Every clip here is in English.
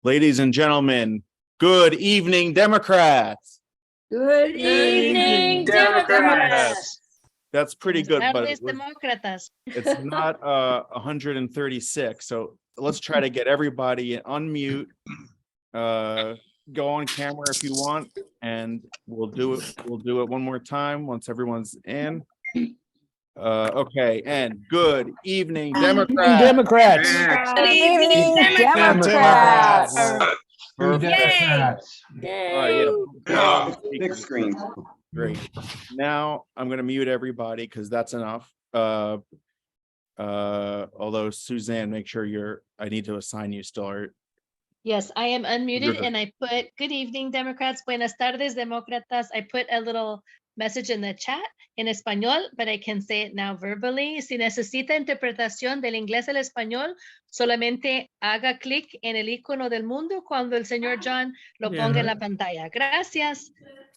Ladies and gentlemen, good evening, Democrats. Good evening, Democrats. That's pretty good, but Tardes, Demócratas. it's not 136. So let's try to get everybody unmute. Go on camera if you want, and we'll do it. We'll do it one more time once everyone's in. Okay, and good evening, Democrats. Democrats. Good evening, Democrats. Perfect. All right, yeah. Big screen. Great. Now I'm going to mute everybody because that's enough. Although Suzanne, make sure I need to assign you still. Or Yes, I am unmuted Good. and I put good evening, Democrats. Buenas tardes, Demócratas. I put a little message in the chat in español, but I can say it now verbally. Si necesita interpretación del inglés al español, solamente haga clic en el icono del mundo cuando el señor John lo ponga en la pantalla. Gracias.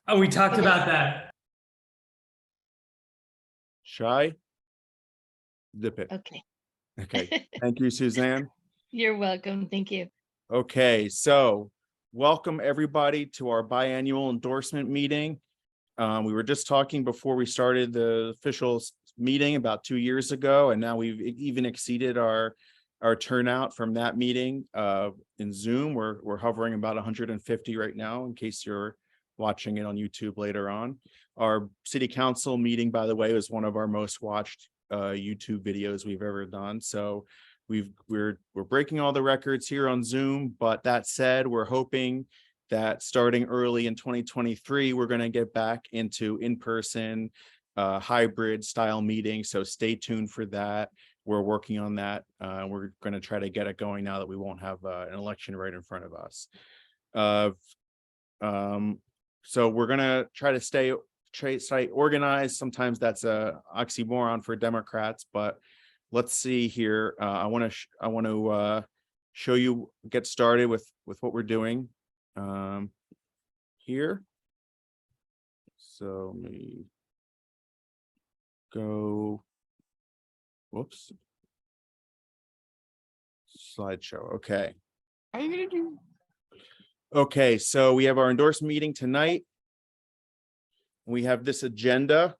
Oh, we talked about that. Shy? Zip it. Okay. Okay. Thank you, Suzanne. You're welcome. Thank you. Okay, so welcome everybody to our biannual endorsement meeting. We were just talking before we started the official meeting about 2 years ago, and now we've even exceeded our turnout from that meeting. In Zoom, we're hovering about 150 right now, in case you're watching it on YouTube later on. Our city council meeting, by the way, was one of our most watched YouTube videos we've ever done. So we're breaking all the records here on Zoom, but that said, we're hoping that starting early in 2023, we're going to get back into in-person hybrid style meetings. So stay tuned for that. We're working on that. We're going to try to get it going now that we won't have an election right in front of us. So we're going to try to stay organized. Sometimes that's a oxymoron for Democrats, but let's see here. I want to show you, get started with what we're doing here. So let me go. Whoops. Slideshow. Okay. How are you gonna do? Okay, so we have our endorsement meeting tonight. We have this agenda.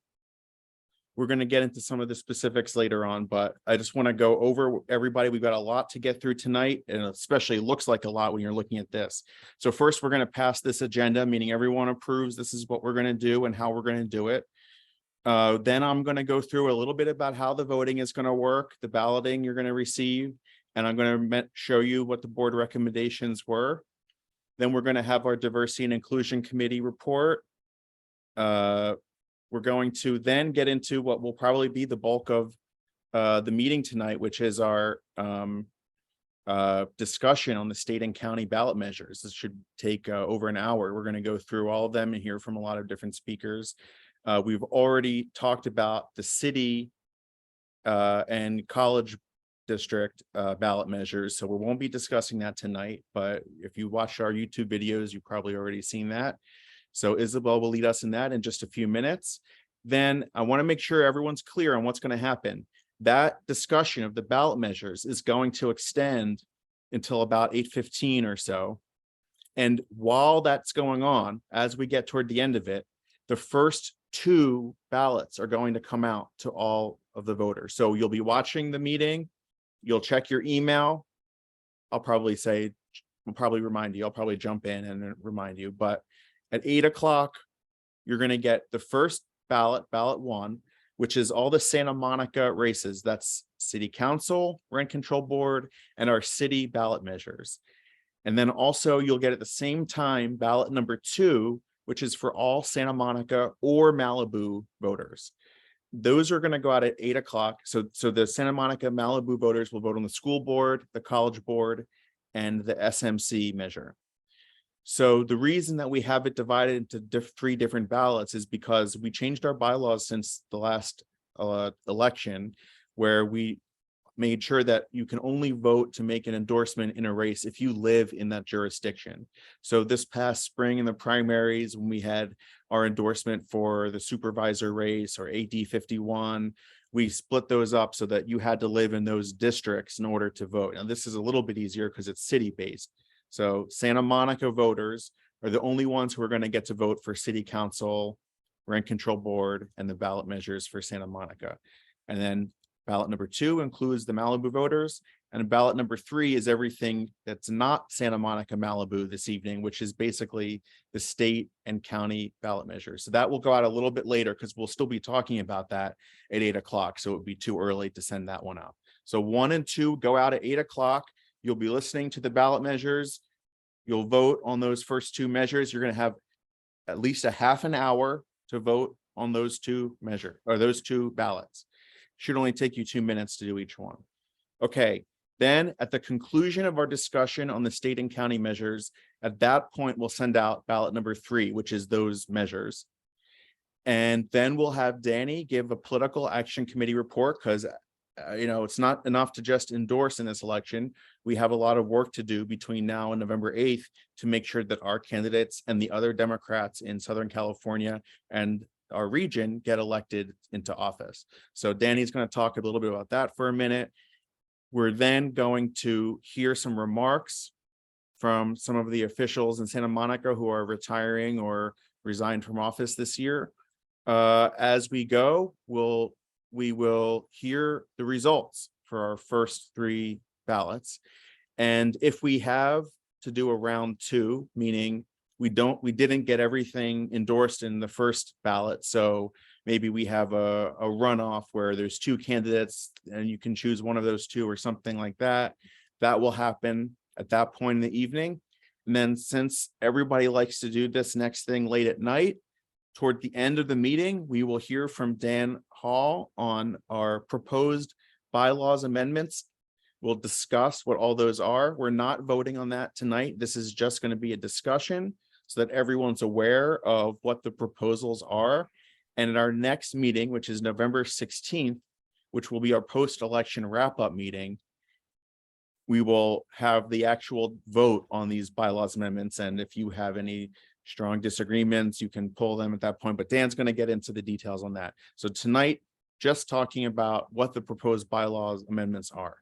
We're going to get into some of the specifics later on, but I just want to go over everybody. We've got a lot to get through tonight, and especially looks like a lot when you're looking at this. So first, we're going to pass this agenda, meaning everyone approves this is what we're going to do and how we're going to do it. Then I'm going to go through a little bit about how the voting is going to work, the balloting you're going to receive, and I'm going to show you what the board recommendations were. Then we're going to have our diversity and inclusion committee report. We're going to then get into what will probably be the bulk of the meeting tonight, which is our discussion on the state and county ballot measures. This should take over an hour. We're going to go through all of them and hear from a lot of different speakers. We've already talked about the city and college district ballot measures, so we won't be discussing that tonight, but if you watched our YouTube videos, you've probably already seen that. So Isabel will lead us in that in just a few minutes. Then I want to make sure everyone's clear on what's going to happen. That discussion of the ballot measures is going to extend until about 8:15 or so. And while that's going on, as we get toward the end of it, the first 2 ballots are going to come out to all of the voters. So you'll be watching the meeting. You'll check your email. I'll probably remind you. I'll probably jump in and remind you, but at 8 o'clock, you're going to get the first ballot 1, which is all the Santa Monica races. That's city council, rent control board, and our city ballot measures. And then also you'll get at the same time ballot number 2, which is for all Santa Monica or Malibu voters. Those are going to go out at 8 o'clock. So the Santa Monica Malibu voters will vote on the school board, the college board, and the SMC measure. So the reason that we have it divided into 3 different ballots is because we changed our bylaws since the last election, where we made sure that you can only vote to make an endorsement in a race if you live in that jurisdiction. So this past spring in the primaries, when we had our endorsement for the supervisor race or AD 51, we split those up so that you had to live in those districts in order to vote. Now this is a little bit easier because it's city-based. So Santa Monica voters are the only ones who are going to get to vote for city council, rent control board, and the ballot measures for Santa Monica. And then ballot number 2 includes the Malibu voters, and ballot number 3 is everything that's not Santa Monica, Malibu this evening, which is basically the state and county ballot measures. So that will go out a little bit later because we'll still be talking about that at 8 o'clock. So it would be too early to send that one out. So 1 and 2 go out at 8 o'clock. You'll be listening to the ballot measures. You'll vote on those first 2 measures. You're going to have at least a half an hour to vote on those 2 those 2 ballots. Should only take you 2 minutes to do each one. Okay, then at the conclusion of our discussion on the state and county measures, at that point, we'll send out ballot number 3, which is those measures. And then we'll have Danny give a political action committee report because it's not enough to just endorse in this election. We have a lot of work to do between now and November 8th to make sure that our candidates and the other Democrats in Southern California and our region get elected into office. So Danny's going to talk a little bit about that for a minute. We're then going to hear some remarks from some of the officials in Santa Monica who are retiring or resigned from office this year. As we go, we will hear the results for our first 3 ballots. And if we have to do a round 2, meaning we didn't get everything endorsed in the first ballot, so maybe we have a runoff where there's 2 candidates and you can choose one of those 2 or something like that. That will happen at that point in the evening. And then since everybody likes to do this next thing late at night, toward the end of the meeting, we will hear from Dan Hall on our proposed bylaws amendments. We'll discuss what all those are. We're not voting on that tonight. This is just going to be a discussion so that everyone's aware of what the proposals are. And at our next meeting, which is November 16th, which will be our post-election wrap-up meeting, we will have the actual vote on these bylaws amendments. And if you have any strong disagreements, you can pull them at that point. But Dan's going to get into the details on that. So tonight, just talking about what the proposed bylaws amendments are.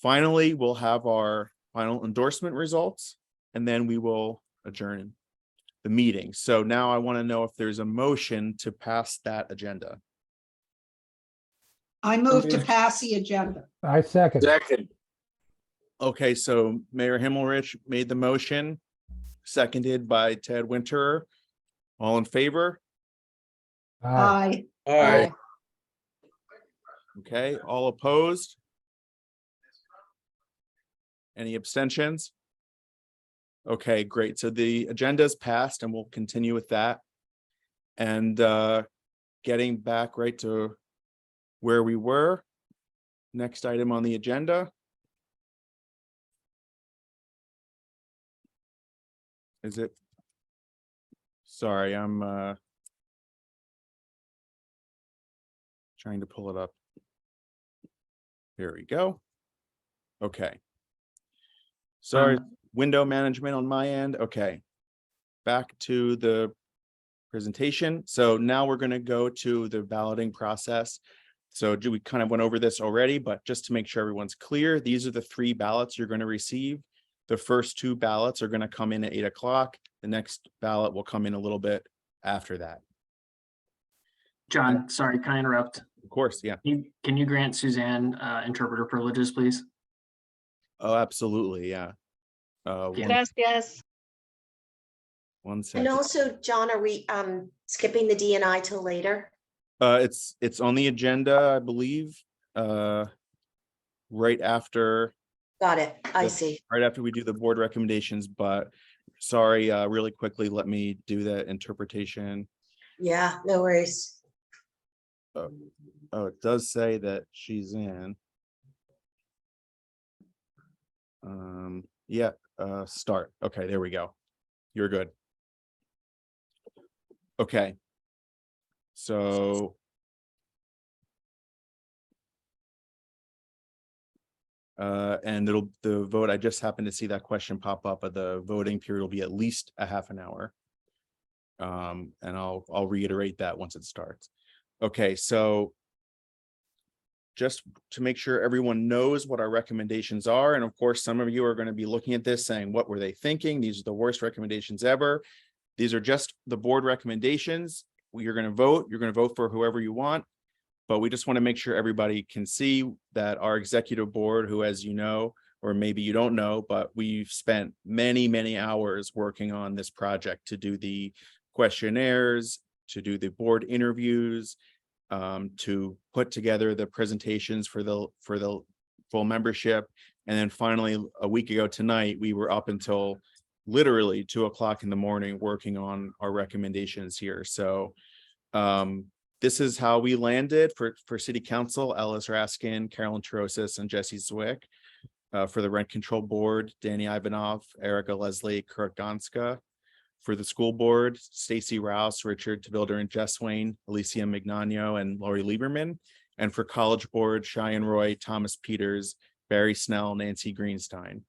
Finally, we'll have our final endorsement results, and then we will adjourn the meeting. So now I want to know if there's a motion to pass that agenda. I move to pass the agenda. I second. Okay, so Mayor Himmelrich made the motion, seconded by Ted Winterer. All in favor? Aye. Aye. Okay, all opposed? Any abstentions? Okay, great. So the agenda is passed and we'll continue with that. And getting back right to where we were. Next item on the agenda. Is it? Sorry, I'm trying to pull it up. Here we go. Okay. Sorry, window management on my end. Okay. Back to the presentation. So now we're going to go to the balloting process. So we kind of went over this already, but just to make sure everyone's clear, these are the 3 ballots you're going to receive. The first 2 ballots are going to come in at 8 o'clock. The next ballot will come in a little bit after that. John, sorry, can I interrupt? Of course, yeah. Can you grant Suzanne interpreter privileges, please? Oh, absolutely, yeah. Gracias. One second. And also, John, are we skipping the DNI till later? It's on the agenda, I believe, right after. Got it. I see. Right after we do the board recommendations, but sorry, really quickly, let me do that interpretation. Yeah, no worries. Oh, it does say that she's in. Yeah, start. Okay, there we go. You're good. Okay. So and the vote, I just happened to see that question pop up, but the voting period will be at least a half an hour. And I'll reiterate that once it starts. Okay, so just to make sure everyone knows what our recommendations are. And of course, some of you are going to be looking at this saying, what were they thinking? These are the worst recommendations ever. These are just the board recommendations. You're going to vote. You're going to vote for whoever you want. But we just want to make sure everybody can see that our executive board, who, as you know, or maybe you don't know, but we've spent many, many hours working on this project to do the questionnaires, to do the board interviews, to put together the presentations for the full membership. And then finally, a week ago tonight, we were up until literally 2 o'clock in the morning working on our recommendations here. So this is how we landed for City Council: Ellis Raskin, Carolyn Terosis, and Jesse Zwick. For the Rent Control Board, Danny Ivanov, Erica Leslie, Kurt Gonska. For the school board, Stacy Rouse, Richard Tavilder and Jess Wayne, Alicia Mignano, and Lori Lieberman. And for college board, Cheyenne Roy, Thomas Peters, Barry Snell, Nancy Greenstein.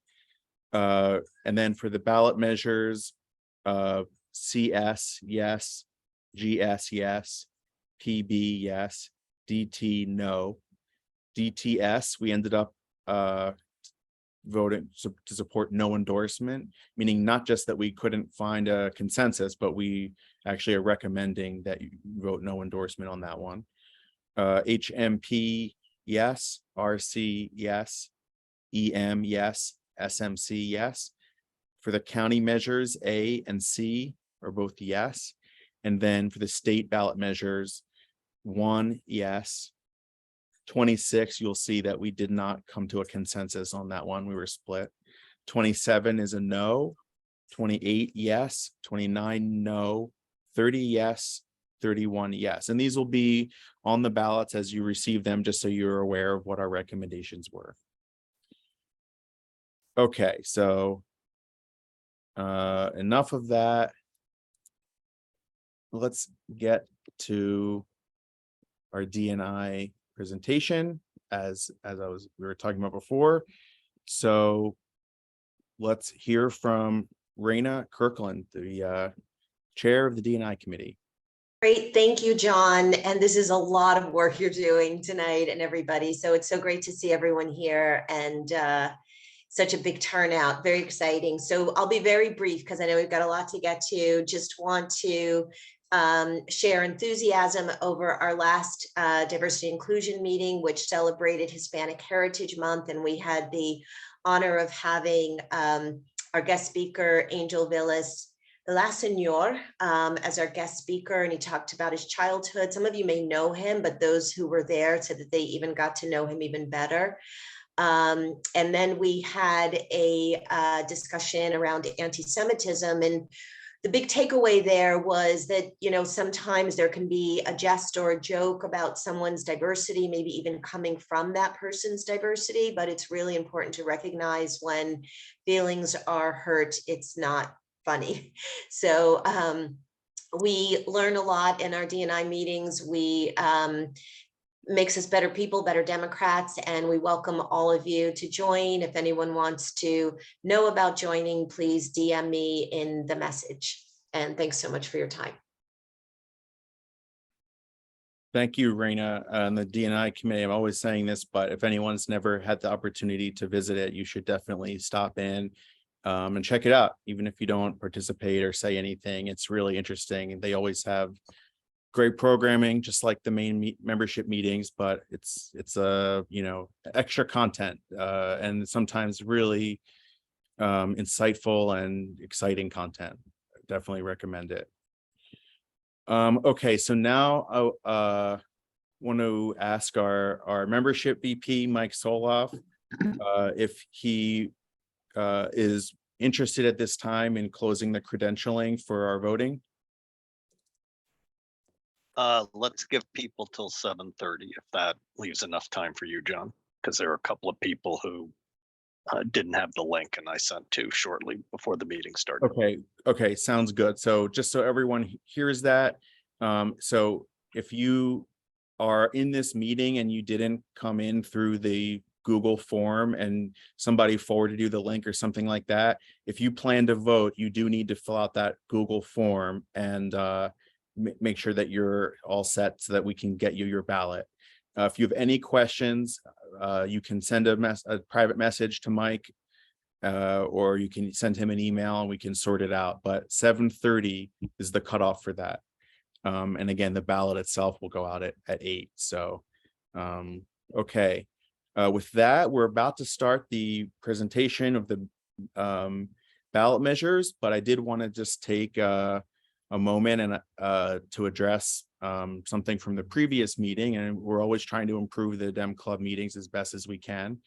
And then for the ballot measures, CS, yes, GS, yes, PB, yes, DT, no. DTS, we ended up voting to support no endorsement, meaning not just that we couldn't find a consensus, but we actually are recommending that you vote no endorsement on that one. HMP, yes. RC, yes. EM, yes. SMC, yes. For the county measures, A and C are both yes. And then for the state ballot measures, 1, yes. 26, you'll see that we did not come to a consensus on that one. We were split. 27 is a no. 28, yes. 29, no. 30, yes. 31, yes. And these will be on the ballots as you receive them, just so you're aware of what our recommendations were. Okay, so enough of that. Let's get to our D&I presentation as we were talking about before. So let's hear from Raina Kirkland, the chair of the D&I committee. Great, thank you, John. And this is a lot of work you're doing tonight and everybody. So it's so great to see everyone here, and such a big turnout, very exciting. So I'll be very brief because I know we've got a lot to get to. Just want to share enthusiasm over our last diversity inclusion meeting, which celebrated Hispanic Heritage Month. And we had the honor of having our guest speaker, Angel Villas the La Senor, as our guest speaker, and he talked about his childhood. Some of you may know him, but those who were there said that they even got to know him even better. And then we had a discussion around anti-Semitism, and the big takeaway there was that, you know, sometimes there can be a jest or a joke about someone's diversity, maybe even coming from that person's diversity, but it's really important to recognize when feelings are hurt, it's not funny. So we learn a lot in our D&I meetings. We makes us better people, better Democrats, and we welcome all of you to join. If anyone wants to know about joining, please DM me in the message. And thanks so much for your time. Thank you, Raina, and the D&I committee. I'm always saying this, but if anyone's never had the opportunity to visit it, you should definitely stop in and check it out. Even if you don't participate or say anything, it's really interesting. They always have great programming, just like the main membership meetings, but it's you know, extra content and sometimes really insightful and exciting content. Definitely recommend it. Okay, so now I want to ask our membership VP, Mike Soloff, if he is interested at this time in closing the credentialing for our voting. Let's give people till 7:30 if that leaves enough time for you, John, because there are a couple of people who didn't have the link and I sent to shortly before the meeting started. Okay, sounds good. So just so everyone hears that, so if you are in this meeting and you didn't come in through the Google form and somebody forwarded you the link or something like that, if you plan to vote, you do need to fill out that Google form and make sure that you're all set so that we can get you your ballot. If you have any questions, you can send a private message to Mike, or you can send him an email and we can sort it out. But 7:30 is the cutoff for that. And again, the ballot itself will go out at 8. So, okay. With that, we're about to start the presentation of the ballot measures, but I did want to just take a moment and to address something from the previous meeting, and we're always trying to improve the Dem Club meetings as best as we can.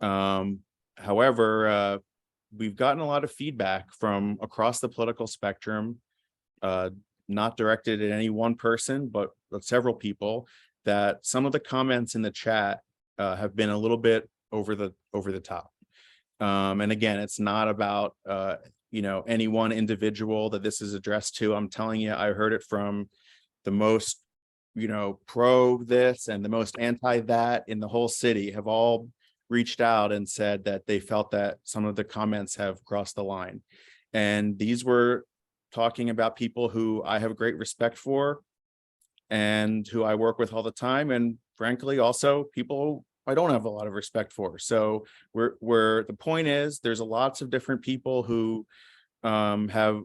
However, we've gotten a lot of feedback from across the political spectrum, not directed at any one person, but several people, that some of the comments in the chat have been a little bit over the top. And again, it's not about any one individual that this is addressed to. I'm telling you, I heard it from the most pro this and the most anti that in the whole city have all reached out and said that they felt that some of the comments have crossed the line. And these were talking about people who I have great respect for and who I work with all the time, and frankly also people I don't have a lot of respect for. So the point is, there's lots of different people who have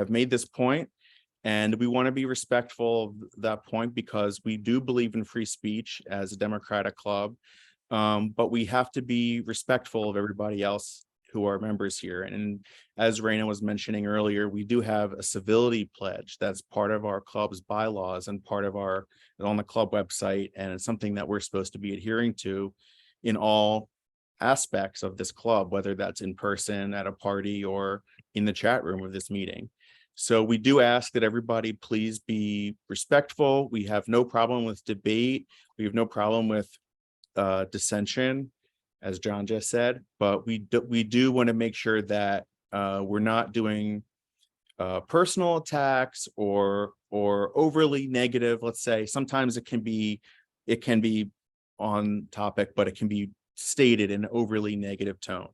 made this point, and we want to be respectful of that point because we do believe in free speech as a Democratic club, but we have to be respectful of everybody else who are members here. And as Raina was mentioning earlier, we do have a civility pledge that's part of our club's bylaws and part of our on the club website, and it's something that we're supposed to be adhering to in all aspects of this club, whether that's in person at a party or in the chat room of this meeting. So we do ask that everybody please be respectful. We have no problem with debate. We have no problem with dissension, as John just said, but we do want to make sure that we're not doing personal attacks or overly negative. Let's say sometimes it can be on topic, but it can be stated in an overly negative tone.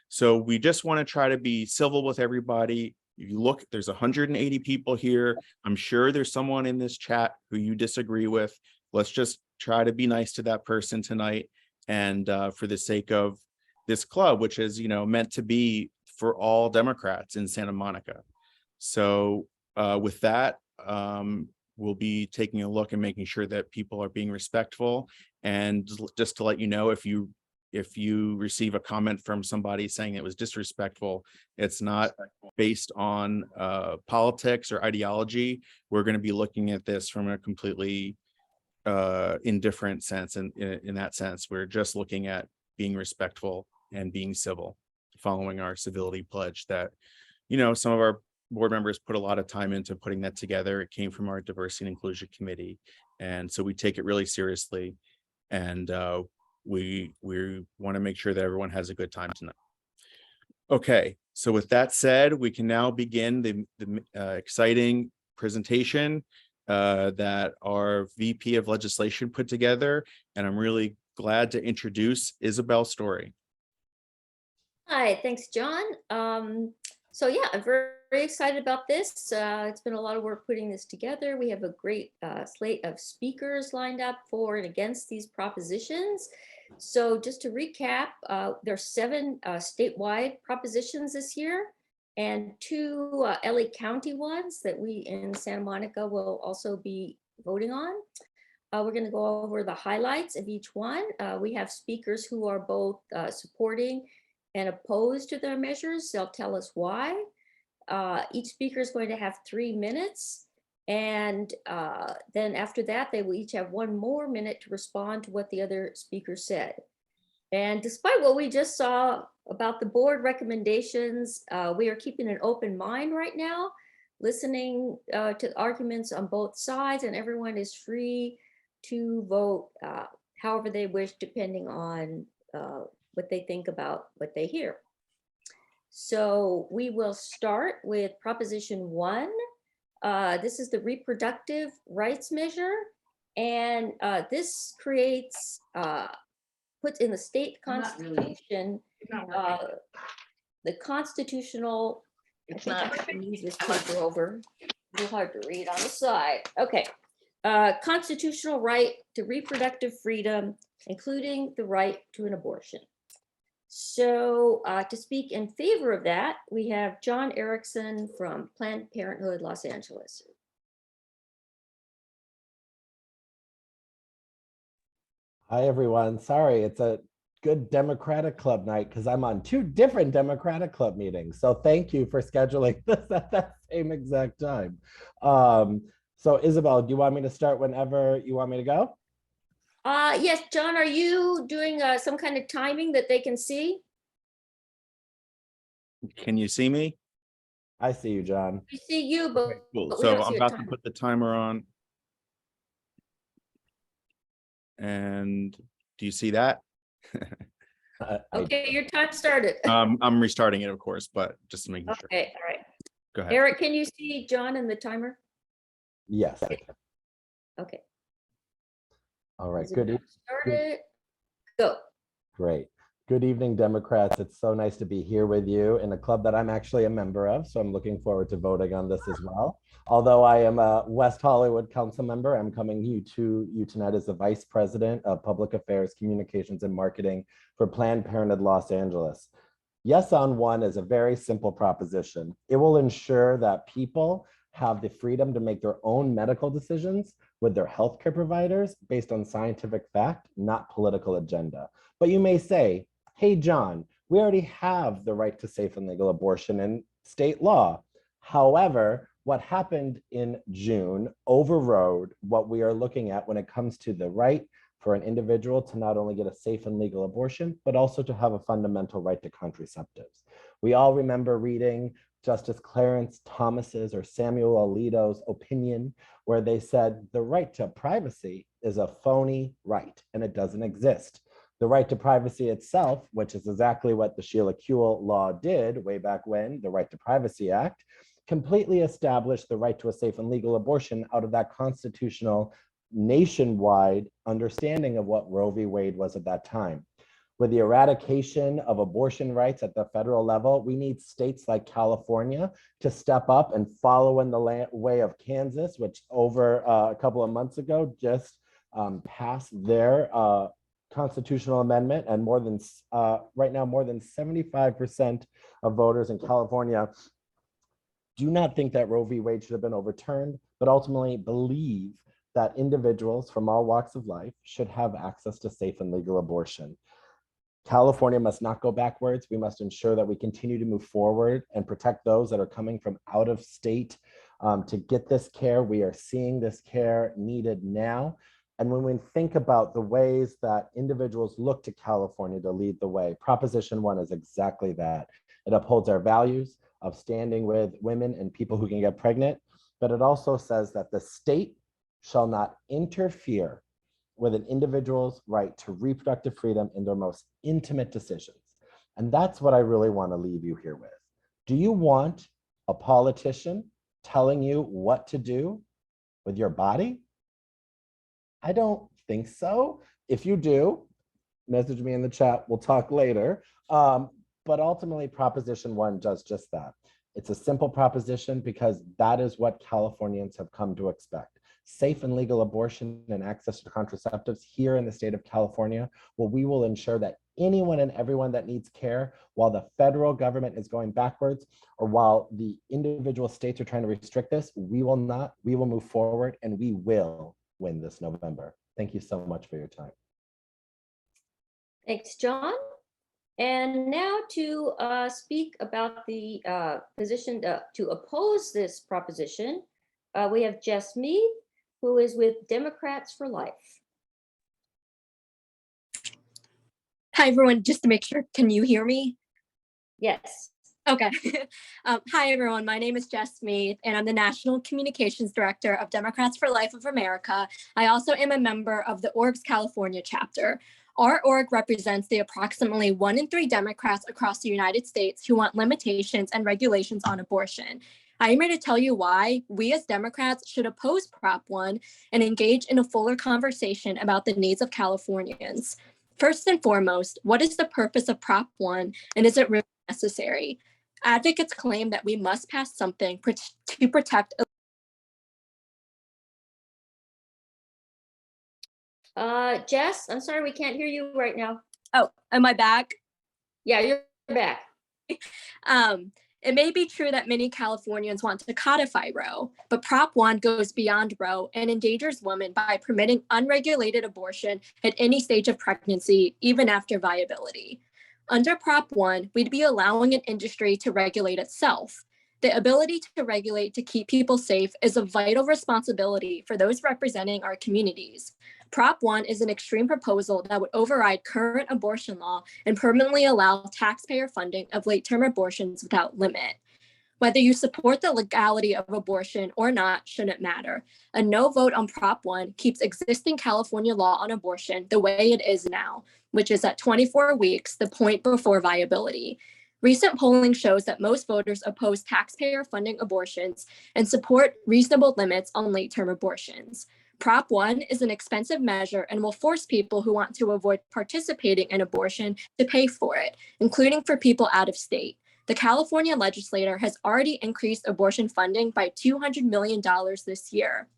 So we just want to try to be civil with everybody. If you look, there's 180 people here. I'm sure there's someone in this chat who you disagree with. Let's just try to be nice to that person tonight. And for the sake of this club, which is, meant to be for all Democrats in Santa Monica. So with that, we'll be taking a look and making sure that people are being respectful. And just to let you know, if you receive a comment from somebody saying it was disrespectful, it's not based on politics or ideology. We're going to be looking at this from a completely indifferent sense, and in that sense we're just looking at being respectful and being civil, following our civility pledge that some of our board members put a lot of time into putting that together. It came from our diversity and inclusion committee, and so we take it really seriously, and we want to make sure that everyone has a good time tonight. Okay, so with that said, we can now begin the exciting presentation that our VP of Legislation put together, and I'm really glad to introduce Isabel Story. Hi, thanks, John. So yeah, I'm very excited about this. It's been a lot of work putting this together. We have a great slate of speakers lined up for and against these propositions. So just to recap, there are 7 statewide propositions this year, and 2 LA County ones that we in Santa Monica will also be voting on. We're going to go over the highlights of each one. We have speakers who are both supporting and opposed to their measures. They'll tell us why. Each speaker is going to have 3 minutes. And then after that, they will each have 1 more minute to respond to what the other speaker said. And despite what we just saw about the board recommendations, we are keeping an open mind right now, listening to arguments on both sides, and everyone is free to vote however they wish, depending on what they think about what they hear. So we will start with Proposition 1. This is the reproductive rights measure, and this creates puts in the state constitution the constitutional. I think I can use this paper over. A little hard to read on the side. Okay, constitutional right to reproductive freedom, including the right to an abortion. So to speak in favor of that, we have John Erickson from Planned Parenthood, Los Angeles. Hi, everyone. Sorry, it's a good Democratic Club night because I'm on 2 different Democratic Club meetings. So thank you for scheduling this at that same exact time. So Isabel, do you want me to start whenever you want me to go? Yes, John, are you doing some kind of timing that they can see? Can you see me? I see you, John. We see you, but Okay, cool. we So don't I'm see a about to timer. put the timer on. And do you see that? Okay, your time started. I'm restarting it, of course, but just making sure. Okay, all right. Go ahead. Eric, can you see John and the timer? Yes. Okay. All right. Is it Good. about started? Go. Great. Good evening, Democrats. It's so nice to be here with you in a club that I'm actually a member of. So I'm looking forward to voting on this as well. Although I am a West Hollywood council member, I'm coming to you tonight as the Vice President of Public Affairs, Communications, and Marketing for Planned Parenthood Los Angeles. Yes on 1 is a very simple proposition. It will ensure that people have the freedom to make their own medical decisions with their healthcare providers based on scientific fact, not political agenda. But you may say, hey, John, we already have the right to safe and legal abortion in state law. However, what happened in June overrode what we are looking at when it comes to the right for an individual to not only get a safe and legal abortion, but also to have a fundamental right to contraceptives. We all remember reading Justice Clarence Thomas's or Samuel Alito's opinion, where they said the right to privacy is a phony right and it doesn't exist. The right to privacy itself, which is exactly what the Sheila Kuehl law did way back when, the Right to Privacy Act, completely established the right to a safe and legal abortion out of that constitutional nationwide understanding of what Roe v. Wade was at that time. With the eradication of abortion rights at the federal level, we need states like California to step up and follow in the way of Kansas, which over a couple of months ago just passed their constitutional amendment, and more than right now, more than 75% of voters in California do not think that Roe v. Wade should have been overturned, but ultimately believe that individuals from all walks of life should have access to safe and legal abortion. California must not go backwards. We must ensure that we continue to move forward and protect those that are coming from out of state to get this care. We are seeing this care needed now. And when we think about the ways that individuals look to California to lead the way, Proposition 1 is exactly that. It upholds our values of standing with women and people who can get pregnant, but it also says that the state shall not interfere with an individual's right to reproductive freedom in their most intimate decisions. And that's what I really want to leave you here with. Do you want a politician telling you what to do with your body? I don't think so. If you do, message me in the chat. We'll talk later. But ultimately, Proposition 1 does just that. It's a simple proposition because that is what Californians have come to expect. Safe and legal abortion and access to contraceptives here in the state of California, well, we will ensure that anyone and everyone that needs care, while the federal government is going backwards, or while the individual states are trying to restrict this, we will not. We will move forward and we will win this November. Thank you so much for your time. Thanks, John. And now to speak about the position to oppose this proposition, we have Jess Mead, who is with Democrats for Life. Hi, everyone. Just to make sure, can you hear me? Yes. Okay. Hi, everyone. My name is Jess Mead, and I'm the National Communications Director of Democrats for Life of America. I also am a member of the Orbs California chapter. Our org represents the approximately 1 in 3 Democrats across the United States who want limitations and regulations on abortion. I am here to tell you why we as Democrats should oppose Prop 1 and engage in a fuller conversation about the needs of Californians. First and foremost, what is the purpose of Prop 1 and is it really necessary? Advocates claim that we must pass something to protect Jess, I'm sorry, we can't hear you right now. Oh, am I back? Yeah, you're back. It may be true that many Californians want to codify Roe, but Prop 1 goes beyond Roe and endangers women by permitting unregulated abortion at any stage of pregnancy, even after viability. Under Prop 1, we'd be allowing an industry to regulate itself. The ability to regulate to keep people safe is a vital responsibility for those representing our communities. Prop 1 is an extreme proposal that would override current abortion law and permanently allow taxpayer funding of late-term abortions without limit. Whether you support the legality of abortion or not shouldn't matter. A no vote on Prop 1 keeps existing California law on abortion the way it is now, which is at 24 weeks, the point before viability. Recent polling shows that most voters oppose taxpayer funding abortions and support reasonable limits on late-term abortions. Prop 1 is an expensive measure and will force people who want to avoid participating in abortion to pay for it, including for people out of state. The California legislature has already increased abortion funding by $200 million this year.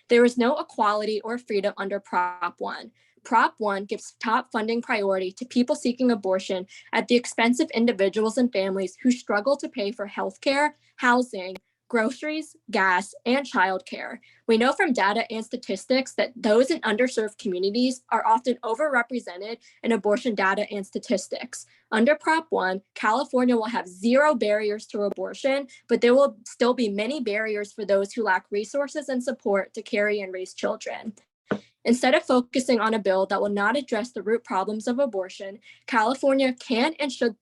There is no equality or freedom under Prop 1. Prop 1 gives top funding priority to people seeking abortion at the expense of individuals and families who struggle to pay for healthcare, housing, groceries, gas, and childcare. We know from data and statistics that those in underserved communities are often overrepresented in abortion data and statistics. Under Prop 1, California will have zero barriers to abortion, but there will still be many barriers for those who lack resources and support to carry and raise children. Instead of focusing on a bill that will not address the root problems of abortion, California can and should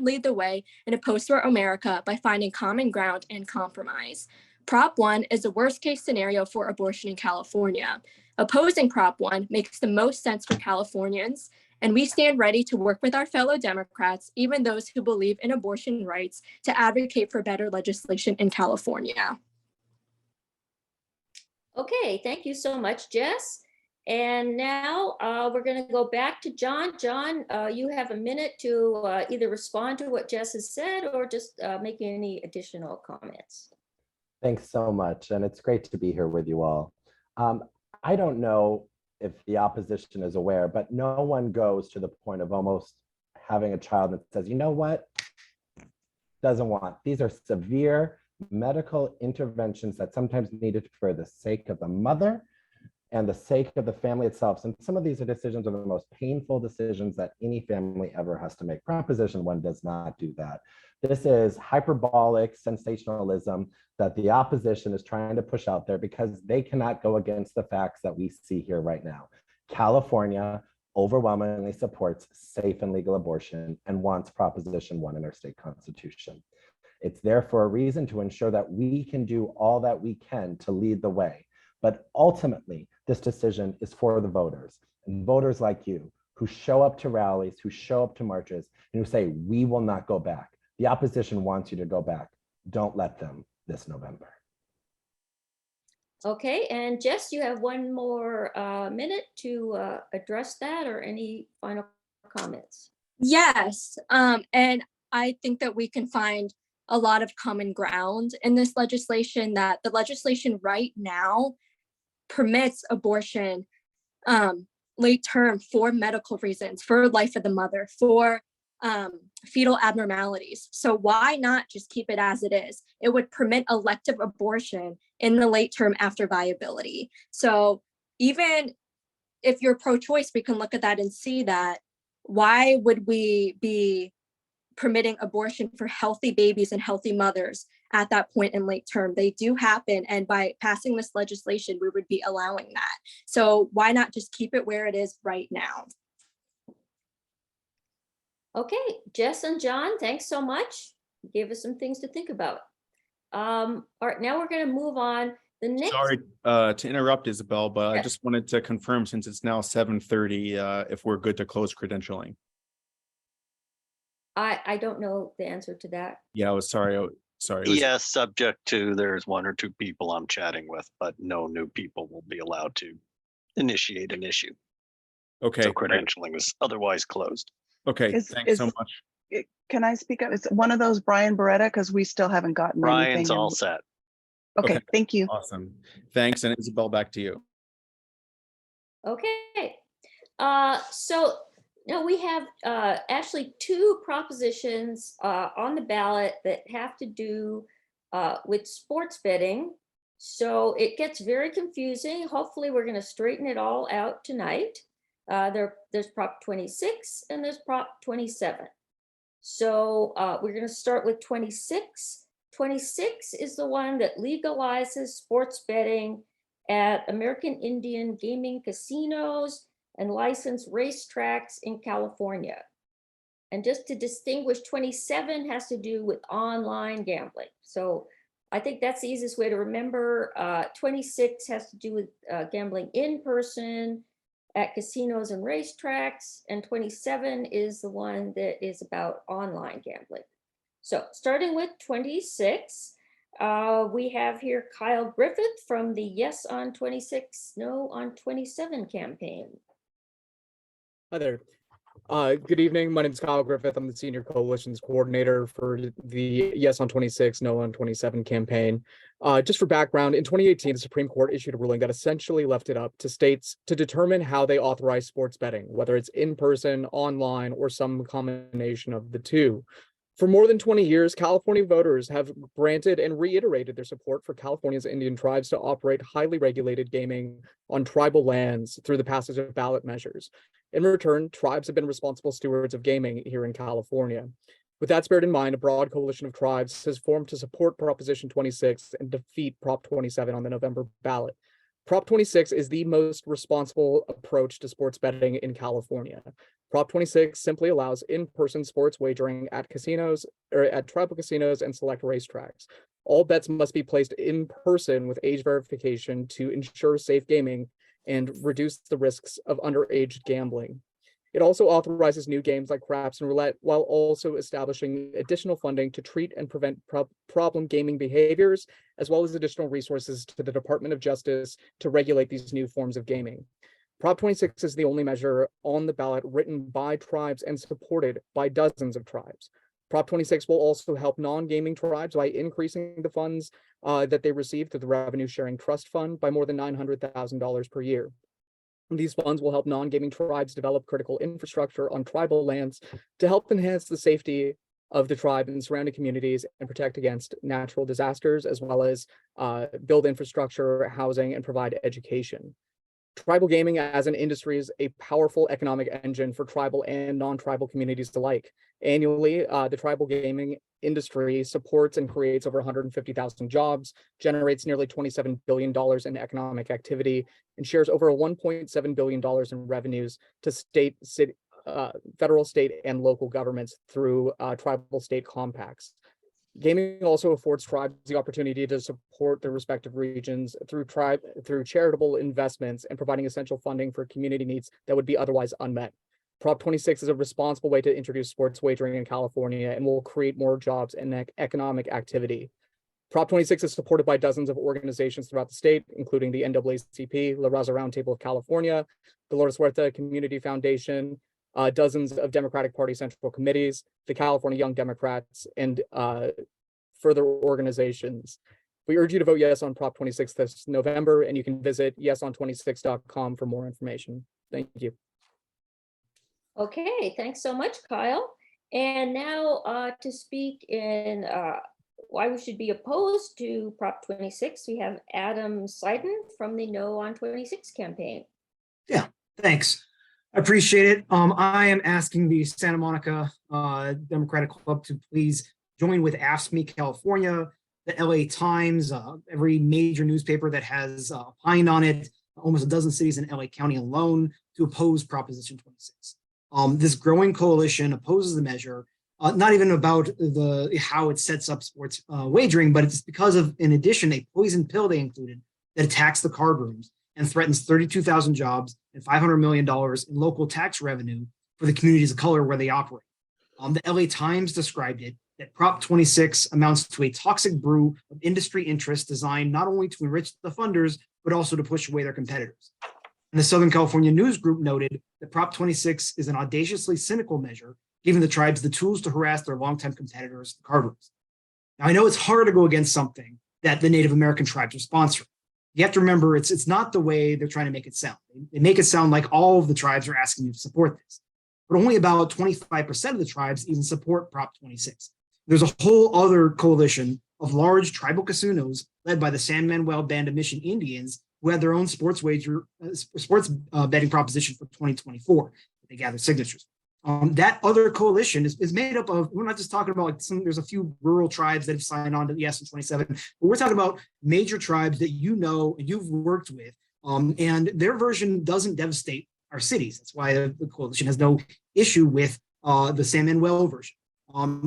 lead the way in a post-war America by finding common ground and compromise. Prop 1 is a worst-case scenario for abortion in California. Opposing Prop 1 makes the most sense for Californians, and we stand ready to work with our fellow Democrats, even those who believe in abortion rights, to advocate for better legislation in California. Okay, thank you so much, Jess. And now we're going to go back to John. John, you have a minute to either respond to what Jess has said or just make any additional comments. Thanks so much. And it's great to be here with you all. I don't know if the opposition is aware, but no one goes to the point of almost having a child that says, you know what, doesn't want. These are severe medical interventions that sometimes needed for the sake of the mother and the sake of the family itself. And some of these decisions are the most painful decisions that any family ever has to make. Proposition 1 does not do that. This is hyperbolic sensationalism that the opposition is trying to push out there because they cannot go against the facts that we see here right now. California overwhelmingly supports safe and legal abortion and wants Proposition 1 in our state constitution. It's there for a reason to ensure that we can do all that we can to lead the way. But ultimately, this decision is for the voters, and voters like you who show up to rallies, who show up to marches, and who say, we will not go back. The opposition wants you to go back. Don't let them this November. Okay, and Jess, you have one more minute to address that or any final comments. Yes, and I think that we can find a lot of common ground in this legislation, that the legislation right now permits abortion late term for medical reasons, for life of the mother, for fetal abnormalities. So why not just keep it as it is? It would permit elective abortion in the late term after viability. So even if you're pro-choice, we can look at that and see that why would we be permitting abortion for healthy babies and healthy mothers at that point in late term? They do happen, and by passing this legislation, we would be allowing that. So why not just keep it where it is right now? Okay, Jess and John, thanks so much. You gave us some things to think about. All right, now we're going to move on. The next. Sorry to interrupt, Isabel, but Yeah. I just wanted to confirm, since it's now 7:30, if we're good to close credentialing. I don't know the answer to that. Yeah, I was sorry. Sorry. It was- Yes, subject to there's 1 or 2 people I'm chatting with, but no new people will be allowed to initiate an issue. Okay. So great. credentialing is otherwise closed. Okay, thanks so much. Can I speak up? Is it one of those Brian Beretta? Because we still haven't gotten anything. Brian's all set. Okay, Okay. thank you. Awesome. Thanks, and Isabel, back to you. Okay. So now we have actually two propositions on the ballot that have to do with sports betting. So it gets very confusing. Hopefully we're going to straighten it all out tonight. There's Prop 26 and there's Prop 27. So we're going to start with 26. 26 is the one that legalizes sports betting at American Indian gaming casinos and licensed racetracks in California. And just to distinguish, 27 has to do with online gambling. So I think that's the easiest way to remember. 26 has to do with gambling in person at casinos and racetracks, and 27 is the one that is about online gambling. So starting with 26, we have here Kyle Griffith from the Yes on 26, No on 27 campaign. Hi there. Good evening. My name is Kyle Griffith. I'm the Senior Coalitions Coordinator for the Yes on 26, No on 27 campaign. Just for background, in 2018, the Supreme Court issued a ruling that essentially left it up to states to determine how they authorize sports betting, whether it's in person, online, or some combination of the two. For more than 20 years, California voters have granted and reiterated their support for California's Indian tribes to operate highly regulated gaming on tribal lands through the passage of ballot measures. In return, tribes have been responsible stewards of gaming here in California. With that spirit in mind, a broad coalition of tribes has formed to support Proposition 26 and defeat Prop 27 on the November ballot. Prop 26 is the most responsible approach to sports betting in California. Prop 26 simply allows in-person sports wagering at casinos or at tribal casinos and select racetracks. All bets must be placed in person with age verification to ensure safe gaming and reduce the risks of underage gambling. It also authorizes new games like craps and roulette, while also establishing additional funding to treat and prevent problem gaming behaviors, as well as additional resources to the Department of Justice to regulate these new forms of gaming. Prop 26 is the only measure on the ballot written by tribes and supported by dozens of tribes. Prop 26 will also help non-gaming tribes by increasing the funds that they receive through the Revenue Sharing Trust Fund by more than $900,000 per year. These funds will help non-gaming tribes develop critical infrastructure on tribal lands to help enhance the safety of the tribe and surrounding communities and protect against natural disasters, as well as build infrastructure, housing, and provide education. Tribal gaming as an industry is a powerful economic engine for tribal and non-tribal communities alike. Annually, the tribal gaming industry supports and creates over 150,000 jobs, generates nearly $27 billion in economic activity, and shares over $1.7 billion in revenues to state, city, federal, state, and local governments through tribal state compacts. Gaming also affords tribes the opportunity to support their respective regions through charitable investments and providing essential funding for community needs that would be otherwise unmet. Prop 26 is a responsible way to introduce sports wagering in California and will create more jobs and economic activity. Prop 26 is supported by dozens of organizations throughout the state, including the NAACP, La Raza Roundtable of California, the Lourdes Huerta Community Foundation, dozens of Democratic Party central committees, the California Young Democrats, and further organizations. We urge you to vote yes on Prop 26 this November, and you can visit yeson26.com for more information. Thank you. Okay, thanks so much, Kyle. And now to speak in why we should be opposed to Prop 26, we have Adam Seiden from the No on 26 campaign. Yeah, thanks. I appreciate it. I am asking the Santa Monica Democratic Club to please join with Ask Me California, the LA Times, every major newspaper that has opined on it, almost a dozen cities in LA County alone, to oppose Proposition 26. This growing coalition opposes the measure, not even about how it sets up sports wagering, but it's because of, in addition, a poison pill they included that attacks the card rooms and threatens 32,000 jobs and $500 million in local tax revenue for the communities of color where they operate. The LA Times described it that Prop 26 amounts to a toxic brew of industry interests designed not only to enrich the funders, but also to push away their competitors. And the Southern California News Group noted that Prop 26 is an audaciously cynical measure, giving the tribes the tools to harass their longtime competitors, the card rooms. Now, I know it's hard to go against something that the Native American tribes are sponsoring, you have to remember it's not the way they're trying to make it sound. They make it sound like all of the tribes are asking you to support this, but only about 25% of the tribes even support Prop 26. There's a whole other coalition of large tribal casinos led by the San Manuel Band of Mission Indians who had their own sports betting proposition for 2024. They gathered signatures. That other coalition is made up of, we're not just talking about like there's a few rural tribes that have signed on to the Yes in 27, but we're talking about major tribes that you know and you've worked with, and their version doesn't devastate our cities. That's why the coalition has no issue with the San Manuel version.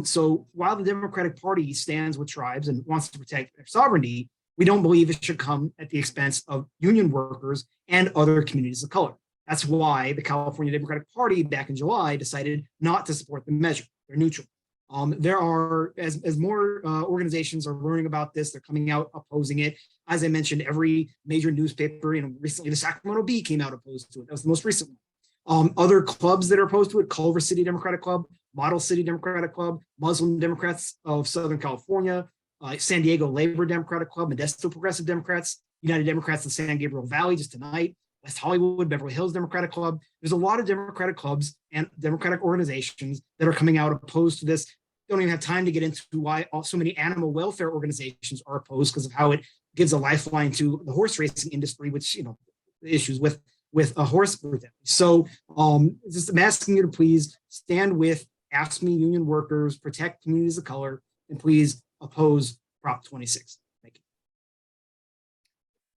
So while the Democratic Party stands with tribes and wants to protect their sovereignty, we don't believe it should come at the expense of union workers and other communities of color. That's why the California Democratic Party back in July decided not to support the measure. They're neutral. There are, as more organizations are learning about this, they're coming out opposing it. As I mentioned, every major newspaper, recently the Sacramento Bee came out opposed to it. That was the most recent one. Other clubs that are opposed to it, Culver City Democratic Club, Model City Democratic Club, Muslim Democrats of Southern California, San Diego Labor Democratic Club, Modesto Progressive Democrats, United Democrats in San Gabriel Valley just tonight, West Hollywood, Beverly Hills Democratic Club. There's a lot of Democratic clubs and Democratic organizations that are coming out opposed to this. Don't even have time to get into why so many animal welfare organizations are opposed because of how it gives a lifeline to the horse racing industry, which, the issues with a horse. So just I'm asking you to please stand with AFSCME union workers, protect communities of color, and please oppose Prop 26. Thank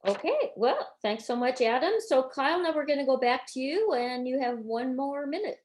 you. Okay, well, thanks so much, Adam. So Kyle, now we're going to go back to you and you have 1 more minute.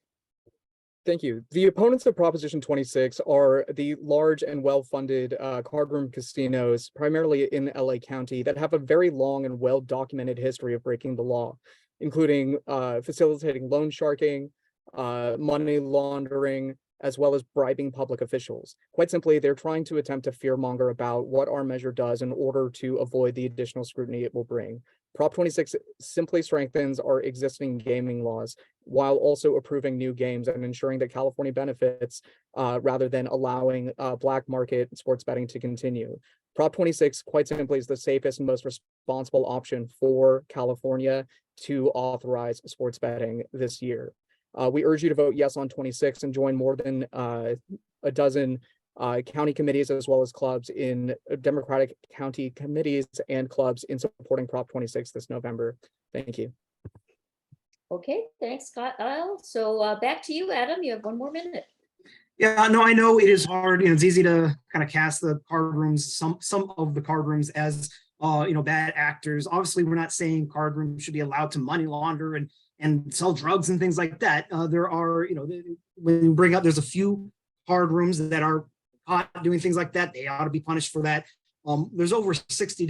Thank you. The opponents of Proposition 26 are the large and well-funded cardroom casinos, primarily in LA County, that have a very long and well-documented history of breaking the law, including facilitating loan sharking, money laundering, as well as bribing public officials. Quite simply, they're trying to attempt to fearmonger about what our measure does in order to avoid the additional scrutiny it will bring. Prop 26 simply strengthens our existing gaming laws while also approving new games and ensuring that California benefits rather than allowing black market sports betting to continue. Prop 26, quite simply, is the safest and most responsible option for California to authorize sports betting this year. We urge you to vote yes on 26 and join more than a dozen county committees as well as clubs in Democratic county committees and clubs in supporting Prop 26 this November. Thank you. Okay, thanks, Kyle. So back to you, Adam. You have 1 more minute. Yeah, no, I know it is hard. It's easy to kind of cast the card rooms, some of the card rooms as bad actors. Obviously, we're not saying card rooms should be allowed to money launder and sell drugs and things like that. There are, when you bring up, there's a few card rooms that are caught doing things like that. They ought to be punished for that. There's over 60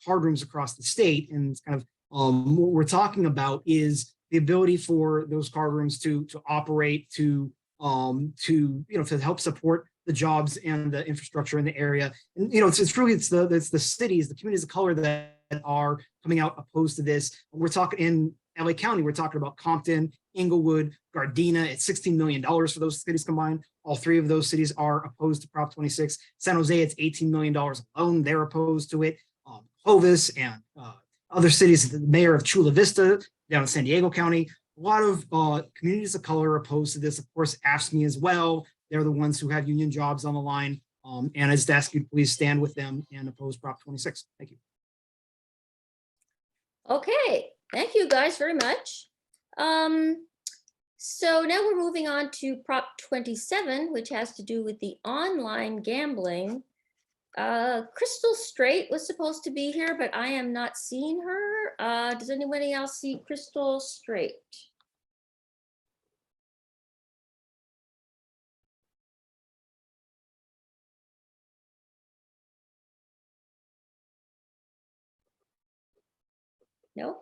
card rooms across the state, and it's kind of what we're talking about is the ability for those card rooms to operate, to help support the jobs and the infrastructure in the area. And it's really the cities, the communities of color that are coming out opposed to this. We're talking in LA County, we're talking about Compton, Inglewood, Gardena. It's $16 million for those cities combined. All 3 of those cities are opposed to Prop 26. San Jose, it's $18 million alone. They're opposed to it. Hovis and other cities, the mayor of Chula Vista down in San Diego County, a lot of communities of color are opposed to this. Of course, AFSCME as well. They're the ones who have union jobs on the line. And I just ask you to please stand with them and oppose Prop 26. Thank you. Okay, thank you guys very much. So now we're moving on to Prop 27, which has to do with the online gambling. Crystal Strait was supposed to be here, but I am not seeing her. Does anybody else see Crystal Strait? No?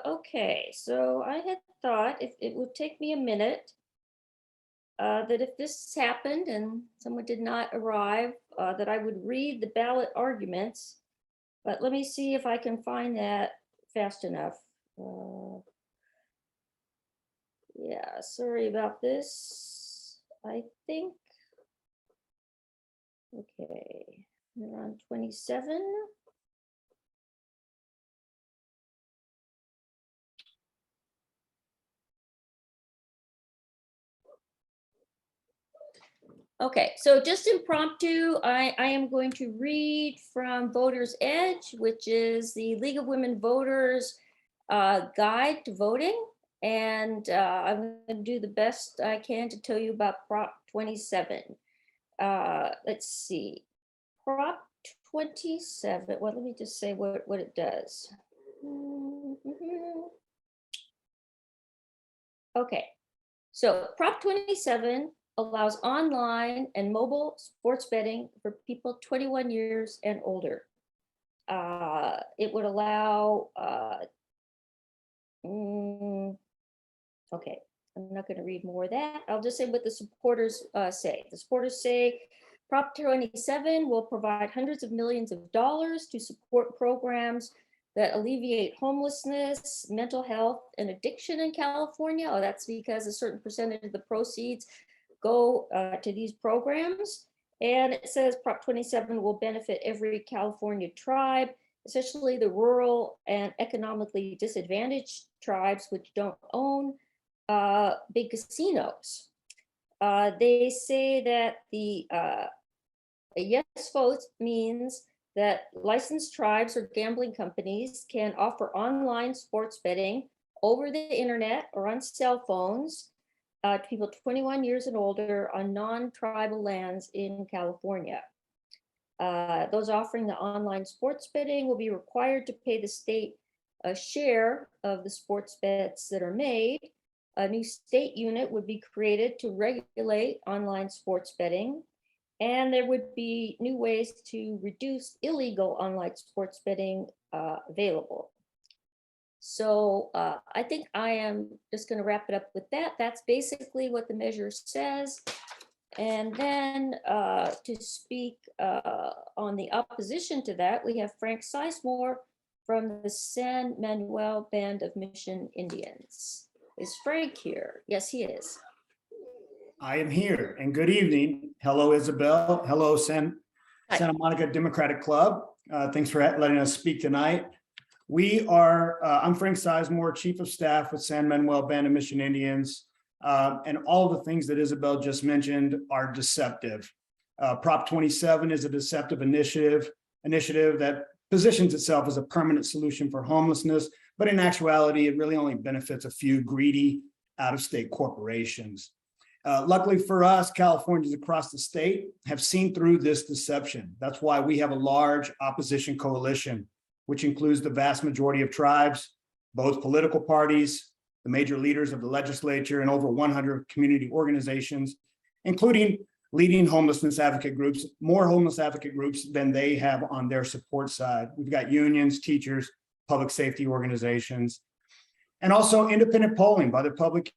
Okay, so I had thought if it would take me a minute, that if this happened and someone did not arrive, that I would read the ballot arguments, but let me see if I can find that fast enough. Yeah, sorry about this. I think Okay, we're on 27. Okay, so just impromptu, I am going to read from Voters Edge, which is the League of Women Voters guide to voting. And I'm going to do the best I can to tell you about Prop 27. Let's see. Prop 27, well, let me just say what it does. Okay, so Prop 27 allows online and mobile sports betting for people 21 years and older. It would allow, okay, I'm not going to read more of that. I'll just say what the supporters say. The supporters say Prop 27 will provide hundreds of millions of dollars to support programs that alleviate homelessness, mental health, and addiction in California. Oh, that's because a certain percentage of the proceeds go to these programs. And it says Prop 27 will benefit every California tribe, especially the rural and economically disadvantaged tribes which don't own big casinos. They say that the a yes vote means that licensed tribes or gambling companies can offer online sports betting over the internet or on cell phones to people 21 years and older on non-tribal lands in California. Those offering the online sports betting will be required to pay the state a share of the sports bets that are made. A new state unit would be created to regulate online sports betting, and there would be new ways to reduce illegal online sports betting available. So I think I am just going to wrap it up with that. That's basically what the measure says. And then to speak on the opposition to that, we have Frank Sizemore from the San Manuel Band of Mission Indians. Is Frank here? Yes, he is. I am here, and good evening. Hello, Isabel. Hello, Santa Monica Democratic Club. Thanks for letting us speak tonight. We are, I'm Frank Sizemore, Chief of Staff with San Manuel Band of Mission Indians. And all the things that Isabel just mentioned are deceptive. Prop 27 is a deceptive initiative that positions itself as a permanent solution for homelessness, but in actuality, it really only benefits a few greedy out-of-state corporations. Luckily for us, Californians across the state have seen through this deception. That's why we have a large opposition coalition, which includes the vast majority of tribes, both political parties, the major leaders of the legislature, and over 100 community organizations, including leading homelessness advocate groups, more homeless advocate groups than they have on their support side. We've got unions, teachers, public safety organizations, and also independent polling by the Public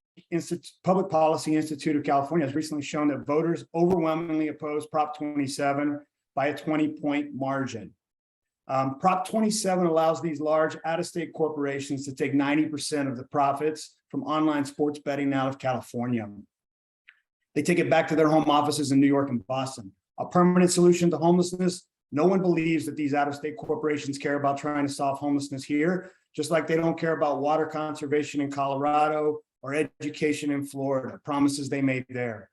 Policy Institute of California has recently shown that voters overwhelmingly oppose Prop 27 by a 20-point margin. Prop 27 allows these large out-of-state corporations to take 90% of the profits from online sports betting out of California. They take it back to their home offices in New York and Boston. A permanent solution to homelessness. No one believes that these out-of-state corporations care about trying to solve homelessness here, just like they don't care about water conservation in Colorado or education in Florida, promises they made there.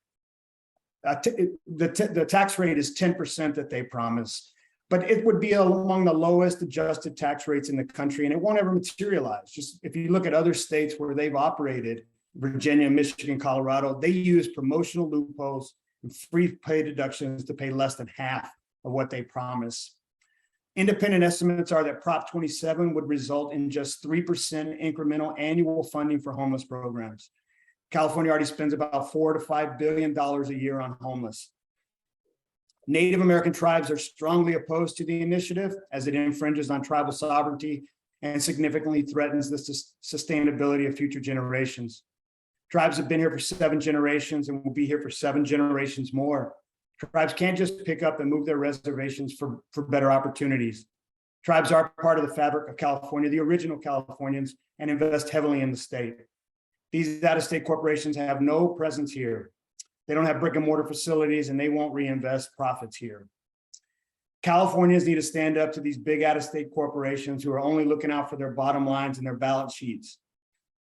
The tax rate is 10% that they promise, but it would be among the lowest adjusted tax rates in the country, and it won't ever materialize. Just if you look at other states where they've operated, Virginia, Michigan, Colorado, they use promotional loopholes and free pay deductions to pay less than half of what they promise. Independent estimates are that Prop 27 would result in just 3% incremental annual funding for homeless programs. California already spends about $4 to $5 billion a year on homeless. Native American tribes are strongly opposed to the initiative as it infringes on tribal sovereignty and significantly threatens the sustainability of future generations. Tribes have been here for 7 generations and will be here for 7 generations more. Tribes can't just pick up and move their reservations for better opportunities. Tribes are part of the fabric of California, the original Californians, and invest heavily in the state. These out-of-state corporations have no presence here. They don't have brick and mortar facilities and they won't reinvest profits here. Californians need to stand up to these big out-of-state corporations who are only looking out for their bottom lines and their balance sheets.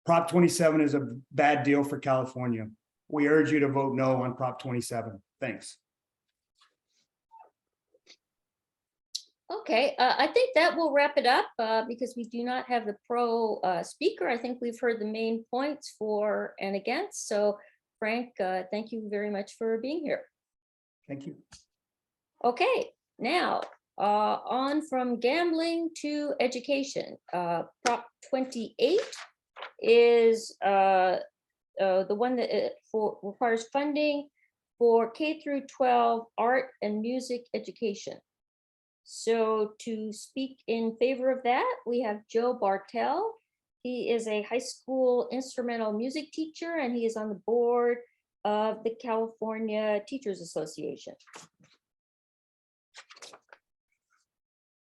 Prop 27 is a bad deal for California. We urge you to vote no on Prop 27. Thanks. Okay, I think that will wrap it up because we do not have the pro speaker. I think we've heard the main points for and against. So Frank, thank you very much for being here. Thank you. Okay, now on from gambling to education. Prop 28 is the one that requires funding for K through 12 art and music education. So to speak in favor of that, we have Joe Bartel. He is a high school instrumental music teacher, and he is on the board of the California Teachers Association.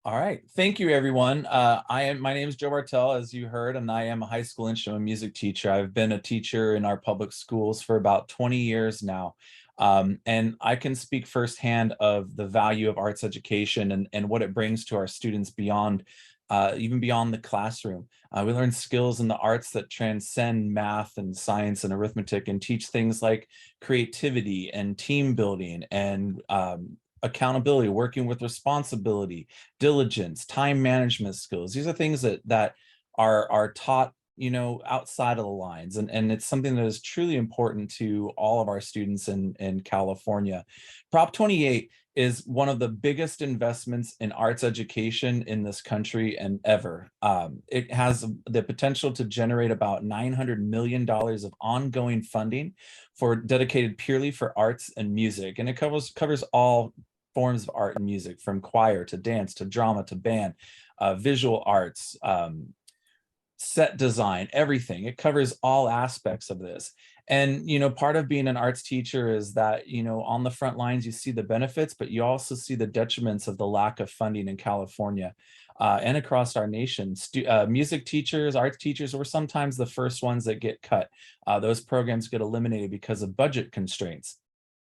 All right, thank you, everyone. My name is Joe Bartel, as you heard, and I am a high school instrumental music teacher. I've been a teacher in our public schools for about 20 years now. And I can speak firsthand of the value of arts education and what it brings to our students beyond, even beyond the classroom. We learn skills in the arts that transcend math and science and arithmetic and teach things like creativity and team building and accountability, working with responsibility, diligence, time management skills. These are things that are taught, you know, outside of the lines. And it's something that is truly important to all of our students in California. Prop 28 is one of the biggest investments in arts education in this country and ever. It has the potential to generate about $900 million of ongoing funding dedicated purely for arts and music. And it covers all forms of art and music, from choir to dance to drama to band, visual arts, set design, everything. It covers all aspects of this. And, you know, part of being an arts teacher is that, you know, on the front lines, you see the benefits, but you also see the detriments of the lack of funding in California and across our nation. Music teachers, arts teachers were sometimes the first ones that get cut. Those programs get eliminated because of budget constraints.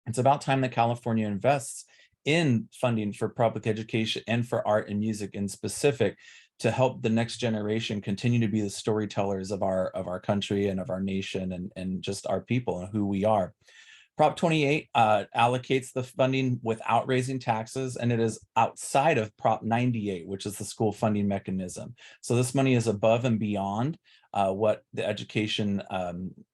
It's about time that California invests in funding for public education and for art and music in specific, to help the next generation continue to be the storytellers of our country and of our nation and just our people and who we are. Prop 28 allocates the funding without raising taxes, and it is outside of Prop 98, which is the school funding mechanism. So this money is above and beyond what the education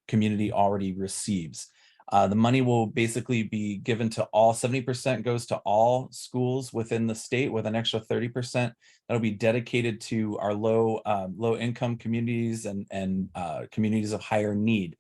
community already receives. The money will basically be given to all, 70% goes to all schools within the state, with an extra 30% that'll be dedicated to our low income communities and communities of higher need.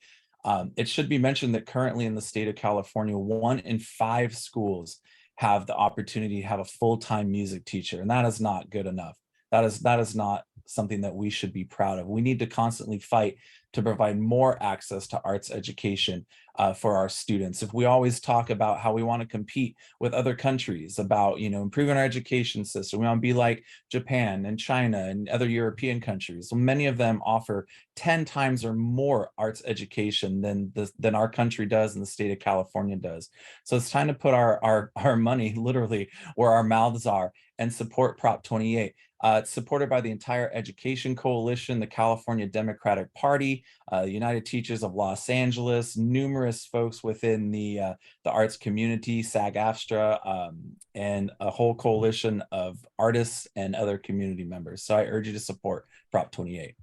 It should be mentioned that currently in the state of California, 1 in 5 schools have the opportunity to have a full-time music teacher, and that is not good enough. That is not something that we should be proud of. We need to constantly fight to provide more access to arts education for our students. If we always talk about how we want to compete with other countries, about, you know, improving our education system, we want to be like Japan and China and other European countries. So many of them offer 10 times or more arts education than our country does and the state of California does. So it's time to put our money literally where our mouths are and support Prop 28. It's supported by the entire Education Coalition, the California Democratic Party, the United Teachers of Los Angeles, numerous folks within the arts community, SAG-AFTRA, and a whole coalition of artists and other community members. So I urge you to support Prop 28.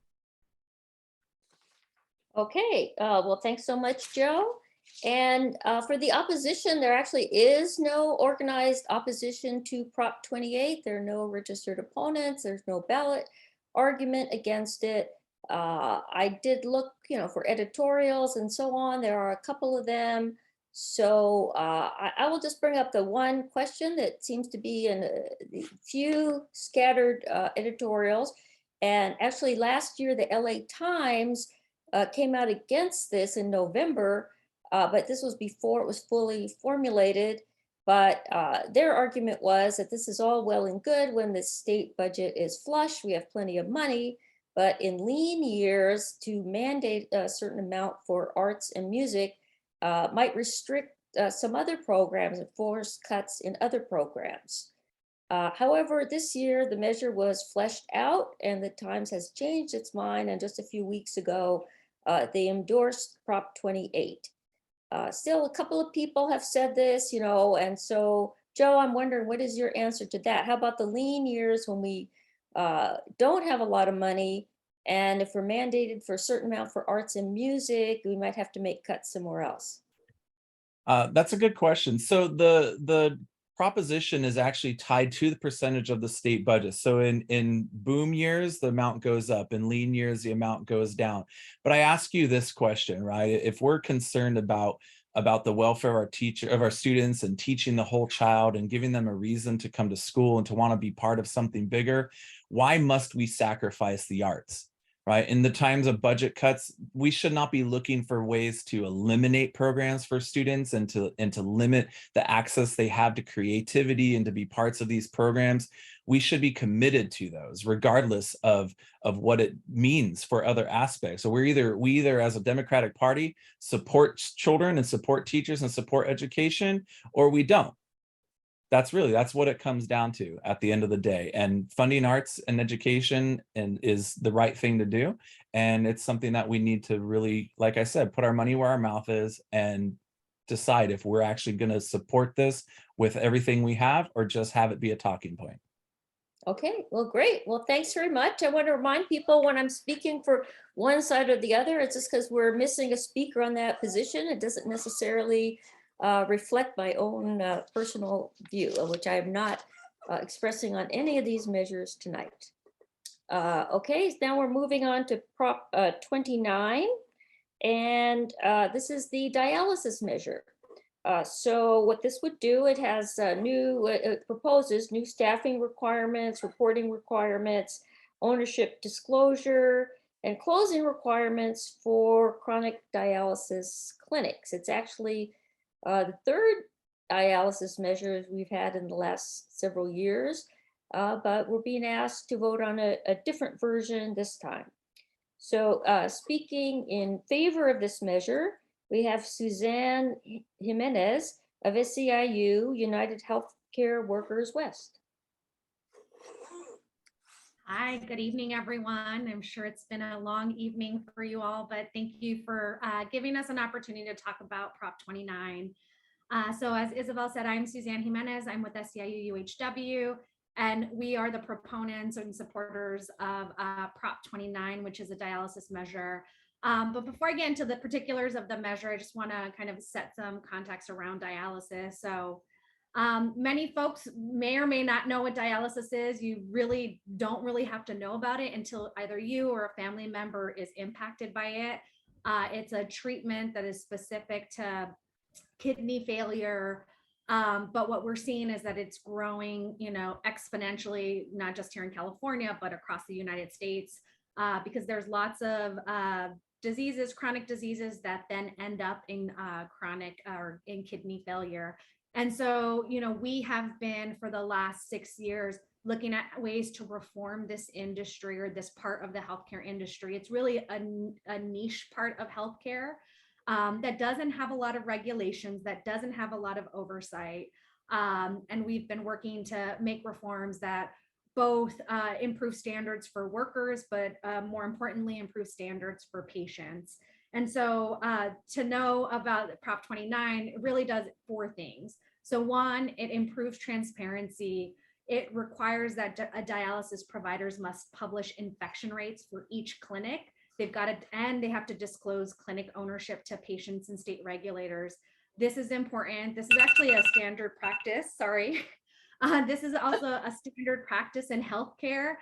Okay, well, thanks so much, Joe. And for the opposition, there actually is no organized opposition to Prop 28. There are no registered opponents. There's no ballot argument against it. I did look, you know, for editorials and so on. There are a couple of them. So I will just bring up the one question that seems to be in a few scattered editorials. And actually last year, the LA Times came out against this in November. But this was before it was fully formulated. But their argument was that this is all well and good when the state budget is flush, we have plenty of money, but in lean years, to mandate a certain amount for arts and music might restrict some other programs and force cuts in other programs. However, this year the measure was fleshed out and the Times has changed its mind. And just a few weeks ago, they endorsed Prop 28. Still, a couple of people have said this, and so Joe, I'm wondering, what is your answer to that? How about the lean years when we don't have a lot of money, and if we're mandated for a certain amount for arts and music, we might have to make cuts somewhere else? That's a good question. So the proposition is actually tied to the percentage of the state budget. So in boom years, the amount goes up. In lean years, the amount goes down. But I ask you this question, right? If we're concerned about the welfare of our students and teaching the whole child and giving them a reason to come to school and to want to be part of something bigger, why must we sacrifice the arts? Right? In the times of budget cuts, we should not be looking for ways to eliminate programs for students and to limit the access they have to creativity and to be parts of these programs. We should be committed to those, regardless of what it means for other aspects. So we either as a Democratic Party support children and support teachers and support education, or we don't. That's what it comes down to at the end of the day. And funding arts and education is the right thing to do. And it's something that we need to really, like I said, put our money where our mouth is and decide if we're actually going to support this with everything we have or just have it be a talking point. Okay, well, great. Well, thanks very much. I want to remind people when I'm speaking for one side or the other, it's just because we're missing a speaker on that position. It doesn't necessarily reflect my own personal view, which I am not expressing on any of these measures tonight. Okay, now we're moving on to Prop 29, and this is the dialysis measure. So what this would do, it has it proposes new staffing requirements, reporting requirements, ownership disclosure, and closing requirements for chronic dialysis clinics. It's actually the third dialysis measure we've had in the last several years, but we're being asked to vote on a different version this time. So speaking in favor of this measure, we have Suzanne Jimenez of SEIU, United Healthcare Workers West. Hi, good evening, everyone. I'm sure it's been a long evening for you all, but thank you for giving us an opportunity to talk about Prop 29. So as Isabel said, I'm Suzanne Jimenez. I'm with SEIU UHW, and we are the proponents and supporters of Prop 29, which is a dialysis measure. But before I get into the particulars of the measure, I just want to kind of set some context around dialysis. So many folks may or may not know what dialysis is. You really don't have to know about it until either you or a family member is impacted by it. It's a treatment that is specific to kidney failure. But what we're seeing is that it's growing, exponentially, not just here in California, but across the United States, because there's lots of diseases, chronic diseases that then end up in chronic or in kidney failure. And so, we have been for the last 6 years looking at ways to reform this industry or this part of the healthcare industry. It's really a niche part of healthcare that doesn't have a lot of regulations, that doesn't have a lot of oversight. And we've been working to make reforms that both improve standards for workers, but more importantly, improve standards for patients. And so to know about Prop 29, it really does 4 things. So one, it improves transparency. It requires that dialysis providers must publish infection rates for each clinic. They've got to, and they have to disclose clinic ownership to patients and state regulators. This is important. This is actually a standard practice, sorry. This is also a standard practice in healthcare.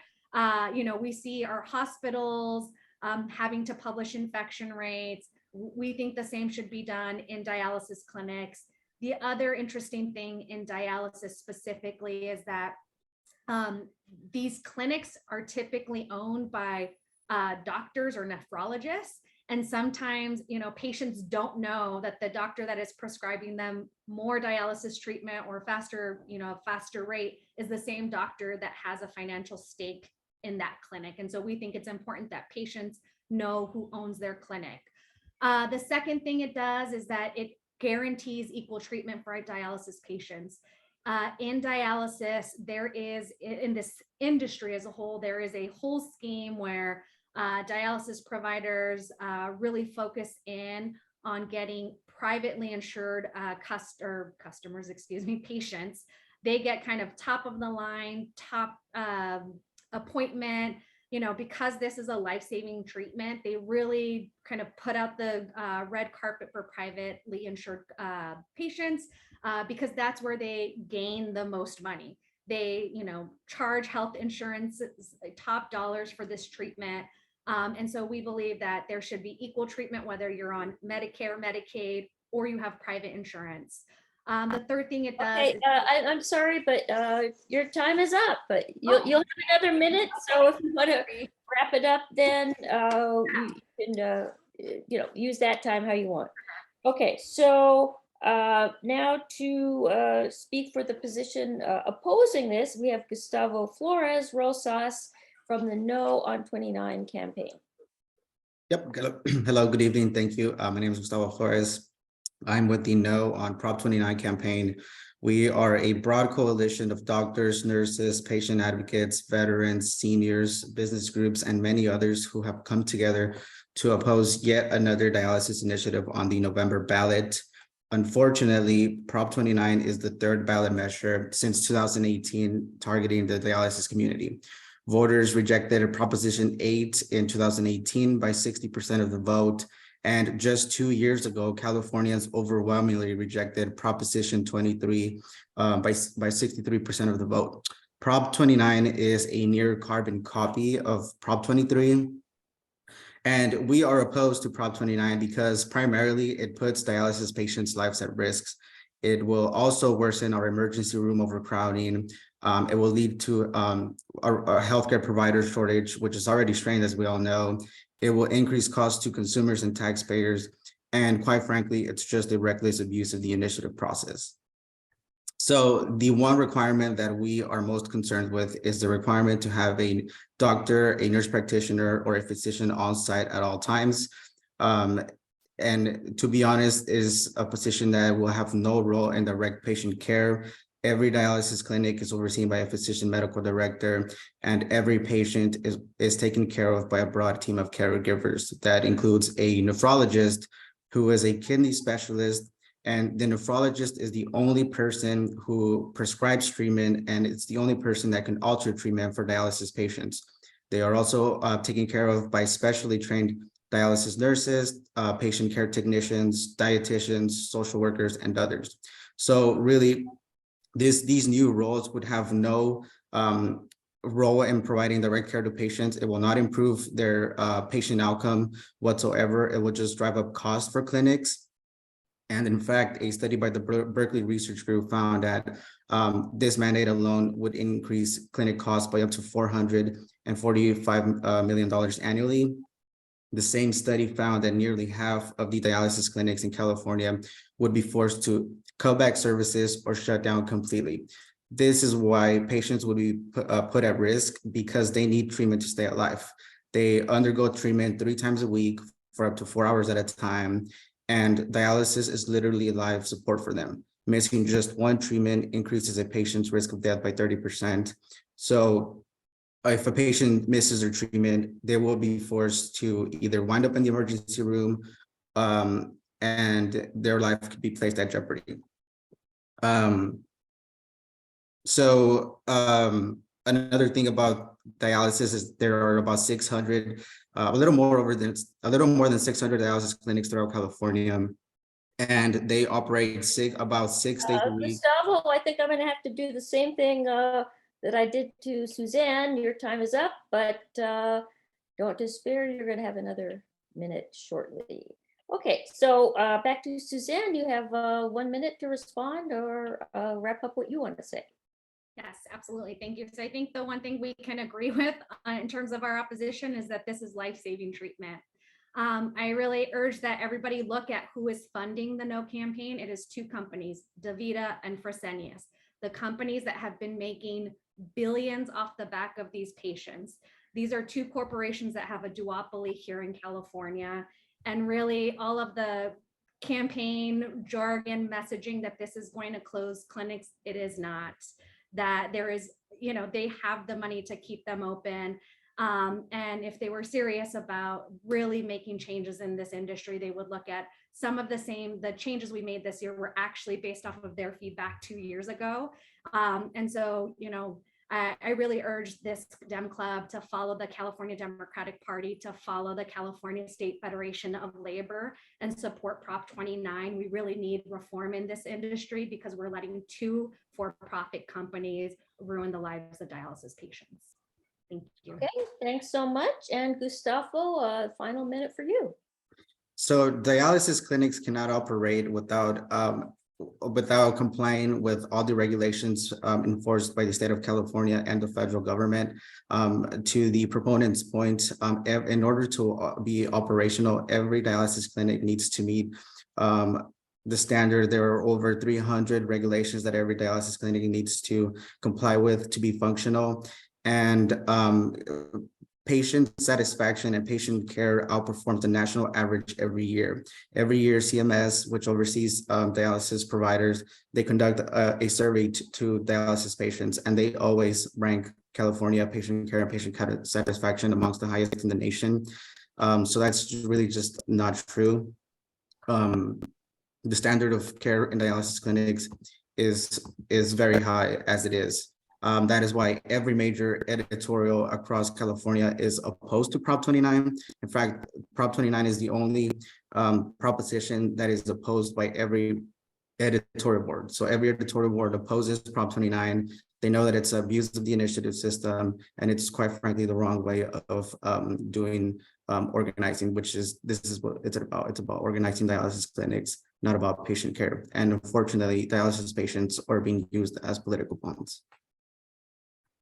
We see our hospitals having to publish infection rates. We think the same should be done in dialysis clinics. The other interesting thing in dialysis specifically is that these clinics are typically owned by doctors or nephrologists. And sometimes, patients don't know that the doctor that is prescribing them more dialysis treatment or faster rate is the same doctor that has a financial stake in that clinic. And so we think it's important that patients know who owns their clinic. The second thing it does is that it guarantees equal treatment for dialysis patients. In dialysis, there is, in this industry as a whole, there is a whole scheme where dialysis providers really focus in on getting privately insured customers, patients. They get kind of top of the line, top appointment, because this is a life-saving treatment. They really kind of put out the red carpet for privately insured patients because that's where they gain the most money. They, charge health insurance top dollars for this treatment. And so we believe that there should be equal treatment, whether you're on Medicare, Medicaid, or you have private insurance. The third thing it does. Okay, I'm sorry, but your time is up, but you'll have another minute. So if you want to wrap it up, then you can, use that time how you want. Okay, so now to speak for the position opposing this, we have Gustavo Flores Rosas from the No on 29 campaign. Yep. Hello, good evening. Thank you. My name is Gustavo Flores. I'm with the No on Prop 29 campaign. We are a broad coalition of doctors, nurses, patient advocates, veterans, seniors, business groups, and many others who have come together to oppose yet another dialysis initiative on the November ballot. Unfortunately, Prop 29 is the third ballot measure since 2018 targeting the dialysis community. Voters rejected Proposition 8 in 2018 by 60% of the vote. And just 2 years ago, Californians overwhelmingly rejected Proposition 23 by 63% of the vote. Prop 29 is a near carbon copy of Prop 23. And we are opposed to Prop 29 because primarily it puts dialysis patients' lives at risk. It will also worsen our emergency room overcrowding. It will lead to a healthcare provider shortage, which is already strained, as we all know. It will increase costs to consumers and taxpayers. And quite frankly, it's just a reckless abuse of the initiative process. So the one requirement that we are most concerned with is the requirement to have a doctor, a nurse practitioner, or a physician on site at all times. And to be honest, is a position that will have no role in direct patient care. Every dialysis clinic is overseen by a physician medical director, and every patient is taken care of by a broad team of caregivers. That includes a nephrologist who is a kidney specialist, and the nephrologist is the only person who prescribes treatment, and it's the only person that can alter treatment for dialysis patients. They are also taken care of by specially trained dialysis nurses, patient care technicians, dietitians, social workers, and others. So really, these new roles would have no role in providing direct care to patients. It will not improve their patient outcome whatsoever. It will just drive up costs for clinics. And in fact, a study by the Berkeley Research Group found that this mandate alone would increase clinic costs by up to $445 million annually. The same study found that nearly half of the dialysis clinics in California would be forced to cut back services or shut down completely. This is why patients would be put at risk, because they need treatment to stay alive. They undergo treatment 3 times a week for up to 4 hours at a time, and dialysis is literally life support for them. Missing just one treatment increases a patient's risk of death by 30%. So if a patient misses their treatment, they will be forced to either wind up in the emergency room and their life could be placed at jeopardy. Another thing about dialysis is there are about 600, a little more than 600 dialysis clinics throughout California, and they operate about 6 days a week. Gustavo, I think I'm going to have to do the same thing that I did to Suzanne. Your time is up, but don't despair. You're going to have another minute shortly. Okay, so back to Suzanne. You have 1 minute to respond or wrap up what you want to say. Yes, absolutely. Thank you. So I think the one thing we can agree with in terms of our opposition is that this is life-saving treatment. I really urge that everybody look at who is funding the No campaign. It is 2 companies, DaVita and Fresenius, the companies that have been making billions off the back of these patients. These are 2 corporations that have a duopoly here in California. And really all of the campaign jargon messaging that this is going to close clinics, it is not. That there is, you know, they have the money to keep them open. And if they were serious about really making changes in this industry, they would look at some of the changes we made this year were actually based off of their feedback 2 years ago. And so, you know, I really urge this Dem Club to follow the California Democratic Party, to follow the California State Federation of Labor and support Prop 29. We really need reform in this industry because we're letting 2 for-profit companies ruin the lives of dialysis patients. Thank you. Okay, thanks so much. And Gustavo, final minute for you. So dialysis clinics cannot operate without complying with all the regulations enforced by the state of California and the federal government. To the proponent's point, in order to be operational, every dialysis clinic needs to meet the standard. There are over 300 regulations that every dialysis clinic needs to comply with to be functional. And patient satisfaction and patient care outperforms the national average every year. Every year, CMS, which oversees dialysis providers, they conduct a survey to dialysis patients, and they always rank California patient care and patient satisfaction amongst the highest in the nation. So that's really just not true. The standard of care in dialysis clinics is very high as it is. That is why every major editorial across California is opposed to Prop 29. In fact, Prop 29 is the only proposition that is opposed by every editorial board. So every editorial board opposes Prop 29. They know that it's abuse of the initiative system, and it's quite frankly the wrong way of doing organizing, this is what it's about. It's about organizing dialysis clinics, not about patient care. And unfortunately, dialysis patients are being used as political pawns.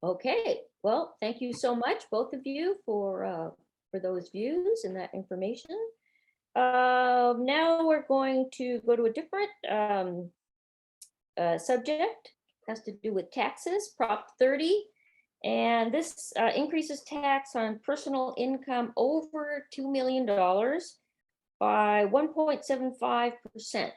Okay, well, thank you so much, both of you, for those views and that information. Now we're going to go to a different subject. It has to do with taxes, Prop 30. And this increases tax on personal income over $2 million by 1.75%.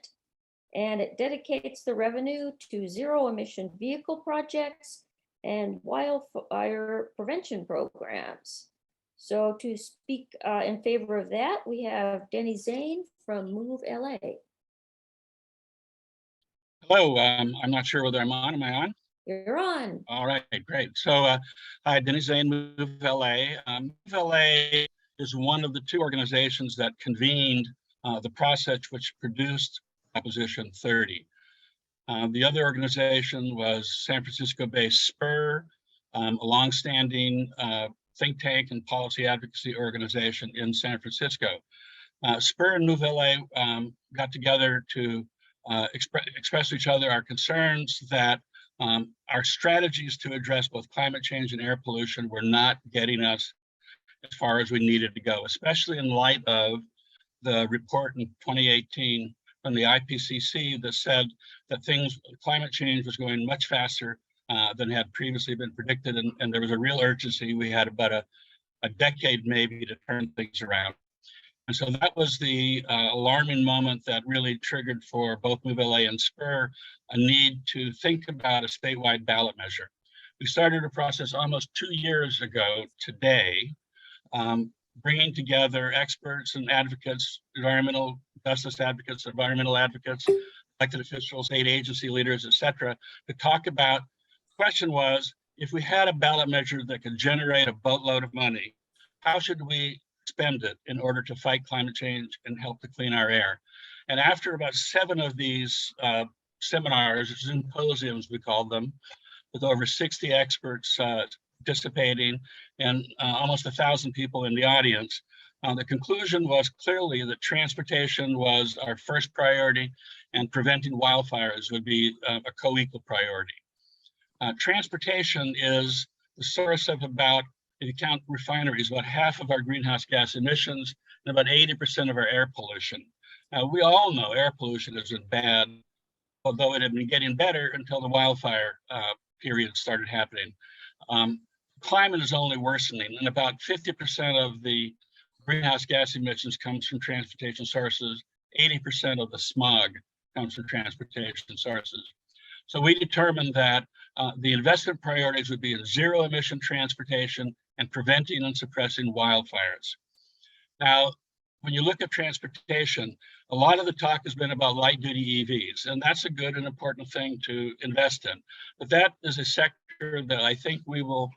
And it dedicates the revenue to zero emission vehicle projects and wildfire prevention programs. So to speak in favor of that, we have Denny Zane from Move LA. Hello, I'm not sure whether I'm on. Am I on? You're on. All right, great. So hi, Denny Zane, Move LA. Move LA is one of the 2 organizations that convened the process which produced Proposition 30. The other organization was San Francisco-based SPUR, a longstanding think tank and policy advocacy organization in San Francisco. SPUR and Move LA got together to express to each other our concerns that our strategies to address both climate change and air pollution were not getting us as far as we needed to go, especially in light of the report in 2018 from the IPCC that said that climate change was going much faster than had previously been predicted, and there was a real urgency. We had about a decade maybe to turn things around. And so that was the alarming moment that really triggered for both Move LA and SPUR a need to think about a statewide ballot measure. We started a process almost 2 years ago today, bringing together experts and advocates, environmental justice advocates, environmental advocates, elected officials, state agency leaders, et cetera, to talk about, the question was, if we had a ballot measure that could generate a boatload of money, how should we spend it in order to fight climate change and help to clean our air? And after about 7 of these seminars, symposiums we called them, with over 60 experts participating and almost 1,000 people in the audience, the conclusion was clearly that transportation was our first priority and preventing wildfires would be a co-equal priority. Transportation is the source of about, if you count refineries, about half of our greenhouse gas emissions and about 80% of our air pollution. Now, we all know air pollution has been bad, although it had been getting better until the wildfire period started happening. Climate is only worsening, and about 50% of the greenhouse gas emissions comes from transportation sources. 80% of the smog comes from transportation sources. So we determined that the investment priorities would be in zero emission transportation and preventing and suppressing wildfires. Now, when you look at transportation, a lot of the talk has been about light duty EVs, and that's a good and important thing to invest in. But that is a sector that I think we will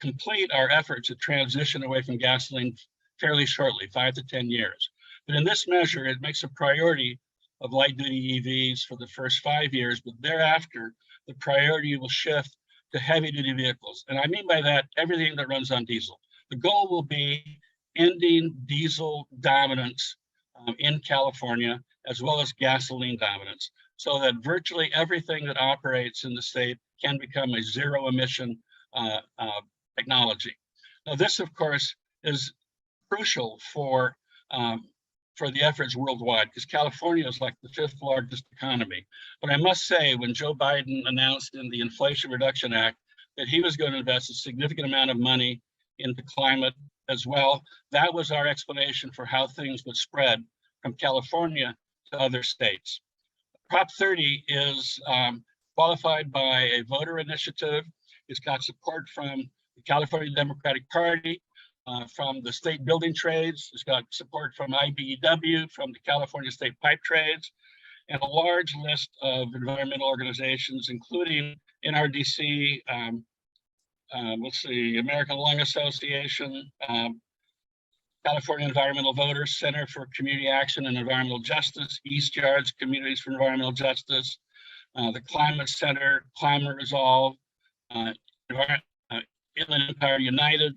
complete our efforts to transition away from gasoline fairly shortly, 5 to 10 years. But in this measure, it makes a priority of light duty EVs for the first 5 years, but thereafter, the priority will shift to heavy duty vehicles. And I mean by that, everything that runs on diesel. The goal will be ending diesel dominance in California, as well as gasoline dominance, so that virtually everything that operates in the state can become a zero emission technology. Now, this, of course, is crucial for the efforts worldwide, because California is like the 5th largest economy. But I must say, when Joe Biden announced in the Inflation Reduction Act that he was going to invest a significant amount of money into climate as well, that was our explanation for how things would spread from California to other states. Prop 30 is qualified by a voter initiative. It's got support from the California Democratic Party, from the state building trades. It's got support from IBEW, from the California State Pipe Trades, and a large list of environmental organizations, including NRDC, let's see, American Lung Association, California Environmental Voters Center for Community Action and Environmental Justice, East Yards Communities for Environmental Justice, the Climate Center, Climate Resolve, Inland Empire United,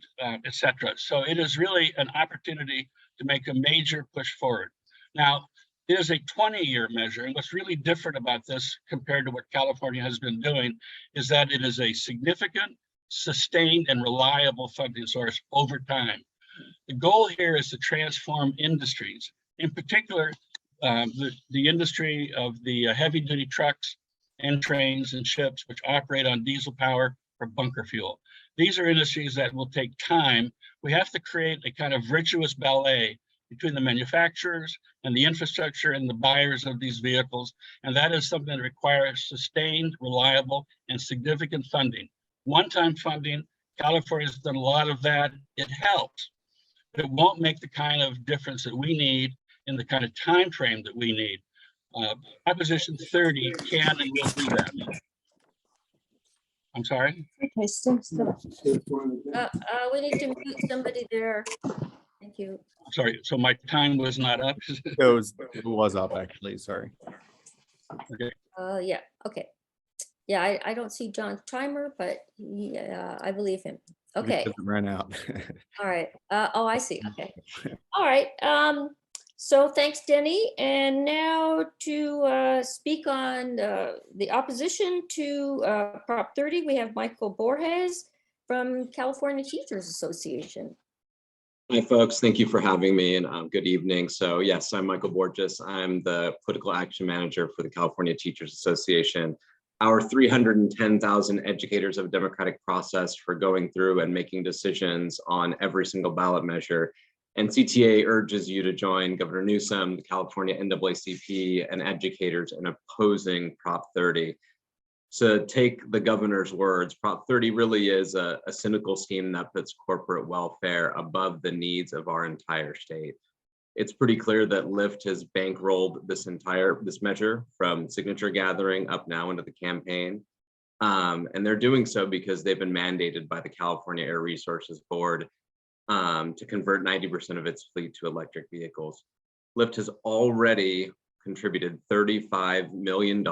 etc. So it is really an opportunity to make a major push forward. Now, it is a 20-year measure, and what's really different about this compared to what California has been doing is that it is a significant, sustained, and reliable funding source over time. The goal here is to transform industries, in particular, the industry of the heavy-duty trucks and trains and ships which operate on diesel power or bunker fuel. These are industries that will take time. We have to create a kind of virtuous ballet between the manufacturers and the infrastructure and the buyers of these vehicles. And that is something that requires sustained, reliable, and significant funding. One-time funding, California's done a lot of that. It helps, but it won't make the kind of difference that we need in the kind of time frame that we need. Proposition 30 can and will do that. I'm sorry? Okay, still. We need to mute somebody there. Thank you. Sorry, so my time was not up. It was up, actually, sorry. Okay. Yeah, okay. Yeah, I don't see John's timer, but I believe him. Okay. It doesn't run out. All right. Oh, I see. Okay. All right. So thanks, Denny. And now to speak on the opposition to Prop 30, we have Michael Borges from California Teachers Association. Hi, folks. Thank you for having me, and good evening. So yes, I'm Michael Borges. I'm the Political Action Manager for the California Teachers Association. Our 310,000 educators of a democratic process for going through and making decisions on every single ballot measure. And CTA urges you to join Governor Newsom, the California NAACP, and educators in opposing Prop 30. So take the governor's words, Prop 30 really is a cynical scheme that puts corporate welfare above the needs of our entire state. It's pretty clear that Lyft has bankrolled this measure from signature gathering up now into the campaign. And they're doing so because they've been mandated by the California Air Resources Board to convert 90% of its fleet to electric vehicles. Lyft has already contributed $35 million,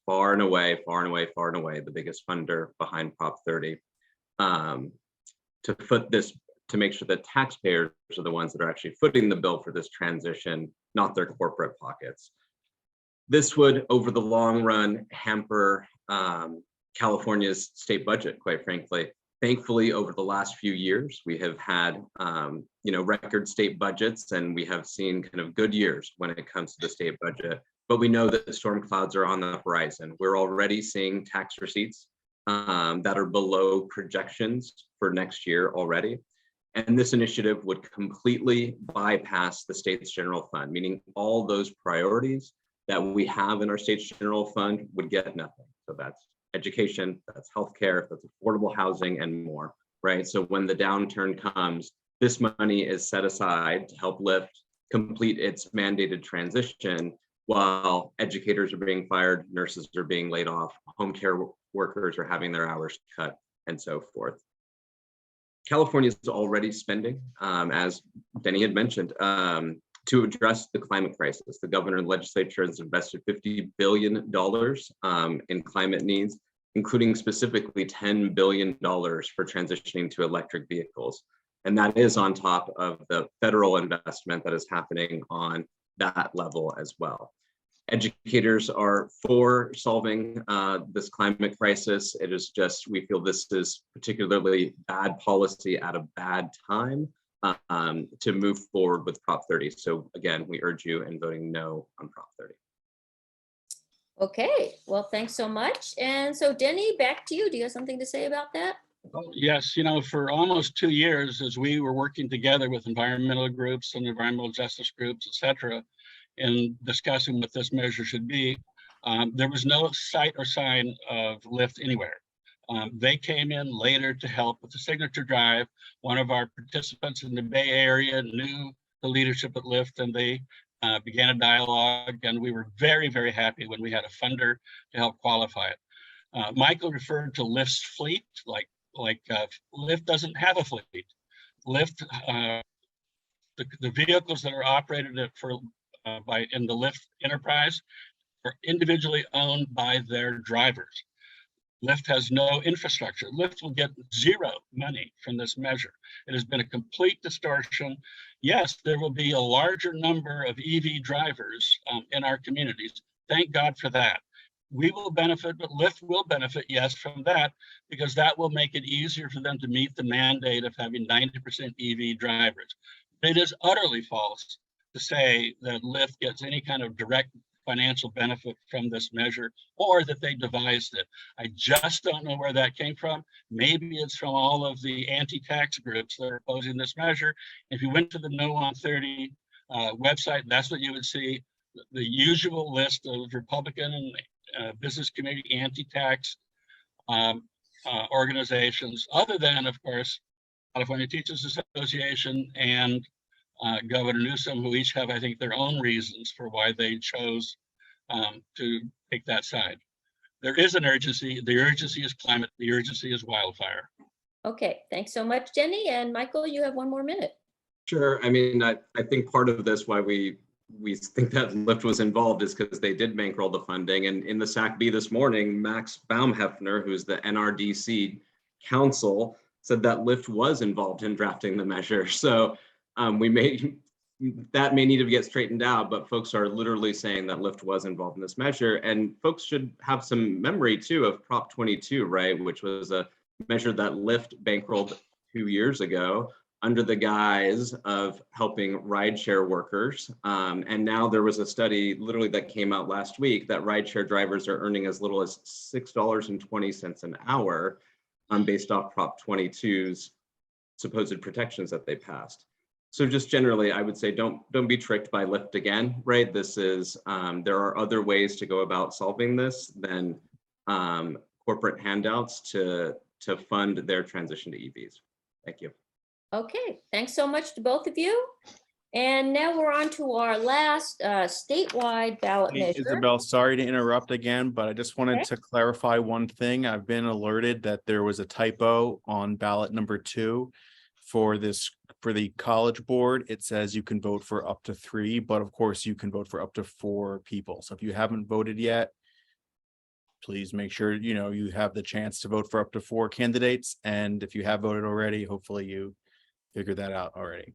far and away, the biggest funder behind Prop 30, to make sure that taxpayers are the ones that are actually footing the bill for this transition, not their corporate pockets. This would, over the long run, hamper California's state budget, quite frankly. Thankfully, over the last few years, we have had record state budgets, and we have seen kind of good years when it comes to the state budget. But we know that the storm clouds are on the horizon. We're already seeing tax receipts that are below projections for next year already. And this initiative would completely bypass the state's general fund, meaning all those priorities that we have in our state's general fund would get nothing. So that's education, that's healthcare, that's affordable housing, and more, right? So when the downturn comes, this money is set aside to help Lyft complete its mandated transition, while educators are being fired, nurses are being laid off, home care workers are having their hours cut, and so forth. California is already spending, as Denny had mentioned, to address the climate crisis. The governor and legislature has invested $50 billion in climate needs, including specifically $10 billion for transitioning to electric vehicles. And that is on top of the federal investment that is happening on that level as well. Educators are for solving this climate crisis. It is just, we feel this is particularly bad policy at a bad time to move forward with Prop 30. So again, we urge you in voting no on Prop 30. Okay, well, thanks so much. And so Denny, back to you. Do you have something to say about that? Well, yes, you know, for almost 2 years, as we were working together with environmental groups and environmental justice groups, et cetera, in discussing what this measure should be, there was no sight or sign of Lyft anywhere. They came in later to help with the signature drive. One of our participants in the Bay Area knew the leadership at Lyft, and they began a dialogue, and we were very, very happy when we had a funder to help qualify it. Michael referred to Lyft's fleet, like Lyft doesn't have a fleet. Lyft, the vehicles that are operated in the Lyft enterprise are individually owned by their drivers. Lyft has no infrastructure. Lyft will get zero money from this measure. It has been a complete distortion. Yes, there will be a larger number of EV drivers in our communities. Thank God for that. We will benefit, but Lyft will benefit, yes, from that, because that will make it easier for them to meet the mandate of having 90% EV drivers. It is utterly false to say that Lyft gets any kind of direct financial benefit from this measure, or that they devised it. I just don't know where that came from. Maybe it's from all of the anti-tax groups that are opposing this measure. If you went to the No on 30 website, that's what you would see, the usual list of Republican and business community anti-tax organizations, other than, of course, California Teachers Association and Governor Newsom, who each have, I think, their own reasons for why they chose to take that side. There is an urgency. The urgency is climate. The urgency is wildfire. Okay, thanks so much, Jenny. And Michael, you have 1 more minute. Sure. I mean, I think part of this, why we think that Lyft was involved, is because they did bankroll the funding. And in the SAC-B this morning, Max Baumhefner, who's the NRDC counsel, said that Lyft was involved in drafting the measure. So that may need to get straightened out, but folks are literally saying that Lyft was involved in this measure. And folks should have some memory too of Prop 22, right, which was a measure that Lyft bankrolled 2 years ago under the guise of helping rideshare workers. And now there was a study literally that came out last week that rideshare drivers are earning as little as $6.20 an hour based off Prop 22's supposed protections that they passed. So just generally, I would say don't be tricked by Lyft again, right? This is, there are other ways to go about solving this than corporate handouts to fund their transition to EVs. Thank you. Okay, thanks so much to both of you. And now we're on to our last statewide ballot Hey, measure. Isabel, sorry to interrupt again, but I just wanted Okay. to clarify one thing. I've been alerted that there was a typo on ballot number 2 for the college board. It says you can vote for up to 3, but of course you can vote for up to 4 people. So if you haven't voted yet, please make sure you have the chance to vote for up to 4 candidates. And if you have voted already, hopefully you figured that out already.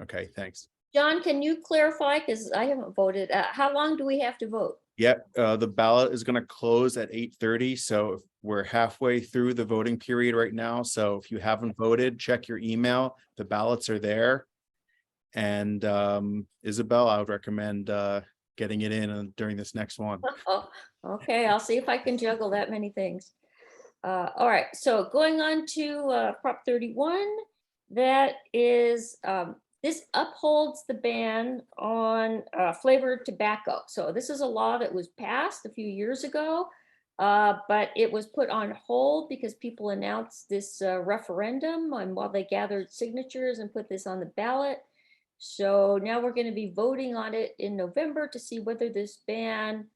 Okay, thanks. John, can you clarify, because I haven't voted, how long do we have to vote? Yep, the ballot is going to close at 8:30, so we're halfway through the voting period right now. So if you haven't voted, check your email. The ballots are there. And Isabel, I would recommend getting it in during this next one. Oh, okay, I'll see if I can juggle that many things. All right, so going on to Prop 31. that is, this upholds the ban on flavored tobacco. So this is a law that was passed a few years ago, but it was put on hold because people announced this referendum and while they gathered signatures and put this on the ballot. So now we're going to be voting on it in November to see whether this ban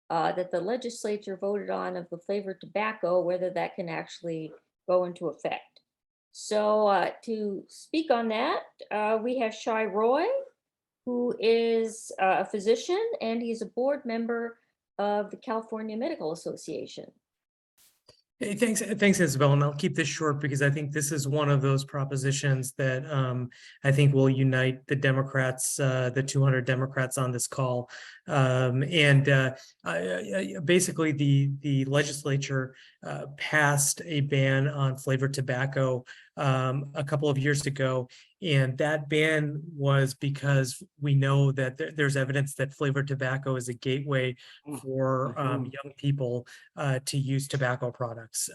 that the legislature voted on of the flavored tobacco, whether that can actually go into effect. So to speak on that, we have Shai Roy, who is a physician and he's a board member of the California Medical Association. Hey, thanks, Isabel, and I'll keep this short because I think this is one of those propositions that I think will unite the Democrats, the 200 Democrats on this call. Basically, the legislature passed a ban on flavored tobacco a couple of years ago, and that ban was because we know that there's evidence that flavored tobacco is a gateway for young people to use tobacco products,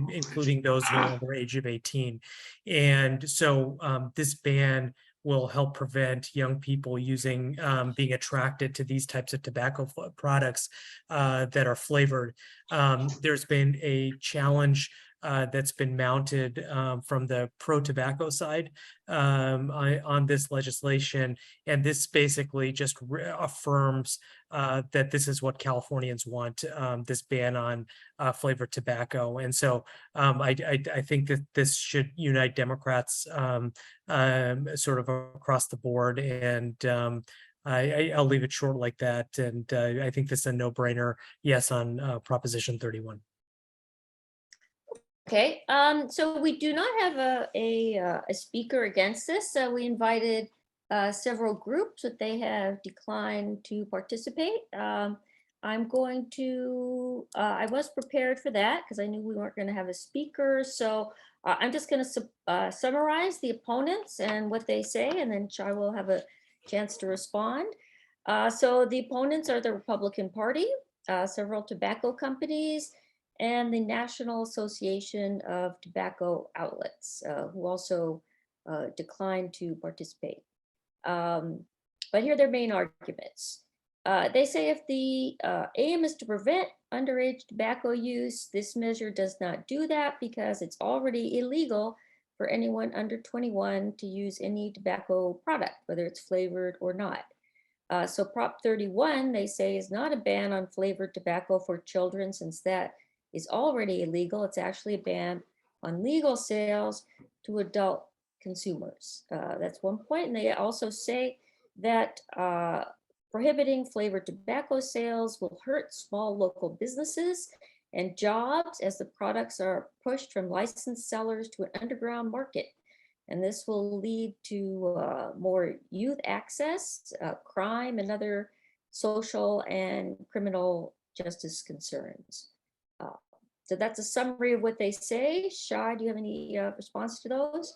including those who are over age of 18. And so this ban will help prevent young people using, being attracted to these types of tobacco products that are flavored. There's been a challenge that's been mounted from the pro-tobacco side on this legislation. And this basically just affirms that this is what Californians want, this ban on flavored tobacco. And so I think that this should unite Democrats sort of across the board. And I'll leave it short like that. And I think this is a no-brainer yes on Proposition 31. Okay, so we do not have a speaker against this. So we invited several groups, but they have declined to participate. I'm going to, I was prepared for that because I knew we weren't going to have a speaker. So I'm just going to summarize the opponents and what they say, and then Shai will have a chance to respond. So the opponents are the Republican Party, several tobacco companies, and the National Association of Tobacco Outlets, who also declined to participate. But here are their main arguments. They say if the aim is to prevent underage tobacco use, this measure does not do that because it's already illegal for anyone under 21 to use any tobacco product, whether it's flavored or not. So Prop 31, they say, is not a ban on flavored tobacco for children since that is already illegal. It's actually a ban on legal sales to adult consumers. That's one point. And they also say that prohibiting flavored tobacco sales will hurt small local businesses and jobs as the products are pushed from licensed sellers to an underground market. And this will lead to more youth access, crime, and other social and criminal justice concerns. So that's a summary of what they say. Shai, do you have any response to those?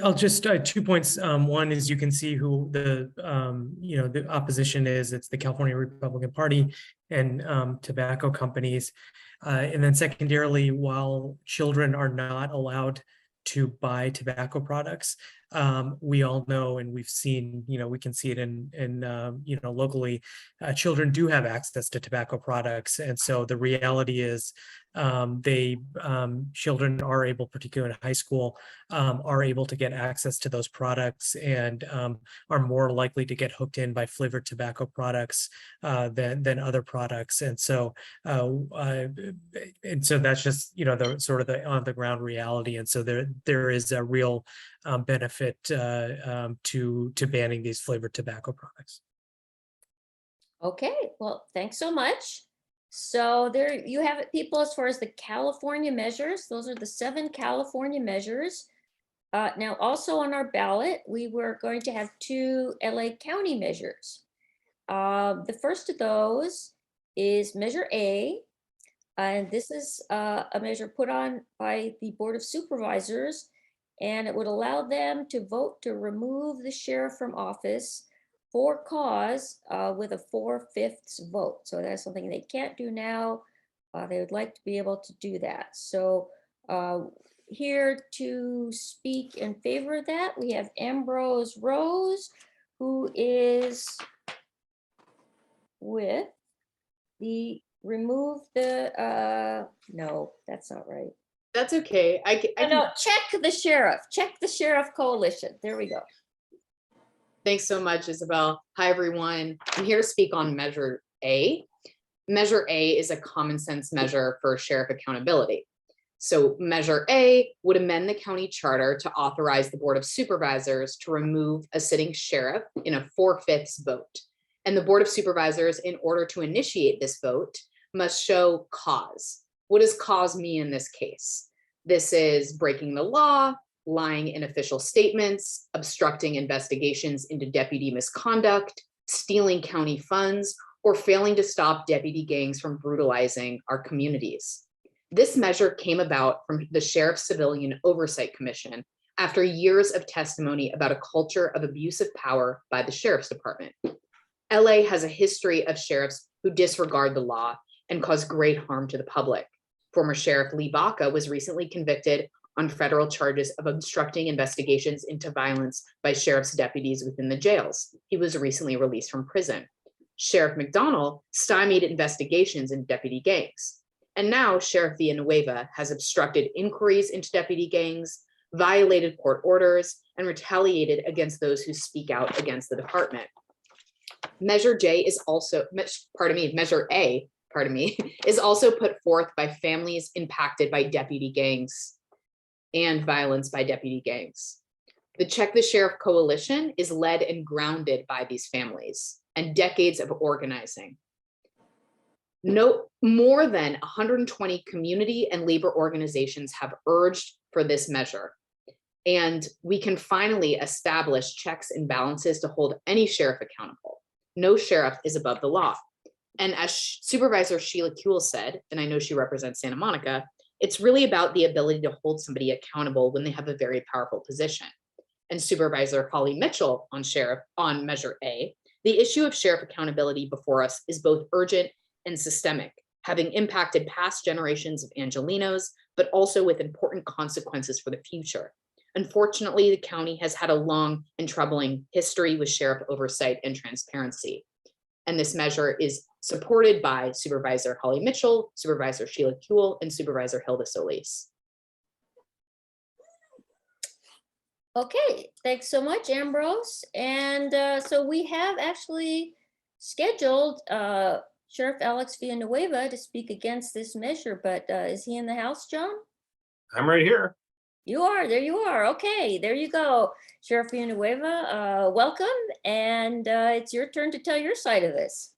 I'll just 2 points. One is you can see who the the opposition is. It's the California Republican Party and tobacco companies. And then secondarily, while children are not allowed to buy tobacco products, we all know, and we've seen, we can see it in locally, children do have access to tobacco products. And so the reality is children are able, particularly in high school, are able to get access to those products and are more likely to get hooked in by flavored tobacco products than other products. And so that's just, the sort of the on the ground reality. And so there is a real benefit to banning these flavored tobacco products. Okay, well, thanks so much. So there you have it, people, as far as the California measures. Those are the 7 California measures. Now, also on our ballot, we were going to have 2 LA County measures. The first of those is Measure A, and this is a measure put on by the Board of Supervisors, and it would allow them to vote to remove the sheriff from office for cause with a 4/5 vote. So that's something they can't do now. They would like to be able to do that. So here to speak in favor of that, we have Ambrose Rose, who is with the remove the, no, that's not right. That's okay. Oh, no, check the sheriff coalition. There we go. Thanks so much, Isabel. Hi, everyone. I'm here to speak on Measure A. Measure A is a common sense measure for sheriff accountability. So Measure A would amend the county charter to authorize the Board of Supervisors to remove a sitting sheriff in a 4/5 vote. And the Board of Supervisors, in order to initiate this vote, must show cause. What does cause mean in this case? This is breaking the law, lying in official statements, obstructing investigations into deputy misconduct, stealing county funds, or failing to stop deputy gangs from brutalizing our communities. This measure came about from the Sheriff's Civilian Oversight Commission after years of testimony about a culture of abuse of power by the Sheriff's Department. LA has a history of sheriffs who disregard the law and cause great harm to the public. Former Sheriff Lee Baca was recently convicted on federal charges of obstructing investigations into violence by sheriff's deputies within the jails. He was recently released from prison. Sheriff McDonnell stymied investigations into deputy gangs. And now Sheriff Villanueva has obstructed inquiries into deputy gangs, violated court orders, and retaliated against those who speak out against the department. Measure A, is also put forth by families impacted by deputy gangs and violence by deputy gangs. The Check the Sheriff Coalition is led and grounded by these families and decades of organizing. No more than 120 community and labor organizations have urged for this measure. And we can finally establish checks and balances to hold any sheriff accountable. No sheriff is above the law. And as Supervisor Sheila Kuehl said, and I know she represents Santa Monica, it's really about the ability to hold somebody accountable when they have a very powerful position. And Supervisor Holly Mitchell on Measure A, the issue of sheriff accountability before us is both urgent and systemic, having impacted past generations of Angelenos, but also with important consequences for the future. Unfortunately, the county has had a long and troubling history with sheriff oversight and transparency. And this measure is supported by Supervisor Holly Mitchell, Supervisor Sheila Kuehl, and Supervisor Hilda Solis. Okay, thanks so much, Ambrose. And so we have actually scheduled Sheriff Alex Villanueva to speak against this measure, but is he in the house, John? I'm right here. You are, there you are. Okay, there you go. Sheriff Villanueva, welcome. And it's your turn to tell your side of this.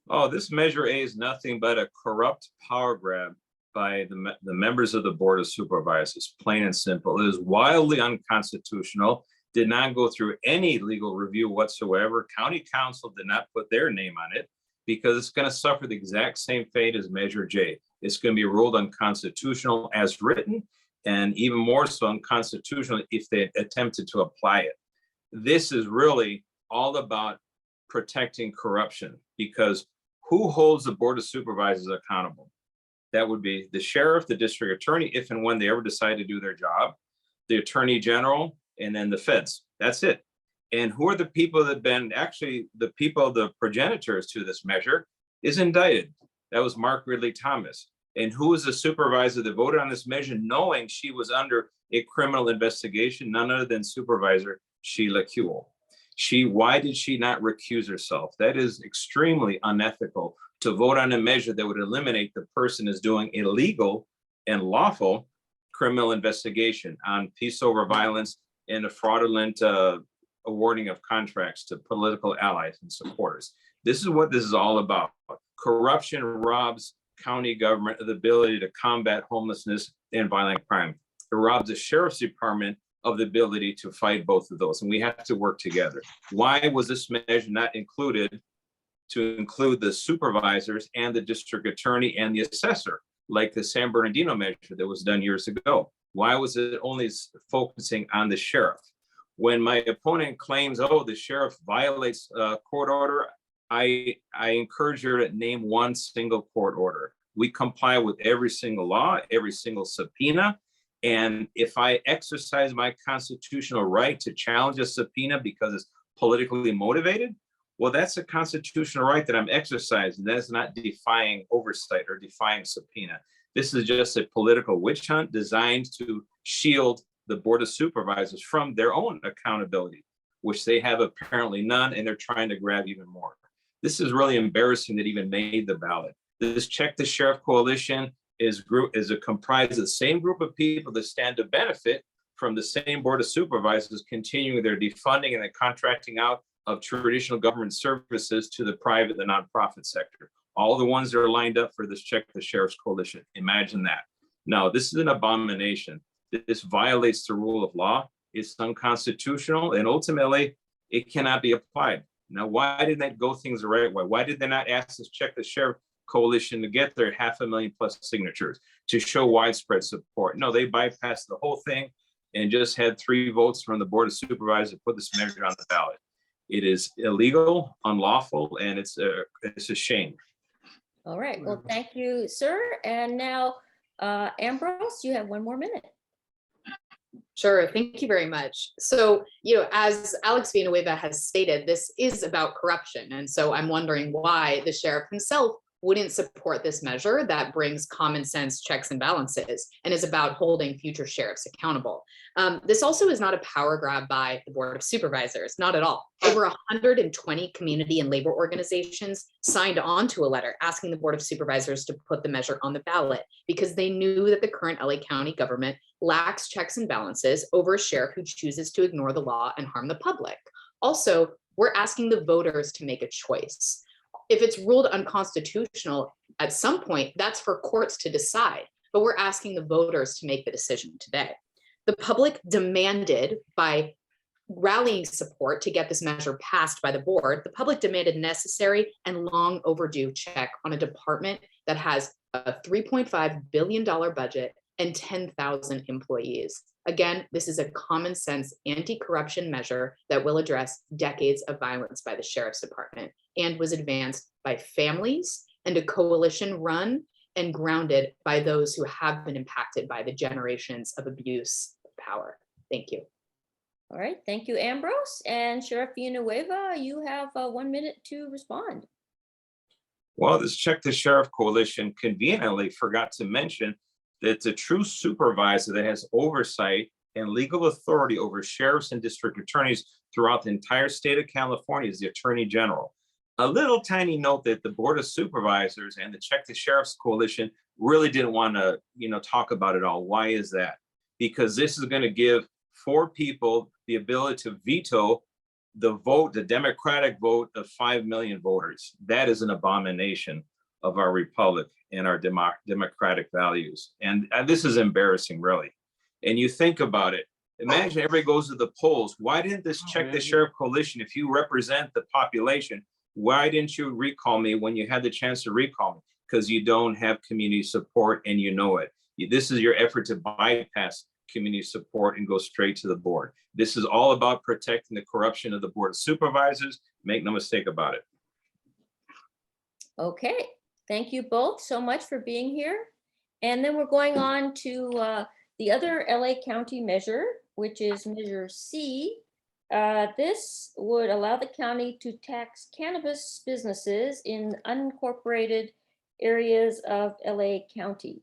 Oh, this Measure A is nothing but a corrupt power grab by the members of the Board of Supervisors, plain and simple. It is wildly unconstitutional, did not go through any legal review whatsoever. County Council did not put their name on it because it's going to suffer the exact same fate as Measure J. It's going to be ruled unconstitutional as written, and even more so unconstitutional if they attempted to apply it. This is really all about protecting corruption, because who holds the Board of Supervisors accountable? That would be the sheriff, the district attorney, if and when they ever decide to do their job, the attorney general, and then the feds. That's it. And who are the people that have been actually the people, the progenitors to this measure is indicted? That was Mark Ridley Thomas. And who was the supervisor that voted on this measure knowing she was under a criminal investigation? None other than Supervisor Sheila Kuehl. Why did she not recuse herself? That is extremely unethical to vote on a measure that would eliminate the person as doing illegal and lawful criminal investigation on peace over violence and a fraudulent awarding of contracts to political allies and supporters. This is what this is all about. Corruption robs county government of the ability to combat homelessness and violent crime. It robs the sheriff's department of the ability to fight both of those, and we have to work together. Why was this measure not included to include the supervisors and the district attorney and the assessor, like the San Bernardino measure that was done years ago? Why was it only focusing on the sheriff? When my opponent claims, oh, the sheriff violates court order, I encourage her to name one single court order. We comply with every single law, every single subpoena, And if I exercise my constitutional right to challenge a subpoena because it's politically motivated, well, that's a constitutional right that I'm exercising. That's not defying oversight or defying subpoena. This is just a political witch hunt designed to shield the Board of Supervisors from their own accountability, which they have apparently none, and they're trying to grab even more. This is really embarrassing that even made the ballot. This Check the Sheriff coalition is comprised of the same group of people that stand to benefit from the same Board of Supervisors continuing their defunding and the contracting out of traditional government services to the private, the nonprofit sector. All the ones that are lined up for this Check the Sheriff's coalition. Imagine that. No, this is an abomination. This violates the rule of law. It's unconstitutional, and ultimately it cannot be applied. Now, why didn't they go things the right way? Why did they not ask this Check the Sheriff coalition to get their 500,000+ signatures to show widespread support? No, they bypassed the whole thing and just had 3 votes from the Board of Supervisors to put this measure on the ballot. It is illegal, unlawful, and it's a shame. All right, well, thank you, sir. And now, Ambrose, you have 1 more minute. Sure, thank you very much. So, as Alex Villanueva has stated, this is about corruption. And so I'm wondering why the sheriff himself wouldn't support this measure that brings common sense checks and balances and is about holding future sheriffs accountable. This also is not a power grab by the Board of Supervisors, not at all. Over 120 community and labor organizations signed on to a letter asking the Board of Supervisors to put the measure on the ballot because they knew that the current LA County government lacks checks and balances over a sheriff who chooses to ignore the law and harm the public. Also, we're asking the voters to make a choice. If it's ruled unconstitutional at some point, that's for courts to decide, but we're asking the voters to make the decision today. The public demanded, by rallying support to get this measure passed by the board, the public demanded necessary and long overdue check on a department that has a $3.5 billion budget and 10,000 employees. Again, this is a common sense anti-corruption measure that will address decades of violence by the Sheriff's Department and was advanced by families and a coalition run and grounded by those who have been impacted by the generations of abuse of power. Thank you. All right, thank you, Ambrose. And Sheriff Villanueva, you have 1 minute to respond. Well, this Check the Sheriff coalition conveniently forgot to mention that it's a true supervisor that has oversight and legal authority over sheriffs and district attorneys throughout the entire state of California is the Attorney General. A little tiny note that the Board of Supervisors and the Check the Sheriff's coalition really didn't want to, talk about it all. Why is that? Because this is going to give 4 people the ability to veto the vote, the Democratic vote of 5 million voters. That is an abomination of our republic and our democratic values. And this is embarrassing, really. And you think about it, imagine everybody goes to the polls. Why didn't this Check the Sheriff coalition, if you represent the population, why didn't you recall me when you had the chance to recall me? Because you don't have community support and you know it. This is your effort to bypass community support and go straight to the board. This is all about protecting the corruption of the Board of Supervisors. Make no mistake about it. Okay, thank you both so much for being here. And then we're going on to the other LA County measure, which is Measure C. This would allow the county to tax cannabis businesses in unincorporated areas of LA County.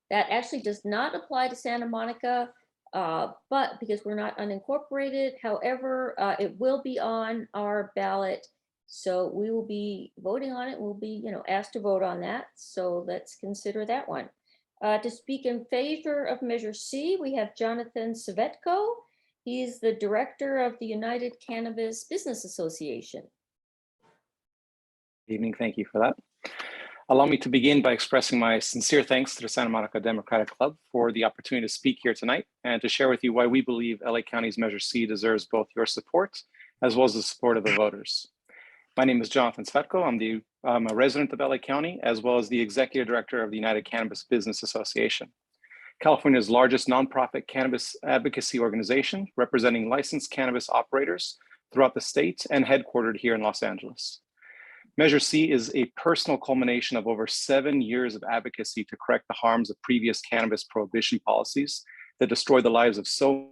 That actually does not apply to Santa Monica, but because we're not unincorporated, however, it will be on our ballot. So we will be voting on it. We'll be, asked to vote on that. So let's consider that one. To speak in favor of Measure C, we have Jonathan Savetko. He's the director of the United Cannabis Business Association. Good evening, thank you for that. Allow me to begin by expressing my sincere thanks to the Santa Monica Democratic Club for the opportunity to speak here tonight and to share with you why we believe LA County's Measure C deserves both your support as well as the support of the voters. My name is Jonathan Savetko. I'm a resident of LA County as well as the executive director of the United Cannabis Business Association, California's largest nonprofit cannabis advocacy organization representing licensed cannabis operators throughout the state and headquartered here in Los Angeles. Measure C is a personal culmination of over 7 years of advocacy to correct the harms of previous cannabis prohibition policies that destroyed the lives of so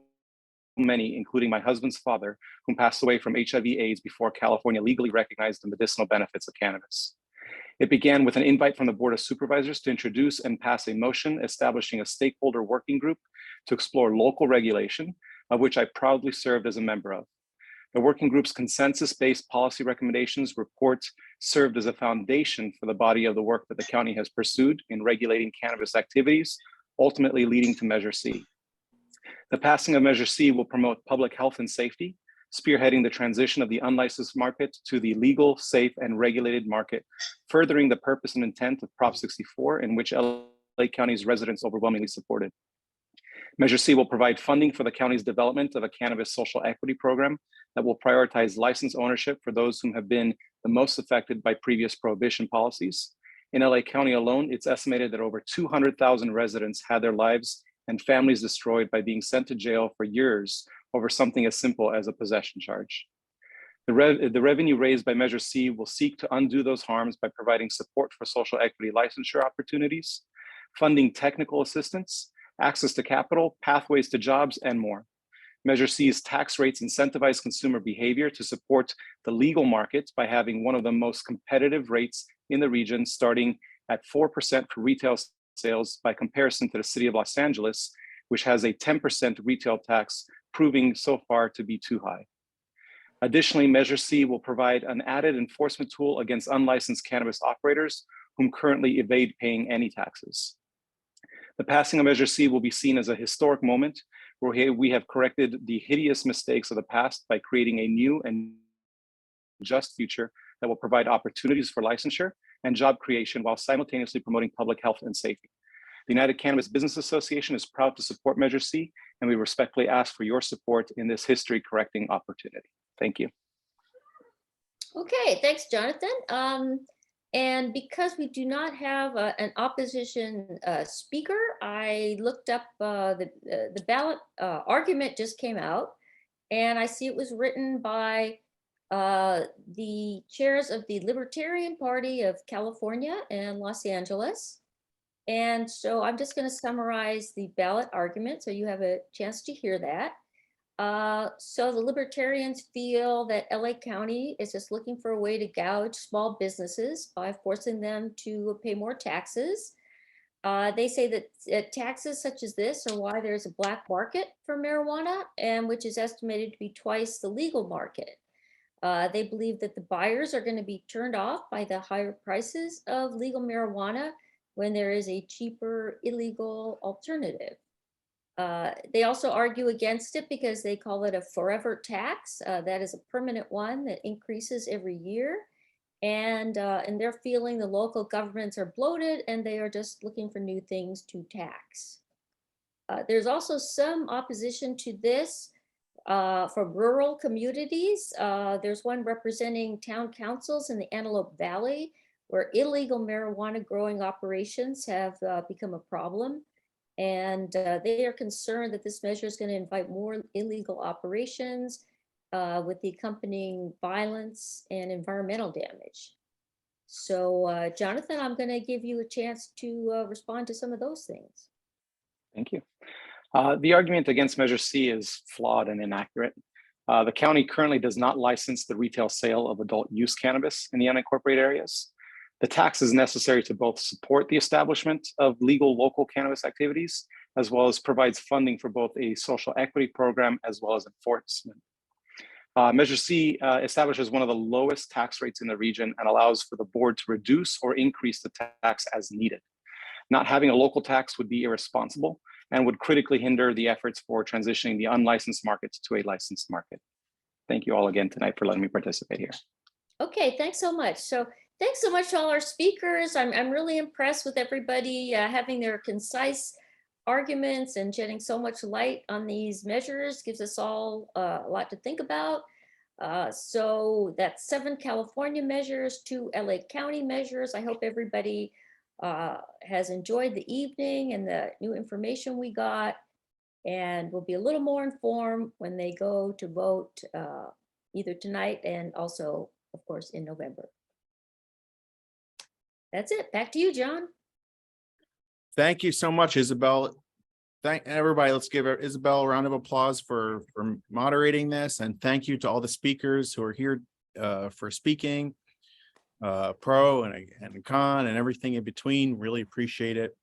many, including my husband's father, who passed away from HIV/AIDS before California legally recognized the medicinal benefits of cannabis. It began with an invite from the Board of Supervisors to introduce and pass a motion establishing a stakeholder working group to explore local regulation, of which I proudly served as a member of. The working group's consensus-based policy recommendations report served as a foundation for the body of the work that the county has pursued in regulating cannabis activities, ultimately leading to Measure C. The passing of Measure C will promote public health and safety, spearheading the transition of the unlicensed market to the legal, safe, and regulated market, furthering the purpose and intent of Prop 64, in which LA County's residents overwhelmingly supported. Measure C will provide funding for the county's development of a cannabis social equity program that will prioritize license ownership for those who have been the most affected by previous prohibition policies. In LA County alone, it's estimated that over 200,000 residents had their lives and families destroyed by being sent to jail for years over something as simple as a possession charge. The revenue raised by Measure C will seek to undo those harms by providing support for social equity licensure opportunities, funding technical assistance, access to capital, pathways to jobs, and more. Measure C's tax rates incentivize consumer behavior to support the legal market by having one of the most competitive rates in the region, starting at 4% for retail sales by comparison to the city of Los Angeles, which has a 10% retail tax, proving so far to be too high. Additionally, Measure C will provide an added enforcement tool against unlicensed cannabis operators whom currently evade paying any taxes. The passing of Measure C will be seen as a historic moment where we have corrected the hideous mistakes of the past by creating a new and just future that will provide opportunities for licensure and job creation while simultaneously promoting public health and safety. The United Cannabis Business Association is proud to support Measure C, and we respectfully ask for your support in this history-correcting opportunity. Thank you. Okay, thanks, Jonathan. And because we do not have an opposition speaker, I looked up the ballot argument just came out, and I see it was written by the chairs of the Libertarian Party of California and Los Angeles. And so I'm just going to summarize the ballot argument so you have a chance to hear that. So the Libertarians feel that LA County is just looking for a way to gouge small businesses by forcing them to pay more taxes. They say that taxes such as this are why there's a black market for marijuana, and which is estimated to be twice the legal market. They believe that the buyers are going to be turned off by the higher prices of legal marijuana when there is a cheaper illegal alternative. They also argue against it because they call it a forever tax. That is a permanent one that increases every year. And they're feeling the local governments are bloated and they are just looking for new things to tax. There's also some opposition to this for rural communities. There's one representing town councils in the Antelope Valley where illegal marijuana growing operations have become a problem. And they are concerned that this measure is going to invite more illegal operations with the accompanying violence and environmental damage. So Jonathan, I'm going to give you a chance to respond to some of those things. Thank you. The argument against Measure C is flawed and inaccurate. The county currently does not license the retail sale of adult use cannabis in the unincorporated areas. The tax is necessary to both support the establishment of legal local cannabis activities, as well as provides funding for both a social equity program as well as enforcement. Measure C establishes one of the lowest tax rates in the region and allows for the board to reduce or increase the tax as needed. Not having a local tax would be irresponsible and would critically hinder the efforts for transitioning the unlicensed market to a licensed market. Thank you all again tonight for letting me participate here. Okay, thanks so much. So thanks so much to all our speakers. I'm really impressed with everybody having their concise arguments and shedding so much light on these measures. Gives us all a lot to think about. So that's 7 California measures, 2 LA County measures. I hope everybody has enjoyed the evening and the new information we got, and will be a little more informed when they go to vote either tonight and also, of course, in November. That's it. Back to you, John. Thank you so much, Isabel. Thank everybody. Let's give Isabel a round of applause for moderating this, and thank you to all the speakers who are here for speaking, pro and con and everything in between. Really appreciate it.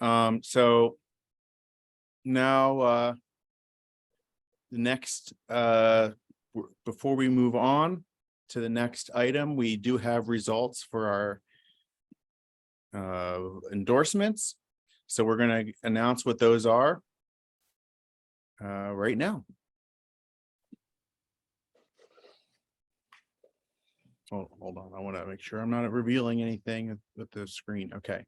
So now the next before we move on to the next item, we do have results for our endorsements. So we're going to announce what those are right now. Oh, hold on. I want to make sure I'm not revealing anything with the screen. Okay.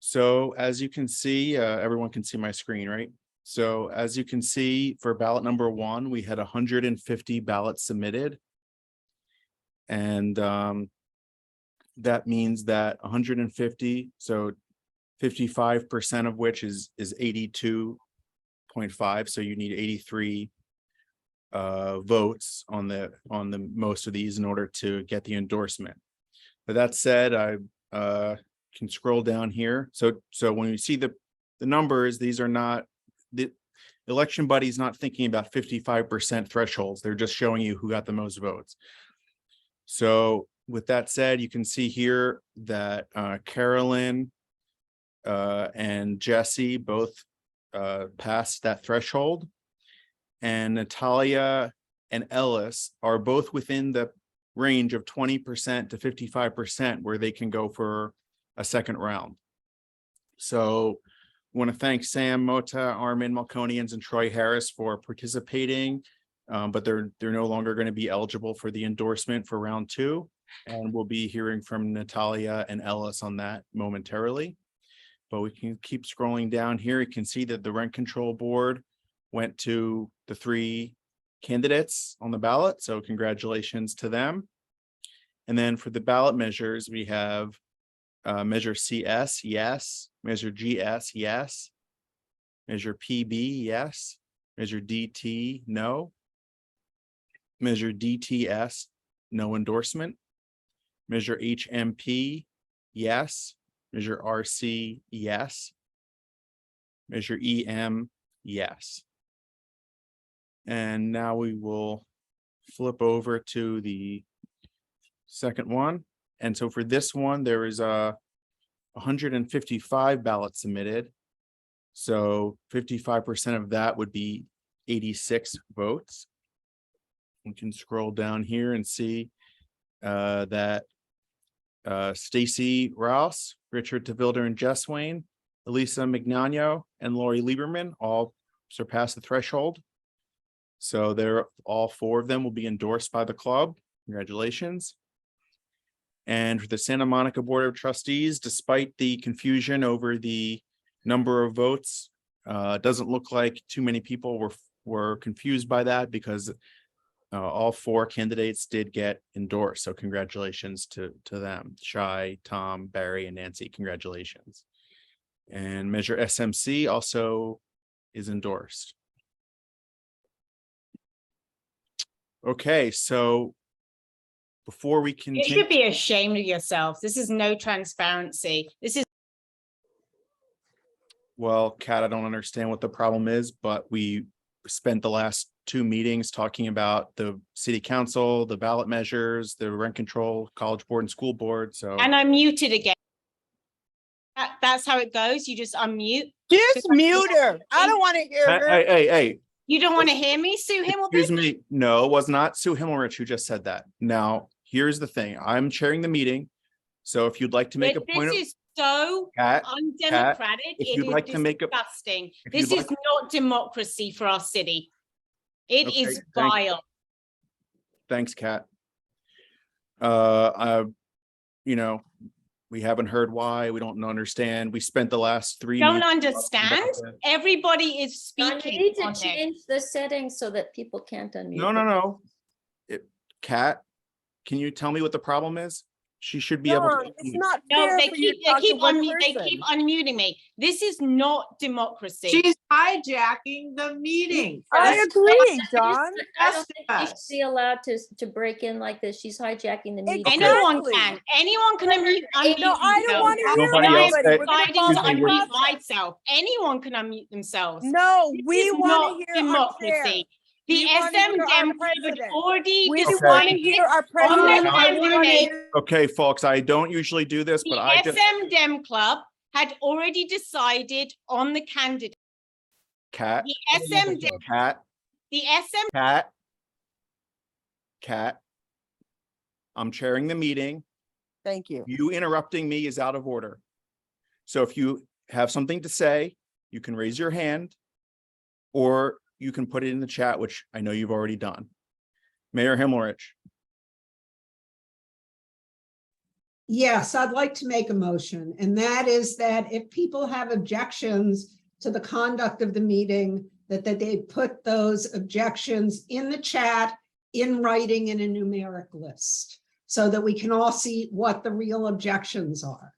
So as you can see, everyone can see my screen, right? So as you can see, for ballot number 1, we had 150 ballots submitted. And that means that 150, so 55% of which is 82.5. So you need 83 votes on the most of these in order to get the endorsement. But that said, I can scroll down here. So when you see the numbers, these are not, the election buddy is not thinking about 55% thresholds. They're just showing you who got the most votes. So with that said, you can see here that Carolyn and Jesse both passed that threshold, and Natalia and Ellis are both within the range of 20% to 55% where they can go for a second round. So I want to thank Sam, Mota, Armin, Malconians, and Troy Harris for participating, but they're no longer going to be eligible for the endorsement for round 2. And we'll be hearing from Natalia and Ellis on that momentarily. But we can keep scrolling down here. You can see that the rent control board went to the 3 candidates on the ballot. So congratulations to them. And then for the ballot measures, we have measure CS, yes. Measure GS, yes. Measure PB, yes. Measure DT, no. Measure DTS, no endorsement. Measure HMP, yes. Measure RC, yes. Measure EM, yes. And now we will flip over to the second one. And so for this one, there is 155 ballots submitted. So 55% of that would be 86 votes. We can scroll down here and see that Stacy Rouse, Richard DeVilder and Jess Wayne, Elisa Mignano, and Lori Lieberman all surpassed the threshold. So they're all 4 of them will be endorsed by the club. Congratulations. And for the Santa Monica Board of Trustees, despite the confusion over the number of votes, it doesn't look like too many people were confused by that, because all 4 candidates did get endorsed. So congratulations to them. Shai, Tom, Barry, and Nancy, congratulations. And Measure SMC also is endorsed. Okay, so before we continue. You should be ashamed of yourself. This is no transparency. This is. Well, Kat, I don't understand what the problem is, but we spent the last 2 meetings talking about the city council, the ballot measures, the rent control, college board and school board. So. And I'm muted again. That's how it goes. You just unmute. Just mute her. I don't want to hear her. Hey. You don't want to hear me, Sue Himmelrich? Excuse me. No, it was not Sue Himmelrich who just said that. Now, here's the thing. I'm chairing the meeting. So if you'd like to make a point. This is so undemocratic. It is disgusting. This is not democracy for our city. It is vile. Thanks, Kat. We haven't heard why. We don't understand. We spent the last 3 Don't understand. Everybody is speaking. I need to change the settings so that people can't unmute. No. Kat, can you tell me what the problem is? She should be able John, to. it's not No, fair they for you keep, to they talk to keep one on, they person. keep unmuting me. This is not democracy. She's hijacking the meeting. I That's agree, John. I don't think she should us. be allowed to break in like this. She's hijacking the meeting. Anyone Exactly. can. Anyone can unmute No, I don't want to hear Nobody else anybody. said- We're gonna deciding to follow the unmute process. myself. Anyone can unmute themselves. No, This we is want not to hear our chair. democracy. The We wanna hear SM our Dem had president. already We Okay. want to decided hear our on president. the I wanna candidate. hear- Okay, folks, I don't usually do this, but The I just, SM Dem Club had already decided on the candidate. Cat, The SM Dem, Cat, the SM, Cat. I'm chairing the meeting. Thank you. You interrupting me is out of order. So if you have something to say, you can raise your hand or you can put it in the chat, which I know you've already done. Mayor Himmelrich. Yes, I'd like to make a motion, and that is that if people have objections to the conduct of the meeting, that they put those objections in the chat, in writing in a numeric list, so that we can all see what the real objections are.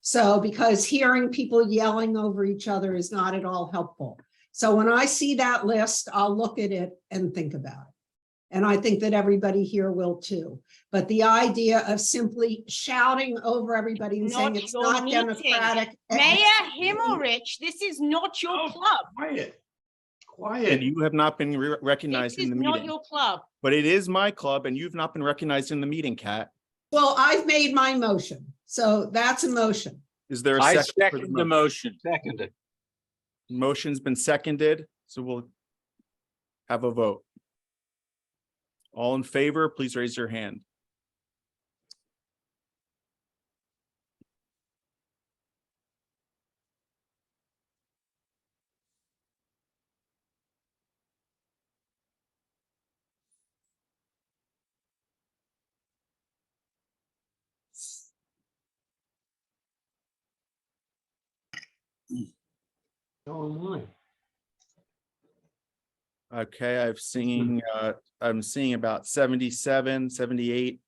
So, because hearing people yelling over each other is not at all helpful. So when I see that list, I'll look at it and think about it. And I think that everybody here will too. But the idea of simply shouting over everybody and saying it's your not meeting. democratic. Mayor Himmelrich, this is not your club. And you have not been recognized This in is the not meeting. your club. But it is my club and you've not been recognized in the meeting, Kat. Well, I've made my motion, so that's a motion. Is there a I second? for second the motion. Seconded. Motion's been seconded, so we'll have a vote. All in favor, please raise your hand. Okay, I'm seeing about 77, 78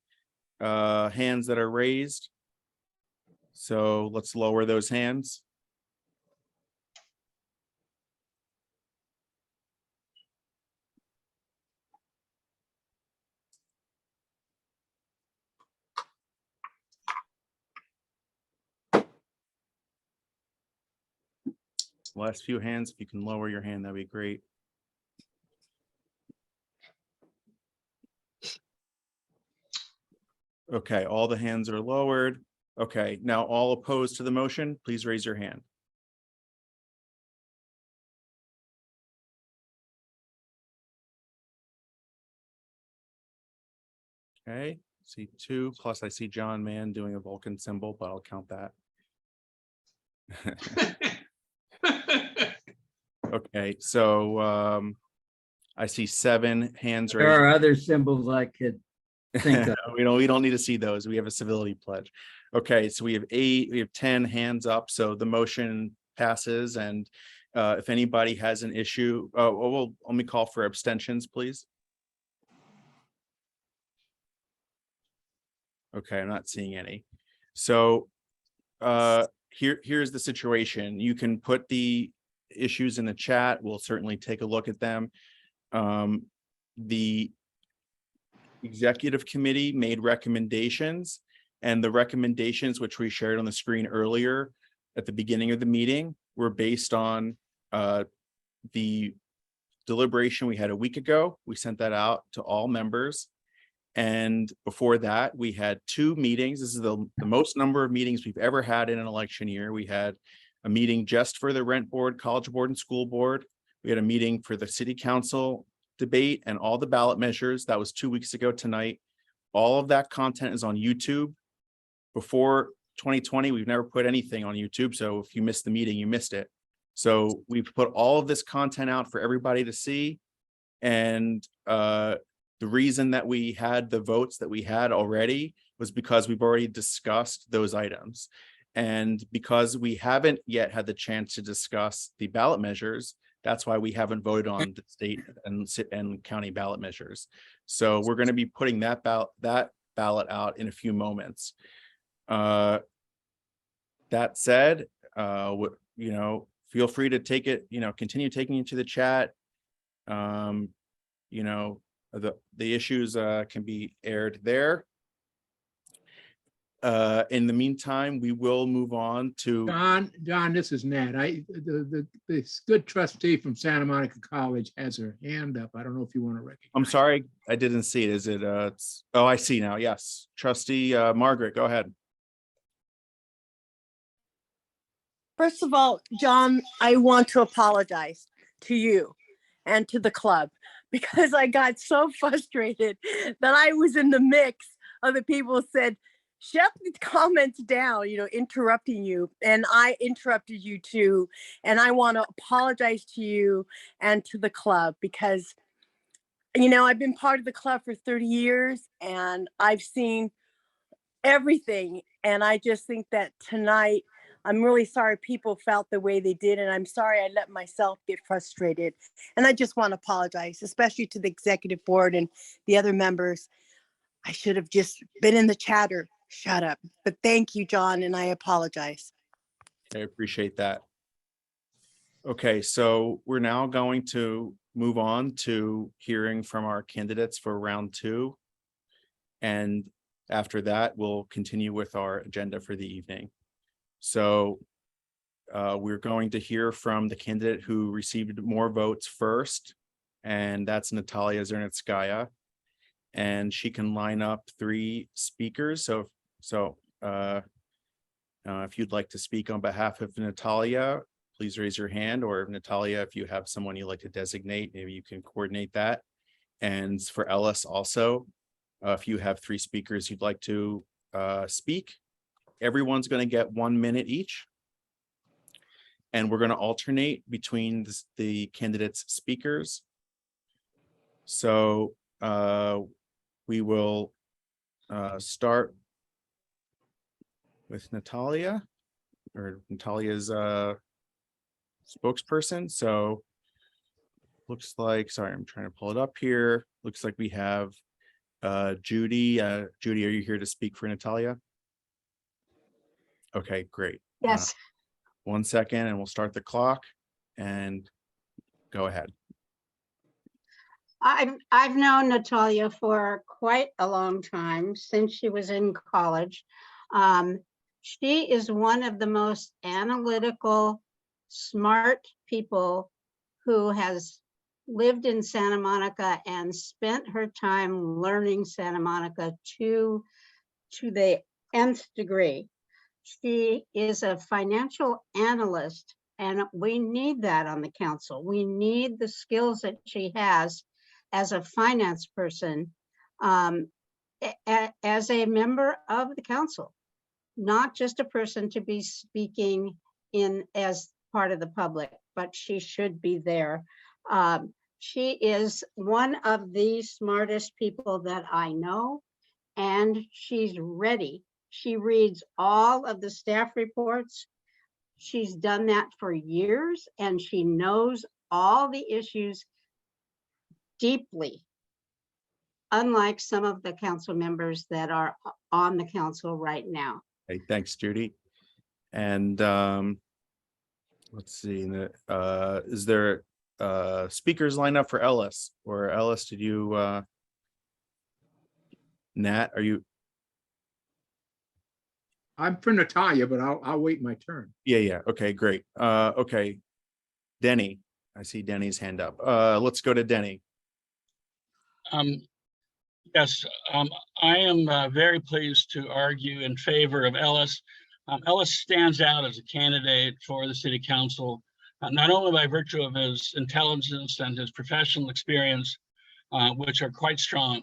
hands that are raised. So let's lower those hands. Last few hands, if you can lower your hand, that'd be great. Okay, all the hands are lowered. Okay, now all opposed to the motion, please raise your hand. Okay, see 2, plus I see John Mann doing a Vulcan symbol, but I'll count that. Okay, so I see 7 hands raised. There are other symbols I could think of. We don't need to see those. We have a civility pledge. Okay, so we have 8, we have 10 hands up, so the motion passes. And if anybody has an issue, well, let me call for abstentions, please. Okay, I'm not seeing any. So here's the situation. You can put the issues in the chat. We'll certainly take a look at them. The executive committee made recommendations, and the recommendations, which we shared on the screen earlier at the beginning of the meeting, were based on the deliberation we had a week ago. We sent that out to all members. And before that, we had 2 meetings. This is the most number of meetings we've ever had in an election year. We had a meeting just for the rent board, college board, and school board. We had a meeting for the city council debate and all the ballot measures. That was 2 weeks ago tonight. All of that content is on YouTube. Before 2020, we've never put anything on YouTube. So if you missed the meeting, you missed it. So we've put all of this content out for everybody to see. And the reason that we had the votes that we had already was because we've already discussed those items. And because we haven't yet had the chance to discuss the ballot measures, that's why we haven't voted on the state and county ballot measures. So we're going to be putting that ballot out in a few moments. That said, you know, feel free to take it, you know, continue taking it to the chat. You know, the issues can be aired there. In the meantime, we will move on to Don, this is Nat. This good trustee from Santa Monica College has her hand up. I don't know if you want to recognize. I'm sorry, I didn't see it. Is it oh, I see now. Yes. Trustee Margaret, go ahead. First of all, John, I want to apologize to you and to the club because I got so frustrated that I was in the mix of the people who said, shut the comments down, you know, interrupting you. And I interrupted you too. And I want to apologize to you and to the club because, you know, I've been part of the club for 30 years and I've seen everything. And I just think that tonight, I'm really sorry people felt the way they did. And I'm sorry I let myself get frustrated. And I just want to apologize, especially to the executive board and the other members. I should have just been in the chat or shut up. But thank you, John, and I apologize. I appreciate that. Okay, so we're now going to move on to hearing from our candidates for round 2. And after that, we'll continue with our agenda for the evening. So we're going to hear from the candidate who received more votes first, and that's Natalia Zernitskaya. And she can line up 3 speakers. So if you'd like to speak on behalf of Natalia, please raise your hand, or Natalia, if you have someone you'd like to designate, maybe you can coordinate that. And for Ellis also, if you have 3 speakers you'd like to speak, everyone's going to get 1 minute each. And we're going to alternate between the candidates' speakers. So we will start with Natalia, or Natalia's spokesperson. So looks like, sorry, I'm trying to pull it up here. Looks like we have Judy. Judy, are you here to speak for Natalia? Okay, great. Yes. 1 second and we'll start the clock and go ahead. I've known Natalia for quite a long time, since she was in college. She is one of the most analytical, smart people who has lived in Santa Monica and spent her time learning Santa Monica to the nth degree. She is a financial analyst, and we need that on the council. We need the skills that she has as a finance person, as a member of the council, not just a person to be speaking in as part of the public, but she should be there. She is one of the smartest people that I know, and she's ready. She reads all of the staff reports. She's done that for years, and she knows all the issues deeply, unlike some of the council members that are on the council right now. Hey, thanks, Judy. And let's see, is there speakers lined up for Ellis? Or Ellis, did you, Nat, are you? I'm for Natalia, but I'll wait my turn. Yeah. Okay, great. Okay, Denny, I see Denny's hand up. Let's go to Denny. Yes, I am very pleased to argue in favor of Ellis. Ellis stands out as a candidate for the city council, not only by virtue of his intelligence and his professional experience, which are quite strong,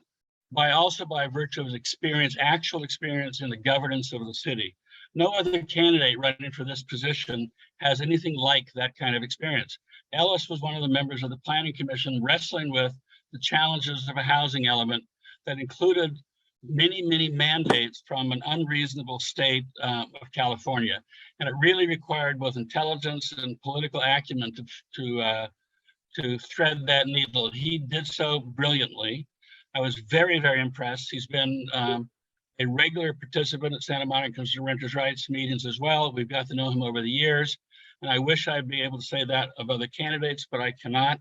but also by virtue of his experience, actual experience in the governance of the city. No other candidate running for this position has anything like that kind of experience. Ellis was one of the members of the Planning Commission wrestling with the challenges of a housing element that included many mandates from an unreasonable state of California. And it really required both intelligence and political acumen to thread that needle. He did so brilliantly. I was very impressed. He's been a regular participant at Santa Monica Consumer Renters' Rights meetings as well. We've got to know him over the years. And I wish I'd be able to say that of other candidates, but I cannot.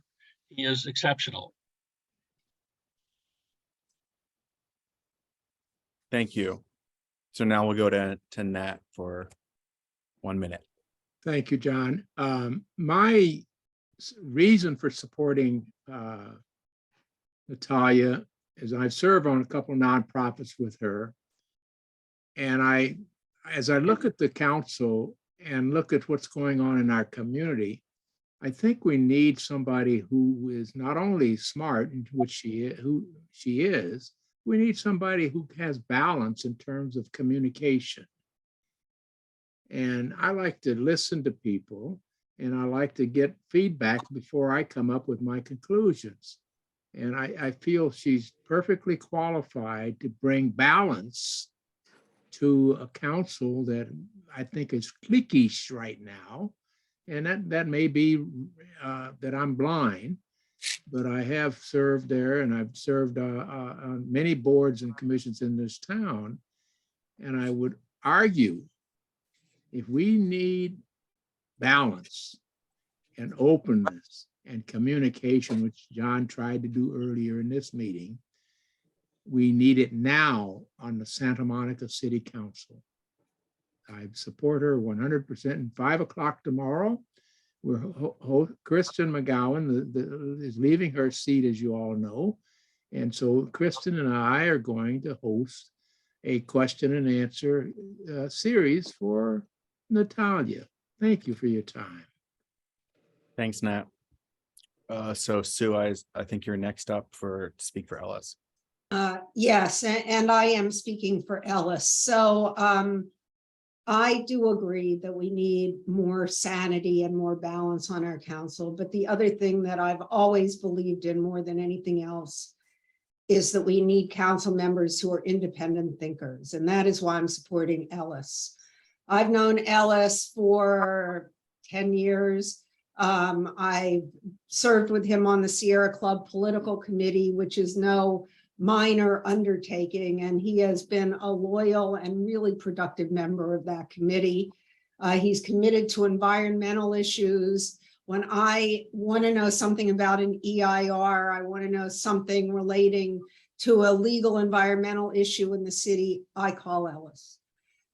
He is exceptional. Thank you. So now we'll go to Nat for 1 minute. Thank you, John. My reason for supporting Natalia is I've served on a couple of nonprofits with her. And as I look at the council and look at what's going on in our community, I think we need somebody who is not only smart, which she is, we need somebody who has balance in terms of communication. And I like to listen to people, and I like to get feedback before I come up with my conclusions. And I feel she's perfectly qualified to bring balance to a council that I think is cliquish right now. And that may be that I'm blind, but I have served there, and I've served on many boards and commissions in this town. And I would argue, if we need balance and openness and communication, which John tried to do earlier in this meeting, we need it now on the Santa Monica City Council. I support her 100%. And 5 o'clock tomorrow, Kristen McGowan is leaving her seat, as you all know. And so Kristen and I are going to host a question and answer series for Natalia. Thank you for your time. Thanks, Nat. So Sue, I think you're next up to speak for Ellis. Yes, and I am speaking for Ellis. So I do agree that we need more sanity and more balance on our council. But the other thing that I've always believed in more than anything else is that we need council members who are independent thinkers. And that is why I'm supporting Ellis. I've known Ellis for 10 years. I served with him on the Sierra Club Political Committee, which is no minor undertaking, and he has been a loyal and really productive member of that committee. He's committed to environmental issues. When I want to know something about an EIR, I want to know something relating to a legal environmental issue in the city, I call Ellis.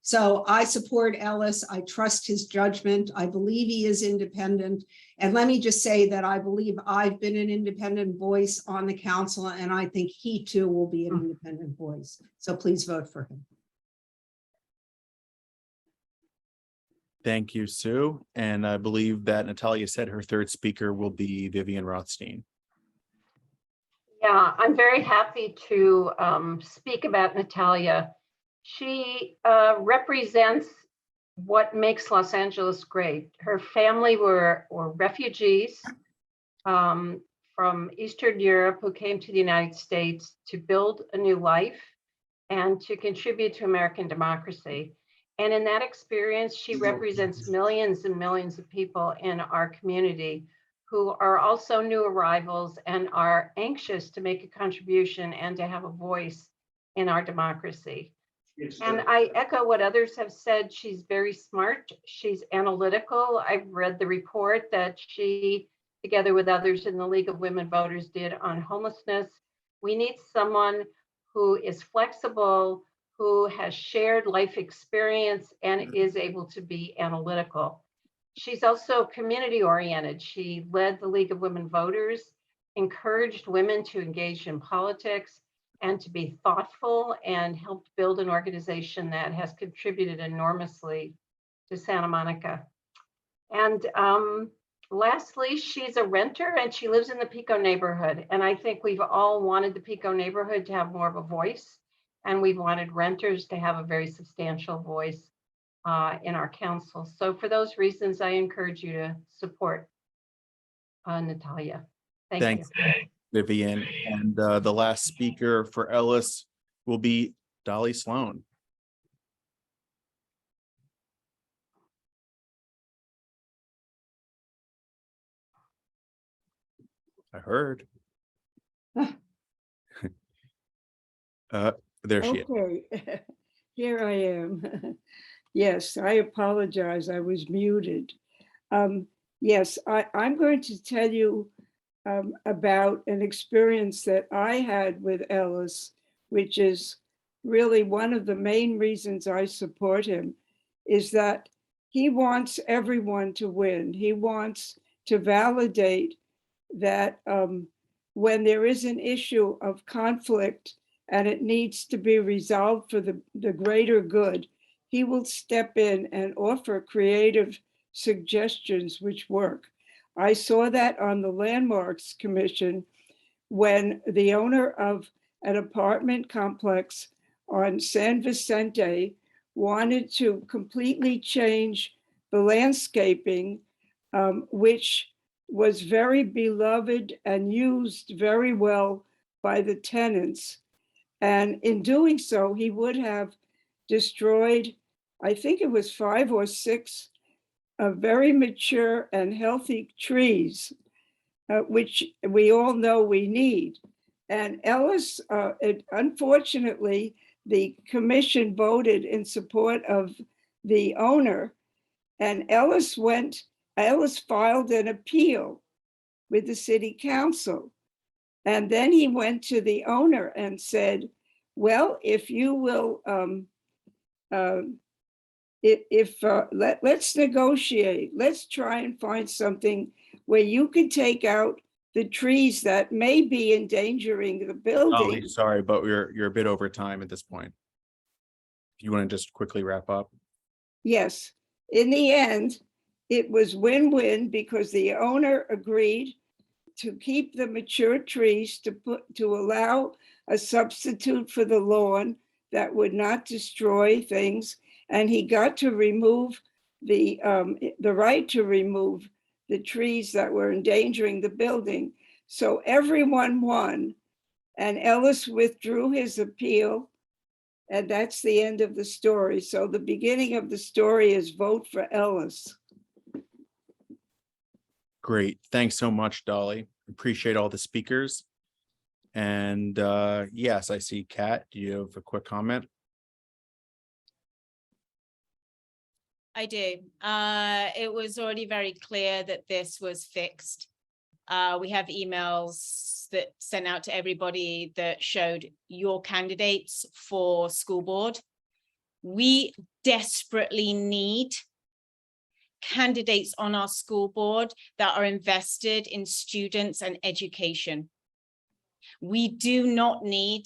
So I support Ellis. I trust his judgment. I believe he is independent. And let me just say that I believe I've been an independent voice on the council, and I think he too will be an independent voice. So please vote for him. Thank you, Sue. And I believe that Natalia said her third speaker will be Vivian Rothstein. Yeah, I'm very happy to speak about Natalia. She represents what makes Los Angeles great. Her family were refugees from Eastern Europe who came to the United States to build a new life and to contribute to American democracy. And in that experience, she represents millions and millions of people in our community who are also new arrivals and are anxious to make a contribution and to have a voice in our democracy. And I echo what others have said. She's very smart. She's analytical. I've read the report that she, together with others in the League of Women Voters, did on homelessness. We need someone who is flexible, who has shared life experience and is able to be analytical. She's also community oriented. She led the League of Women Voters, encouraged women to engage in politics and to be thoughtful, and helped build an organization that has contributed enormously to Santa Monica. And lastly, she's a renter and she lives in the Pico neighborhood. And I think we've all wanted the Pico neighborhood to have more of a voice, and we've wanted renters to have a very substantial voice in our council. So for those reasons, I encourage you to support Natalia. Thanks, Vivian. And the last speaker for Ellis will be Dolly Sloan. I heard. There she is. Okay, here I am. Yes, I apologize. I was muted. Yes, I'm going to tell you about an experience that I had with Ellis, which is really one of the main reasons I support him, is that he wants everyone to win. He wants to validate that when there is an issue of conflict and it needs to be resolved for the greater good, he will step in and offer creative suggestions which work. I saw that on the Landmarks Commission when the owner of an apartment complex on San Vicente wanted to completely change the landscaping, which was very beloved and used very well by the tenants. And in doing so, he would have destroyed, I think it was 5 or 6 very mature and healthy trees, which we all know we need. And Ellis, unfortunately, the commission voted in support of the owner, and Ellis filed an appeal with the city council. And then he went to the owner and said, well, if you will, let's negotiate, let's try and find something where you can take out the trees that may be endangering the building. Oh, sorry, but you're a bit over time at this point. If you want to just quickly wrap up. Yes, in the end, it was win-win because the owner agreed to keep the mature trees to allow a substitute for the lawn that would not destroy things, and he got to remove the right to remove the trees that were endangering the building. So everyone won, and Ellis withdrew his appeal, and that's the end of the story. So the beginning of the story is vote for Ellis. Great. Thanks so much, Dolly. Appreciate all the speakers. And yes, I see Kat. Do you have a quick comment? I do. It was already very clear that this was fixed. We have emails that sent out to everybody that showed your candidates for school board. We desperately need candidates on our school board that are invested in students and education. We do not need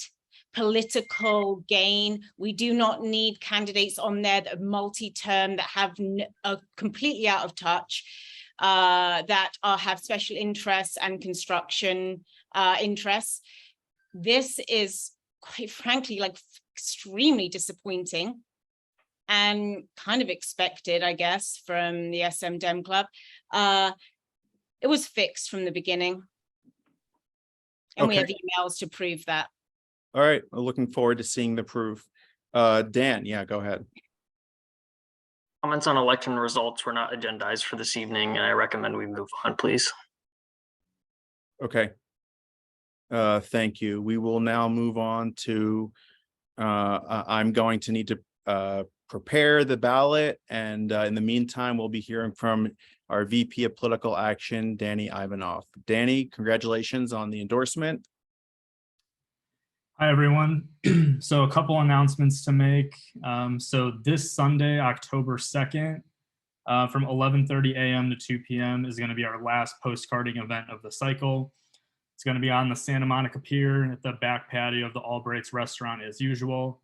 political gain. We do not need candidates on there that are multi-term, that are completely out of touch, that have special interests and construction interests. This is, quite frankly, like extremely disappointing and kind of expected, I guess, from the SM Dem Club. It was fixed from the beginning. And we have emails to prove that. All right, we're looking forward to seeing the proof. Dan, yeah, go ahead. Comments on election results were not agendized for this evening, and I recommend we move on, please. Okay. Thank you. We will now move on to, I'm going to need to prepare the ballot, and in the meantime, we'll be hearing from our VP of Political Action, Danny Ivanov. Danny, congratulations on the endorsement. Hi, everyone. So a couple announcements to make. So this Sunday, October 2nd, from 11:30 a.m. to 2 p.m. is going to be our last postcarding event of the cycle. It's going to be on the Santa Monica Pier at the back patio of the Albright's restaurant as usual.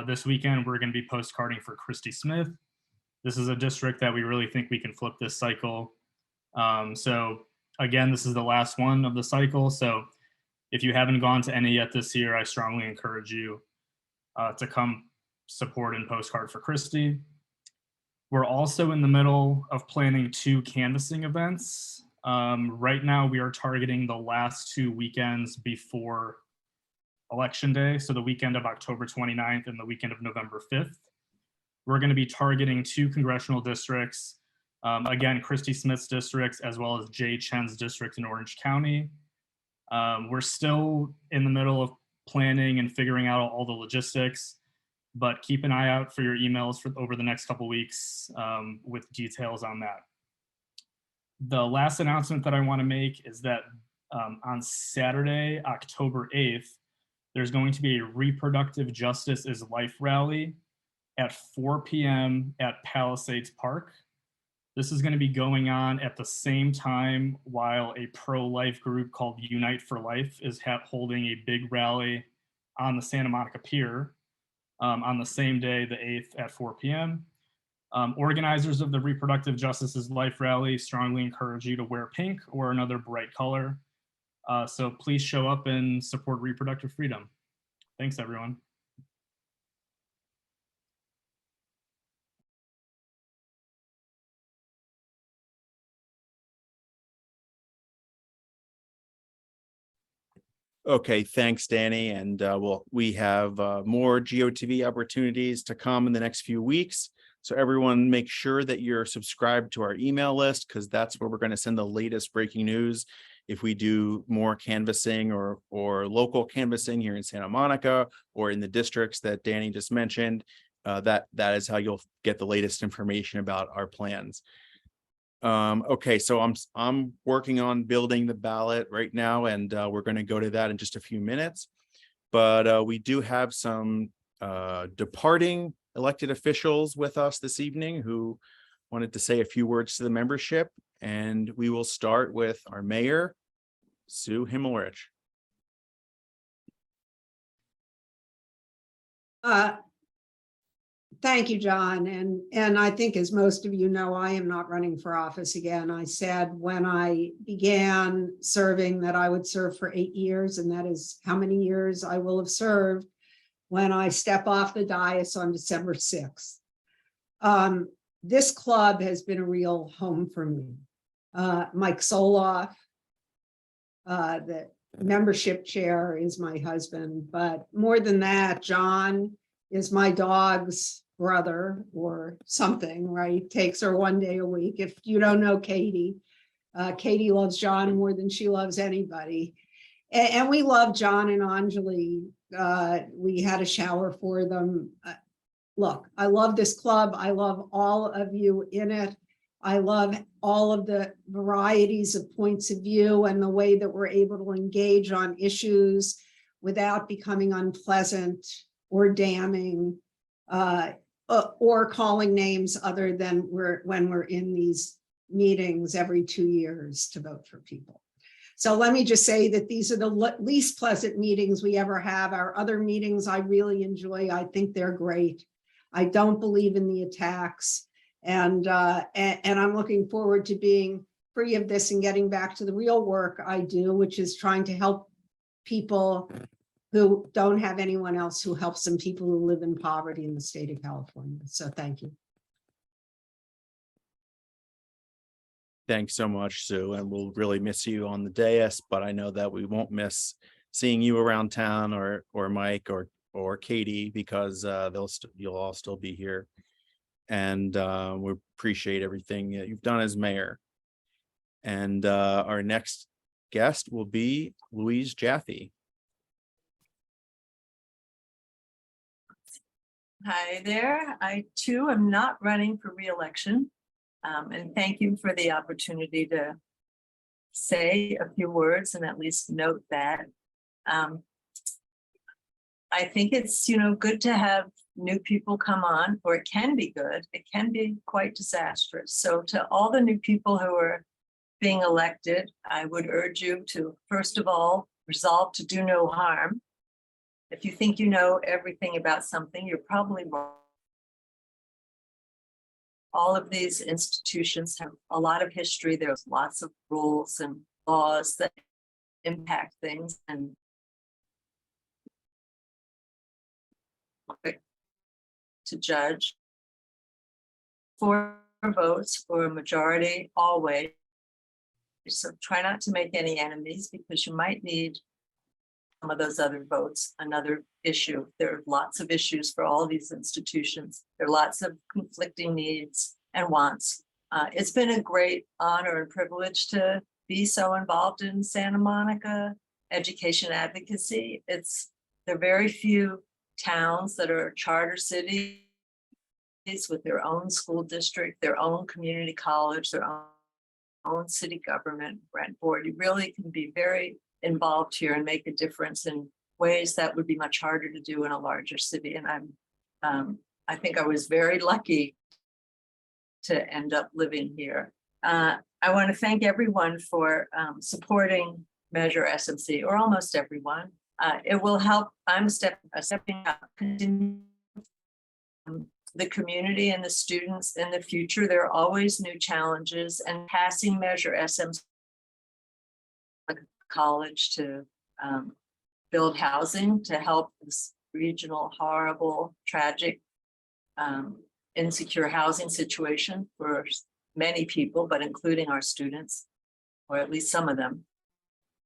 This weekend, we're going to be postcarding for Christy Smith. This is a district that we really think we can flip this cycle. So again, this is the last one of the cycle. So if you haven't gone to any yet this year, I strongly encourage you to come support and postcard for Christy. We're also in the middle of planning 2 canvassing events. Right now, we are targeting the last 2 weekends before Election Day, so the weekend of October 29th and the weekend of November 5th. We're going to be targeting 2 congressional districts, again, Christy Smith's districts, as well as Jay Chen's district in Orange County. We're still in the middle of planning and figuring out all the logistics. But keep an eye out for your emails for over the next couple weeks with details on that. The last announcement that I want to make is that on Saturday, October 8th, there's going to be a Reproductive Justice is Life rally at 4 p.m. at Palisades Park. This is going to be going on at the same time while a pro-life group called Unite for Life is holding a big rally on the Santa Monica Pier on the same day, the 8th at 4 p.m. Organizers of the Reproductive Justice is Life rally strongly encourage you to wear pink or another bright color. So please show up and support reproductive freedom. Thanks, everyone. Okay, thanks, Danny. And we have more GOTV opportunities to come in the next few weeks. So everyone make sure that you're subscribed to our email list, because that's where we're going to send the latest breaking news. If we do more canvassing or local canvassing here in Santa Monica or in the districts that Danny just mentioned, that is how you'll get the latest information about our plans. Okay, so I'm working on building the ballot right now, and we're going to go to that in just a few minutes. But we do have some departing elected officials with us this evening who wanted to say a few words to the membership, and we will start with our mayor, Sue Himmelrich. Thank you, John. And I think, as most of you know, I am not running for office again. I said when I began serving that I would serve for 8 years, and that is how many years I will have served when I step off the dais on December 6th. This club has been a real home for me. Mike Soloff, the membership chair, is my husband, but more than that, John is my dog's brother or something, right? Takes her 1 day a week. If you don't know Katie, Katie loves John more than she loves anybody. And we love John and Anjali. We had a shower for them. Look, I love this club. I love all of you in it. I love all of the varieties of points of view and the way that we're able to engage on issues without becoming unpleasant or damning, or calling names other than when we're in these meetings every 2 years to vote for people. So let me just say that these are the least pleasant meetings we ever have. Our other meetings I really enjoy. I think they're great. I don't believe in the attacks. And I'm looking forward to being free of this and getting back to the real work I do, which is trying to help people who don't have anyone else who helps them, people who live in poverty in the state of California. So thank you. Thanks so much, Sue, and we'll really miss you on the dais, but I know that we won't miss seeing you around town or Mike or Katie, because you'll all still be here. And we appreciate everything that you've done as mayor. And our next guest will be Louise Jaffe. Hi there. I too am not running for re-election. And thank you for the opportunity to say a few words and at least note that. I think it's, good to have new people come on, or it can be good. It can be quite disastrous. So to all the new people who are being elected, I would urge you to, first of all, resolve to do no harm. If you think you know everything about something, you're probably wrong. All of these institutions have a lot of history. There's lots of rules and laws that impact things, and to judge. 4 votes for a majority always. So try not to make any enemies, because you might need some of those other votes. Another issue, there are lots of issues for all these institutions. There are lots of conflicting needs and wants. It's been a great honor and privilege to be so involved in Santa Monica education advocacy. There are very few towns that are charter cities with their own school district, their own community college, their own city government, rent board. You really can be very involved here and make a difference in ways that would be much harder to do in a larger city. And I think I was very lucky to end up living here. I want to thank everyone for supporting Measure SMC, or almost everyone. It will help. I'm stepping up, continue the community and the students in the future. There are always new challenges, and passing Measure SMC college to build housing to help this regional, horrible, tragic, insecure housing situation for many people, but including our students, or at least some of them.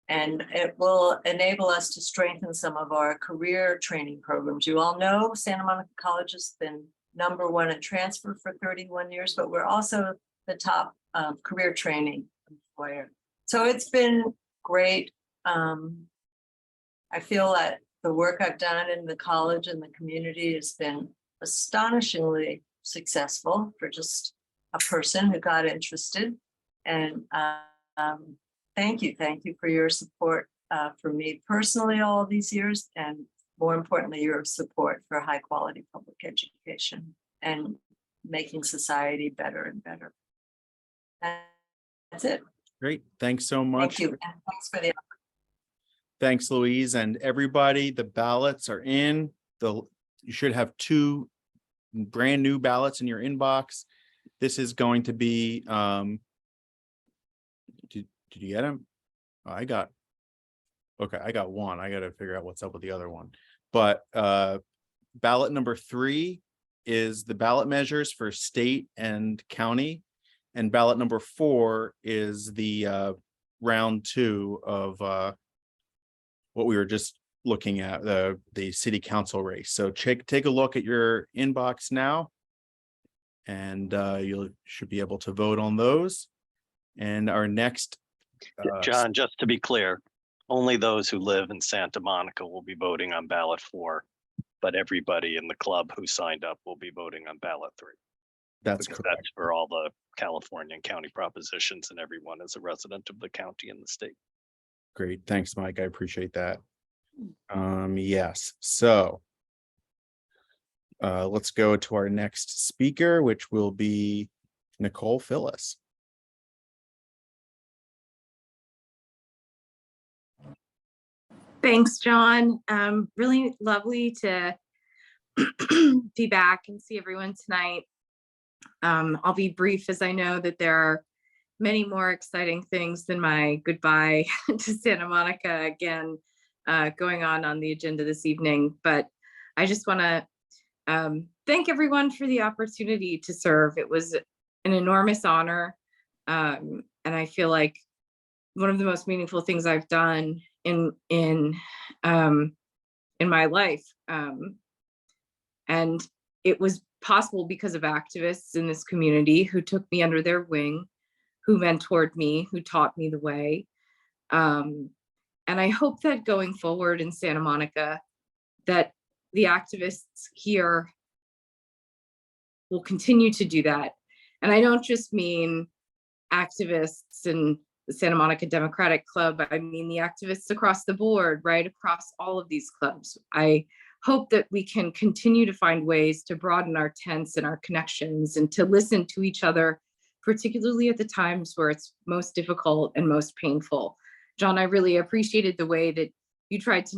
And it will enable us to strengthen some of our career training programs. You all know Santa Monica College has been #1 in transfer for 31 years, but we're also the top career training employer. So it's been great. I feel that the work I've done in the college and the community has been astonishingly successful for just a person who got interested. And thank you for your support for me personally all these years, and more importantly, your support for high quality public education and making society better and better. That's it. Great. Thanks so much. Thank you. And thanks for the Thanks, Louise, and everybody. The ballots are in. You should have 2 brand new ballots in your inbox. This is going to be, did you get them? Oh, I got 1. I got to figure out what's up with the other one. But ballot number 3 is the ballot measures for state and county. And ballot number 4 is the round 2 of what we were just looking at, the city council race. So take a look at your inbox now, and you should be able to vote on those. And our next John, just to be clear, only those who live in Santa Monica will be voting on ballot 4, but everybody in the club who signed up will be voting on ballot 3. That's because correct. That's for all the California and county propositions, and everyone is a resident of the county and the state. Great. Thanks, Mike. I appreciate that. Yes. So let's go to our next speaker, which will be Nicole Phyllis. Thanks, John. Really lovely to be back and see everyone tonight. I'll be brief, as I know that there are many more exciting things than my goodbye to Santa Monica again going on the agenda this evening. But I just want to thank everyone for the opportunity to serve. It was an enormous honor, and I feel like one of the most meaningful things I've done in my life. And it was possible because of activists in this community who took me under their wing, who mentored me, who taught me the way. And I hope that going forward in Santa Monica, that the activists here will continue to do that. And I don't just mean activists in the Santa Monica Democratic Club. I mean the activists across the board, right across all of these clubs. I hope that we can continue to find ways to broaden our tents and our connections and to listen to each other, particularly at the times where it's most difficult and most painful. John, I really appreciated the way that you tried to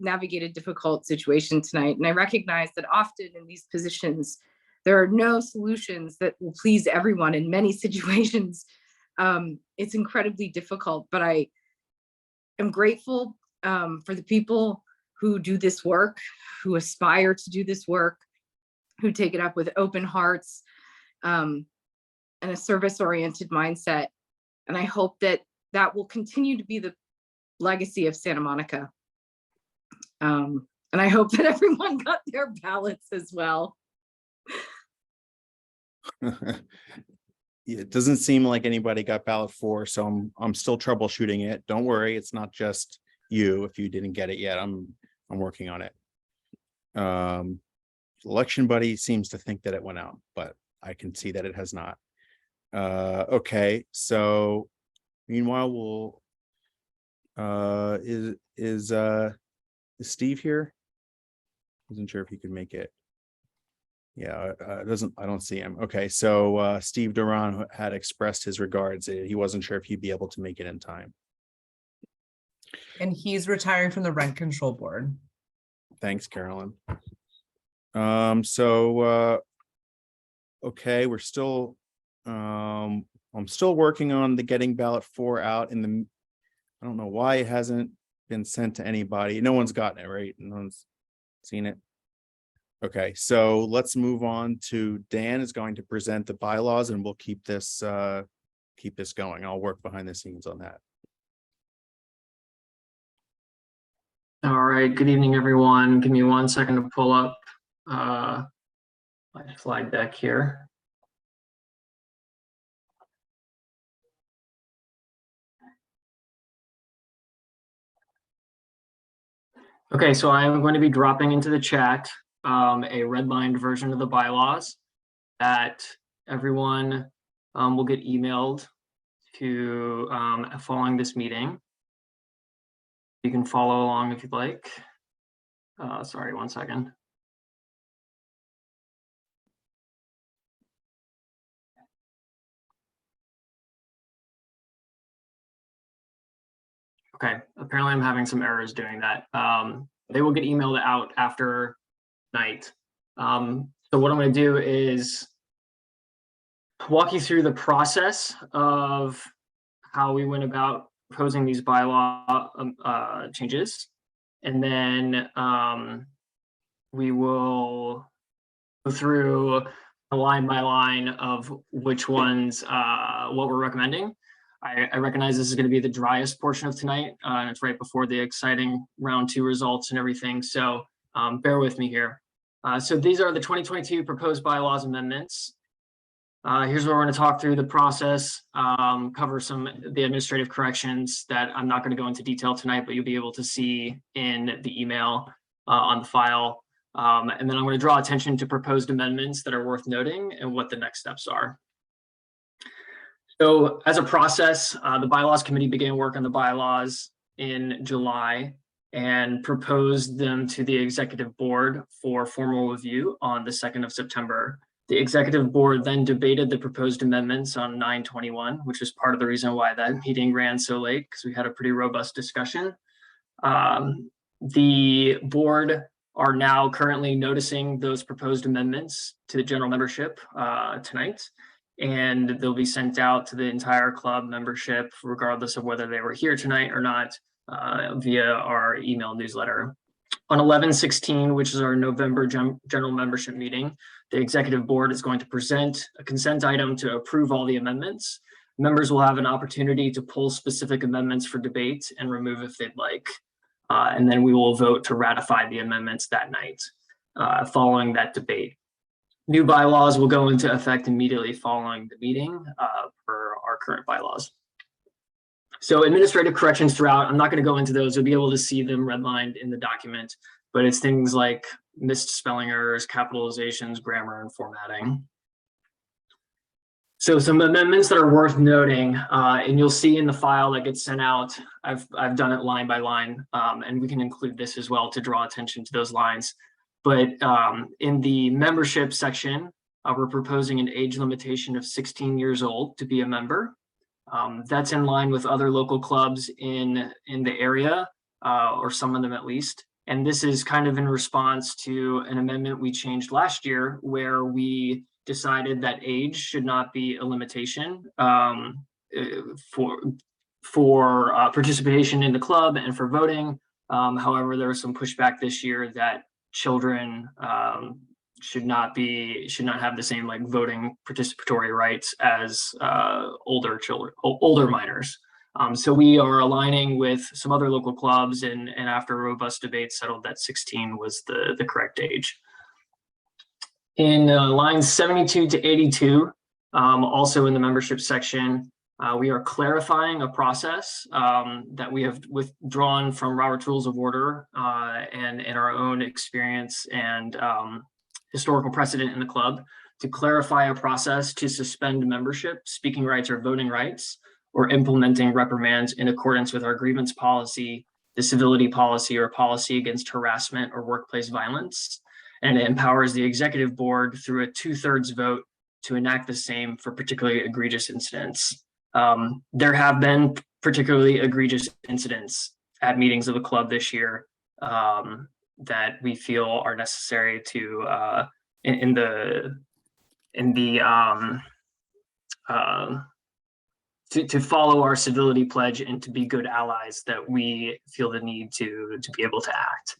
navigate a difficult situation tonight. And I recognize that often in these positions, there are no solutions that will please everyone in many situations. It's incredibly difficult, but I am grateful for the people who do this work, who aspire to do this work, who take it up with open hearts and a service-oriented mindset. And I hope that that will continue to be the legacy of Santa Monica. And I hope that everyone got their ballots as well. It doesn't seem like anybody got ballot 4, so I'm still troubleshooting it. Don't worry, it's not just you if you didn't get it yet. I'm I'm working on it. Election Buddy seems to think that it went out, but I can see that it has not. Okay, so meanwhile, is Steve here? Wasn't sure if he could make it. Yeah, I don't see him. Okay, so Steve Duran had expressed his regards. He wasn't sure if he'd be able to make it in time. And he's retiring from the rent control board. Thanks, Carolyn. Okay, we're still I'm still working on the getting ballot 4 out in the, I don't know why it hasn't been sent to anybody. No one's gotten it, right? No one's seen it. Okay, so let's move on to Dan is going to present the bylaws, and we'll keep this going. I'll work behind the scenes on that. All right, good evening, everyone. Give me 1 second to pull up my slide deck here. Okay, so I'm going to be dropping into the chat a redlined version of the bylaws that everyone will get emailed to following this meeting. You can follow along if you'd like. Sorry, 1 second. Okay, apparently I'm having some errors doing that. They will get emailed out after night. So what I'm going to do is walk you through the process of how we went about proposing these bylaw changes. And then we will go through a line by line of which ones, what we're recommending. I recognize this is going to be the driest portion of tonight, and it's right before the exciting round 2 results and everything. So bear with me here. So these are the 2022 proposed bylaws amendments. Here's where we're going to talk through the process, cover some of the administrative corrections that I'm not going to go into detail tonight, but you'll be able to see in the email on the file. And then I'm going to draw attention to proposed amendments that are worth noting and what the next steps are. So as a process, the bylaws committee began work on the bylaws in July and proposed them to the executive board for formal review on the 2nd of September. The executive board then debated the proposed amendments on 9/21, which is part of the reason why that meeting ran so late, because we had a pretty robust discussion. The board are now currently noticing those proposed amendments to the general membership tonight, and they'll be sent out to the entire club membership, regardless of whether they were here tonight or not, via our email newsletter. On 11/16, which is our November general membership meeting, the executive board is going to present a consent item to approve all the amendments. Members will have an opportunity to pull specific amendments for debate and remove if they'd like. And then we will vote to ratify the amendments that night following that debate. New bylaws will go into effect immediately following the meeting per our current bylaws. So administrative corrections throughout, I'm not going to go into those. You'll be able to see them redlined in the document, but it's things like missed spelling errors, capitalizations, grammar, and formatting. So some amendments that are worth noting, and you'll see in the file that gets sent out, I've done it line by line, and we can include this as well to draw attention to those lines. But in the membership section, we're proposing an age limitation of 16 years old to be a member. That's in line with other local clubs in the area, or some of them at least. And this is kind of in response to an amendment we changed last year where we decided that age should not be a limitation for participation in the club and for voting. However, there was some pushback this year that children should not have the same like voting participatory rights as older minors. So we are aligning with some other local clubs, and after a robust debate settled that 16 was the correct age. In lines 72 to 82, also in the membership section, We are clarifying a process that we have withdrawn from Robert's Rules of Order and in our own experience and historical precedent in the club to clarify a process to suspend membership, speaking rights, or voting rights, or implementing reprimands in accordance with our grievance policy, the civility policy, or policy against harassment or workplace violence. And it empowers the executive board through a 2/3 vote to enact the same for particularly egregious incidents. There have been particularly egregious incidents at meetings of the club this year that we feel are necessary to to follow our civility pledge and to be good allies, that we feel the need to be able to act.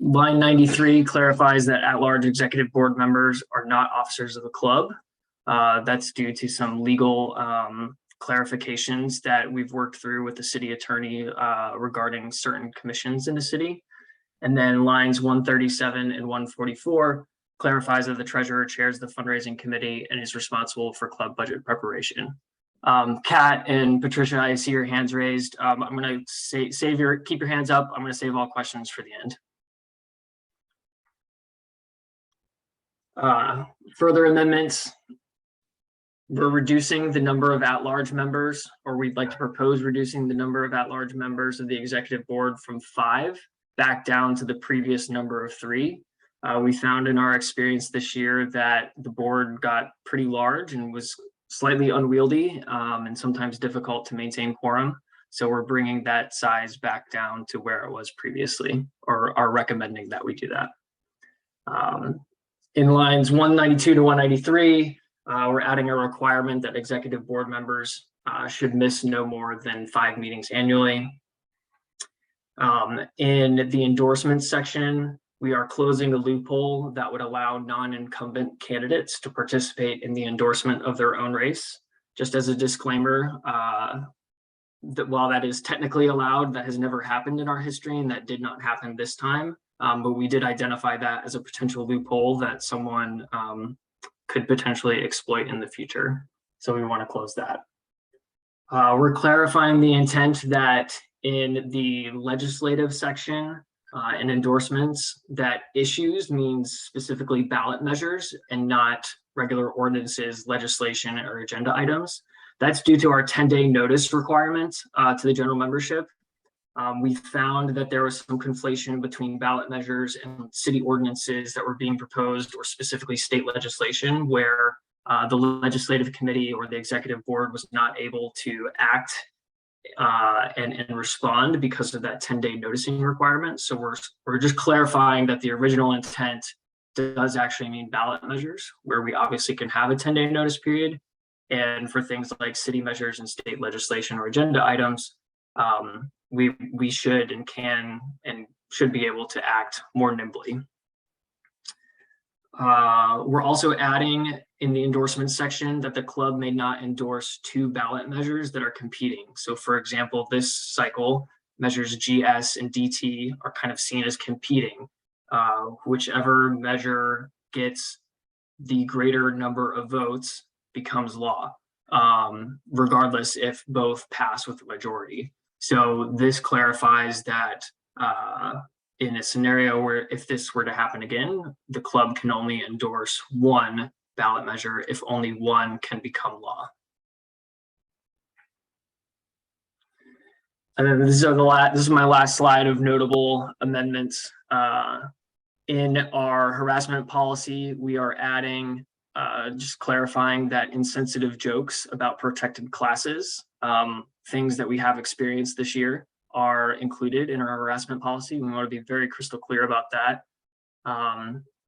Line 93 clarifies that at-large executive board members are not officers of the club. That's due to some legal clarifications that we've worked through with the city attorney regarding certain commissions in the city. And then lines 137 and 144 clarifies that the treasurer chairs the fundraising committee and is responsible for club budget preparation. Kat and Patricia, I see your hands raised. I'm going to keep your hands up. I'm going to save all questions for the end. Further amendments. We're reducing the number of at-large members, or we'd like to propose reducing the number of at-large members of the executive board from 5 back down to the previous number of 3. We found in our experience this year that the board got pretty large and was slightly unwieldy and sometimes difficult to maintain quorum. So we're bringing that size back down to where it was previously, or are recommending that we do that. In lines 192 to 193, we're adding a requirement that executive board members should miss no more than 5 meetings annually. In the endorsement section, we are closing a loophole that would allow non-incumbent candidates to participate in the endorsement of their own race. Just as a disclaimer, that while that is technically allowed, that has never happened in our history, and that did not happen this time. But we did identify that as a potential loophole that someone could potentially exploit in the future. So we want to close that. We're clarifying the intent that in the legislative section and endorsements, that issues means specifically ballot measures and not regular ordinances, legislation, or agenda items. That's due to our 10-day notice requirement to the general membership. We found that there was some conflation between ballot measures and city ordinances that were being proposed, or specifically state legislation, where the legislative committee or the executive board was not able to act and respond because of that 10-day noticing requirement. So we're just clarifying that the original intent does actually mean ballot measures, where we obviously can have a 10-day notice period. And for things like city measures and state legislation or agenda items, we should and can and should be able to act more nimbly. We're also adding in the endorsement section that the club may not endorse 2 ballot measures that are competing. So for example, this cycle, measures GS and DT are kind of seen as competing. Whichever measure gets the greater number of votes becomes law, regardless if both pass with the majority. So this clarifies that in a scenario where if this were to happen again, the club can only endorse 1 ballot measure if only 1 can become law. And then this is my last slide of notable amendments. In our harassment policy, we are adding, just clarifying that insensitive jokes about protected classes, things that we have experienced this year, are included in our harassment policy. We want to be very crystal clear about that.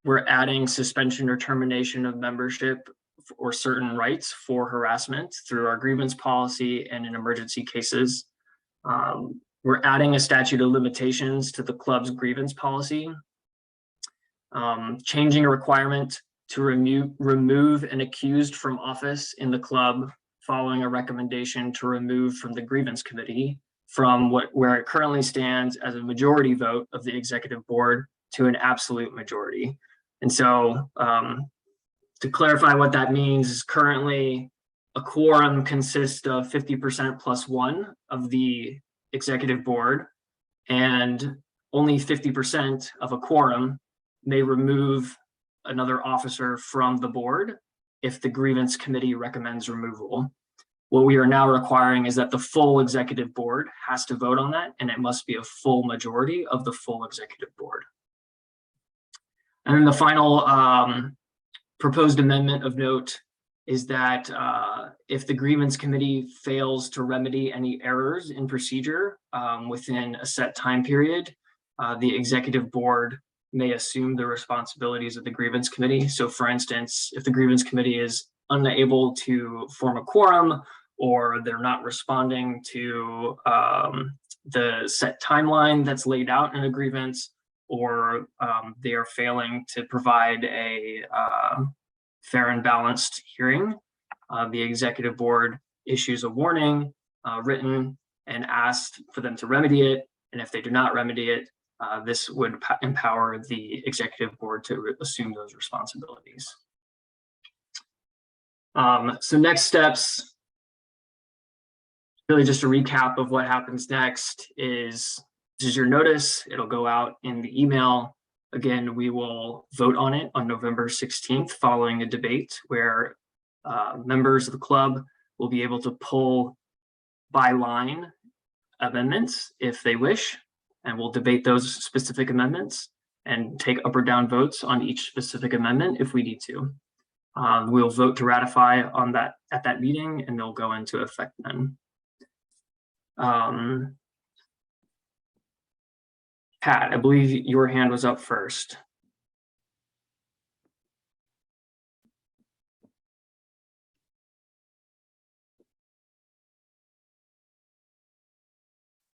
We're adding suspension or termination of membership or certain rights for harassment through our grievance policy and in emergency cases. We're adding a statute of limitations to the club's grievance policy. Changing a requirement to remove an accused from office in the club following a recommendation to remove from the grievance committee from where it currently stands as a majority vote of the executive board to an absolute majority. And so to clarify what that means is currently a quorum consists of 50% plus one of the executive board, and only 50% of a quorum may remove another officer from the board if the grievance committee recommends removal. What we are now requiring is that the full executive board has to vote on that, and it must be a full majority of the full executive board. And then the final proposed amendment of note is that if the grievance committee fails to remedy any errors in procedure within a set time period, the executive board may assume the responsibilities of the grievance committee. So for instance, if the grievance committee is unable to form a quorum, or they're not responding to the set timeline that's laid out in a grievance, or they are failing to provide a fair and balanced hearing, the executive board issues a warning written and asked for them to remedy it. And if they do not remedy it, this would empower the executive board to assume those responsibilities. So next steps, really just a recap of what happens next is, this is your notice. It'll go out in the email. Again, we will vote on it on November 16th following a debate where members of the club will be able to pull by line amendments if they wish, and we'll debate those specific amendments and take up or down votes on each specific amendment if we need to. We'll vote to ratify on that at that meeting, and they'll go into effect then. Pat, I believe your hand was up first.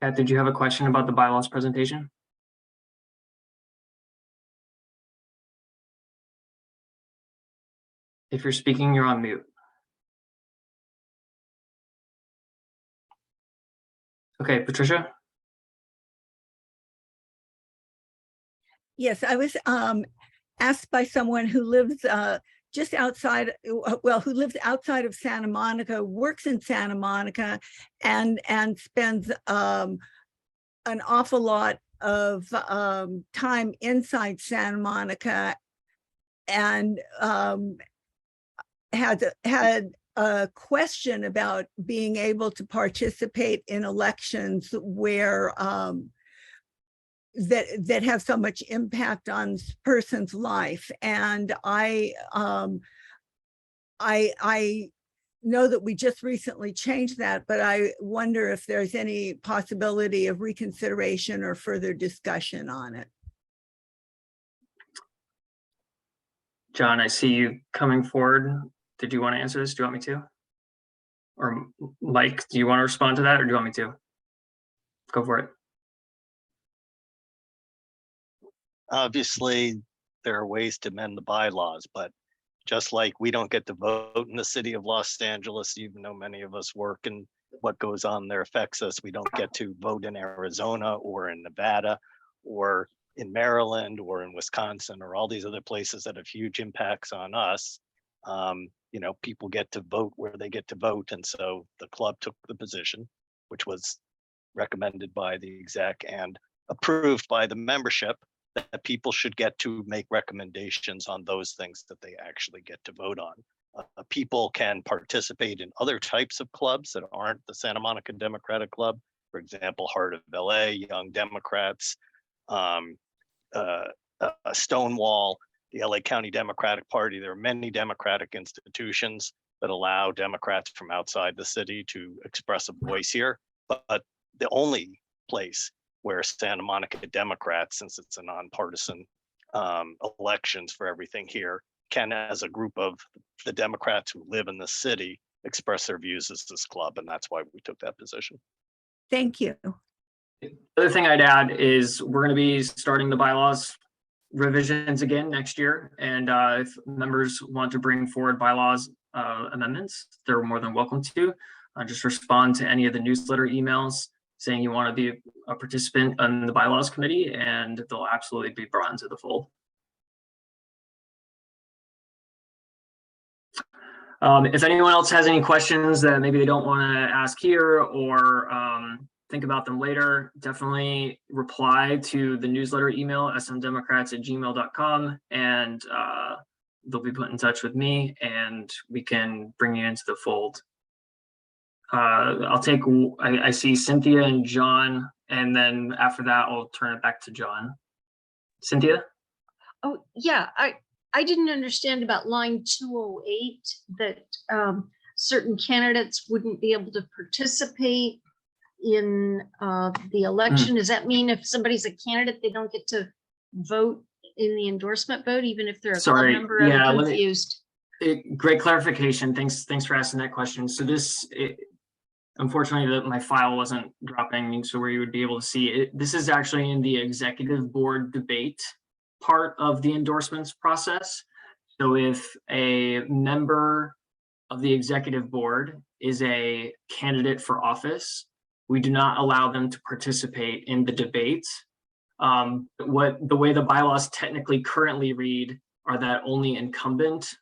Pat, did you have a question about the bylaws presentation? If you're speaking, you're on mute. Okay, Patricia? Yes, I was asked by someone who lives just outside, well, who lives outside of Santa Monica, works in Santa Monica, and spends an awful lot of time inside Santa Monica, and had a question about being able to participate in elections where that have so much impact on this person's life. And I know that we just recently changed that, but I wonder if there's any possibility of reconsideration or further discussion on it. John, I see you coming forward. Did you want to answer this? Do you want me to? Or Mike, do you want to respond to that, or do you want me to? Go for it. Obviously, there are ways to amend the bylaws, but just like we don't get to vote in the city of Los Angeles, even though many of us work and what goes on there affects us, we don't get to vote in Arizona or in Nevada or in Maryland or in Wisconsin or all these other places that have huge impacts on us. You know, people get to vote where they get to vote. And so the club took the position, which was recommended by the exec and approved by the membership, that people should get to make recommendations on those things that they actually get to vote on. People can participate in other types of clubs that aren't the Santa Monica Democratic Club. For example, Heart of LA, Young Democrats, Stonewall, the LA County Democratic Party. There are many democratic institutions that allow Democrats from outside the city to express a voice here. But the only place where Santa Monica Democrats, since it's a nonpartisan elections for everything here, can, as a group of the Democrats who live in the city, express their views as this club. And that's why we took that position. Thank you. The other thing I'd add is we're going to be starting the bylaws revisions again next year. And if members want to bring forward bylaws amendments, they're more than welcome to. Just respond to any of the newsletter emails saying you want to be a participant in the bylaws committee, and they'll absolutely be brought into the fold. If anyone else has any questions that maybe they don't want to ask here or think about them later, definitely reply to the newsletter email, smdemocrats@gmail.com, and they'll be put in touch with me and we can bring you into the fold. I see Cynthia and John, and then after that, I'll turn it back to John. Cynthia? Oh, yeah, I didn't understand about line 208 that certain candidates wouldn't be able to participate in the election. Does that mean if somebody's a candidate, they don't get to vote in the endorsement vote, even if they're a club member? I'm confused. Great clarification. Thanks for asking that question. So unfortunately, my file wasn't dropping, so where you would be able to see it. This is actually in the executive board debate part of the endorsements process. So if a member of the executive board is a candidate for office, we do not allow them to participate in the debate. The way the bylaws technically currently read are that only incumbent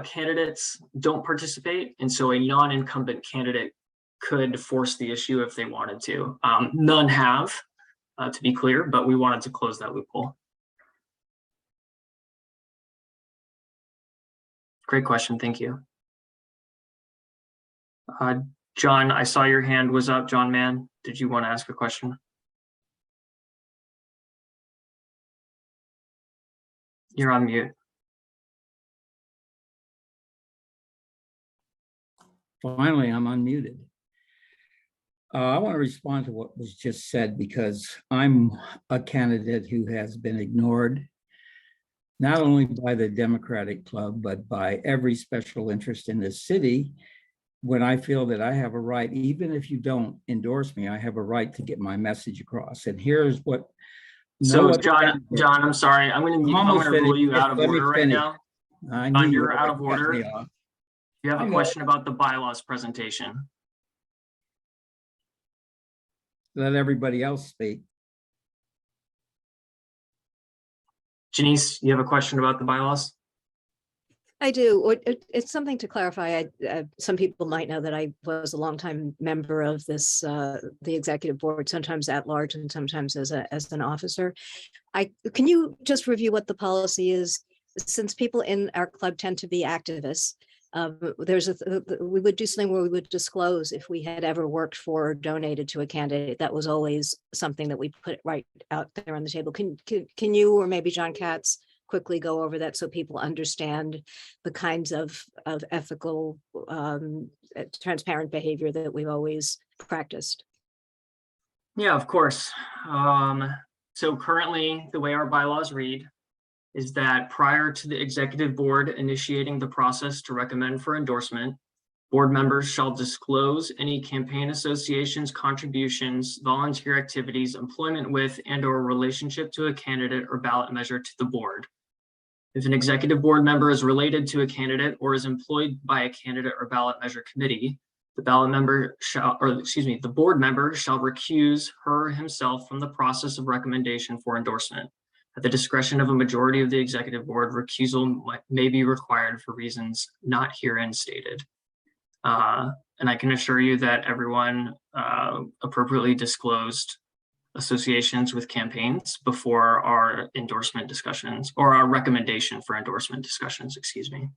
candidates don't participate, and so a non-incumbent candidate could force the issue if they wanted to. None have, to be clear, but we wanted to close that loophole. Great question, thank you. John, I saw your hand was up. John Mann, did you want to ask a question? You're on mute. Finally, I'm unmuted. I want to respond to what was just said because I'm a candidate who has been ignored, not only by the Democratic Club, but by every special interest in this city. When I feel that I have a right, even if you don't endorse me, I have a right to get my message across. And here's what. So John, I'm sorry. I'm going to rule you out of order right now. You're out of order. You have a question about the bylaws presentation. Let everybody else speak. Janice, you have a question about the bylaws? I do. It's something to clarify. Some people might know that I was a longtime member of this, the executive board, sometimes at large and sometimes as an officer. Can you just review what the policy is? Since people in our club tend to be activists, we would do something where we would disclose if we had ever worked for or donated to a candidate. That was always something that we put right out there on the table. Can you, or maybe John Katz, quickly go over that so people understand the kinds of ethical, transparent behavior that we've always practiced? Yeah, of course. So currently, the way our bylaws read is that prior to the executive board initiating the process to recommend for endorsement, board members shall disclose any campaign associations, contributions, volunteer activities, employment with, and/or relationship to a candidate or ballot measure to the board. If an executive board member is related to a candidate or is employed by a candidate or ballot measure committee, the board member shall recuse her or himself from the process of recommendation for endorsement. At the discretion of a majority of the executive board, recusal may be required for reasons not herein stated. And I can assure you that everyone appropriately disclosed associations with campaigns before our endorsement discussions, or our recommendation for endorsement discussions, excuse me.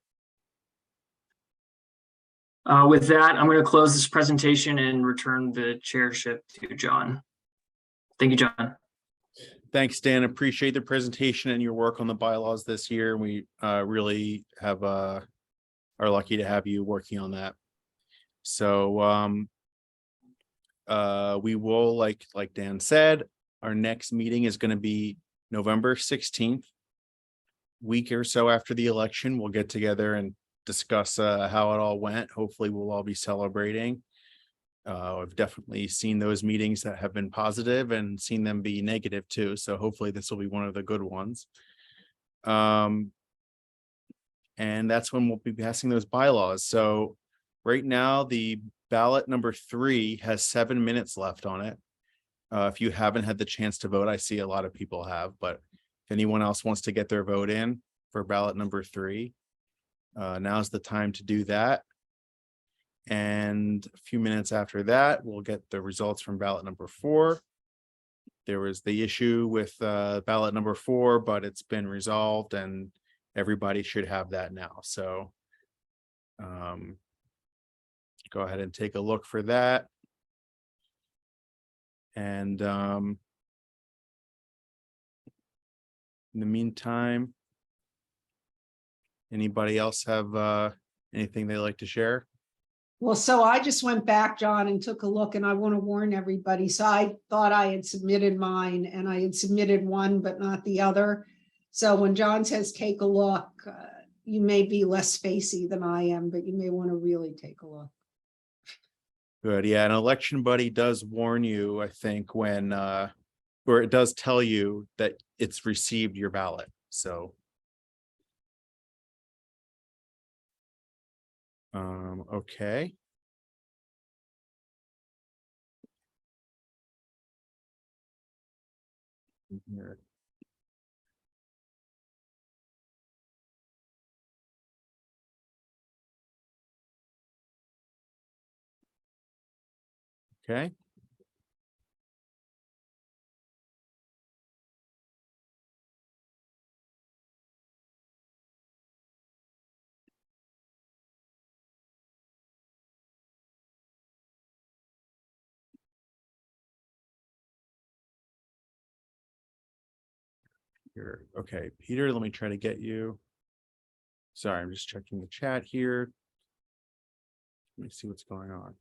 With that, I'm going to close this presentation and return the chairship to John. Thank you, John. Thanks, Dan. Appreciate the presentation and your work on the bylaws this year. We really are lucky to have you working on that. So we will, like Dan said, our next meeting is going to be November 16th. Week or so after the election, we'll get together and discuss how it all went. Hopefully we'll all be celebrating. I've definitely seen those meetings that have been positive and seen them be negative too. So hopefully this will be one of the good ones. And that's when we'll be passing those bylaws. So right now, the ballot number 3 has 7 minutes left on it. If you haven't had the chance to vote, I see a lot of people have, but if anyone else wants to get their vote in for ballot number 3, now's the time to do that. And a few minutes after that, we'll get the results from ballot number 4. There was the issue with ballot number 4, but it's been resolved and everybody should have that now. So go ahead and take a look for that. And in the meantime, anybody else have anything they'd like to share? Well, so I just went back, John, and took a look, and I want to warn everybody. So I thought I had submitted mine, and I had submitted one, but not the other. So when John says take a look, you may be less spacey than I am, but you may want to really take a look. Good. Yeah, an election buddy does warn you, I think, when or it does tell you that it's received your ballot. So okay. Here. Okay. Here. Okay, Peter, let me try to get you. Sorry, I'm just checking the chat here. Let me see what's going on.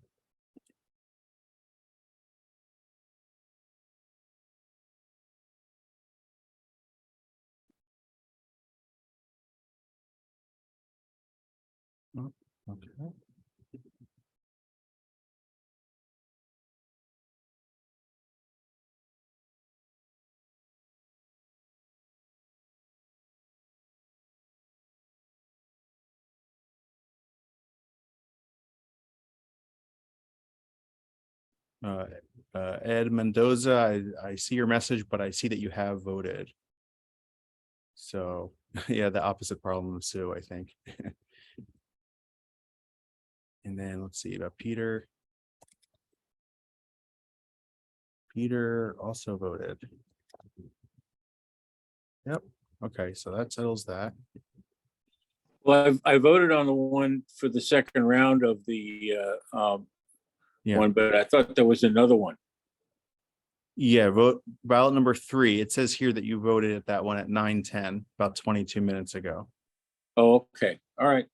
Oh, okay. Ed Mendoza, I see your message, but I see that you have voted. So yeah, the opposite problem of Sue, I think. And then let's see about Peter. Peter also voted. Yep. Okay, so that settles that. Well, I voted on the one for the second round of the one, but I thought there was another one. Yeah, vote ballot number 3. It says here that you voted at that one at 9:10, about 22 minutes ago. Oh, okay. All right.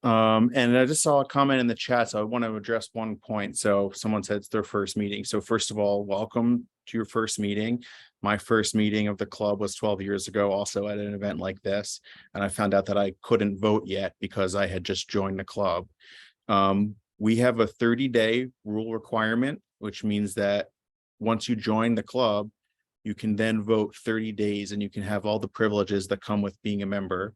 And I just saw a comment in the chat, so I want to address one point. So someone said it's their first meeting. So first of all, welcome to your first meeting. My first meeting of the club was 12 years ago, also at an event like this. And I found out that I couldn't vote yet because I had just joined the club. We have a 30-day rule requirement, which means that once you join the club, you can then vote 30 days and you can have all the privileges that come with being a member.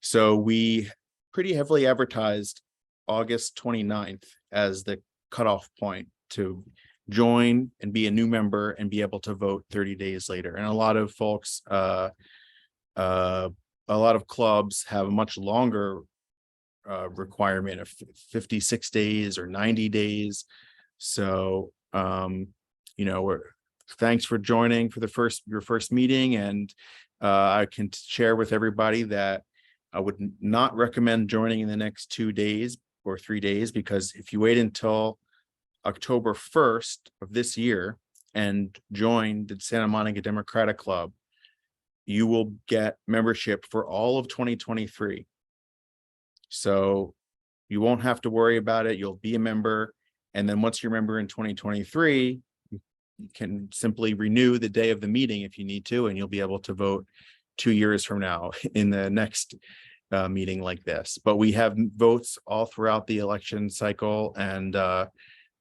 So we pretty heavily advertised August 29th as the cutoff point to join and be a new member and be able to vote 30 days later. And a lot of folks, a lot of clubs have a much longer requirement of 56 days or 90 days. So, you know, thanks for joining for your first meeting. And I can share with everybody that I would not recommend joining in the next 2 days or 3 days, because if you wait until October 1st of this year and join the Santa Monica Democratic Club, you will get membership for all of 2023. So you won't have to worry about it. You'll be a member. And then once you're a member in 2023, you can simply renew the day of the meeting if you need to, and you'll be able to vote 2 years from now in the next meeting like this. But we have votes all throughout the election cycle, and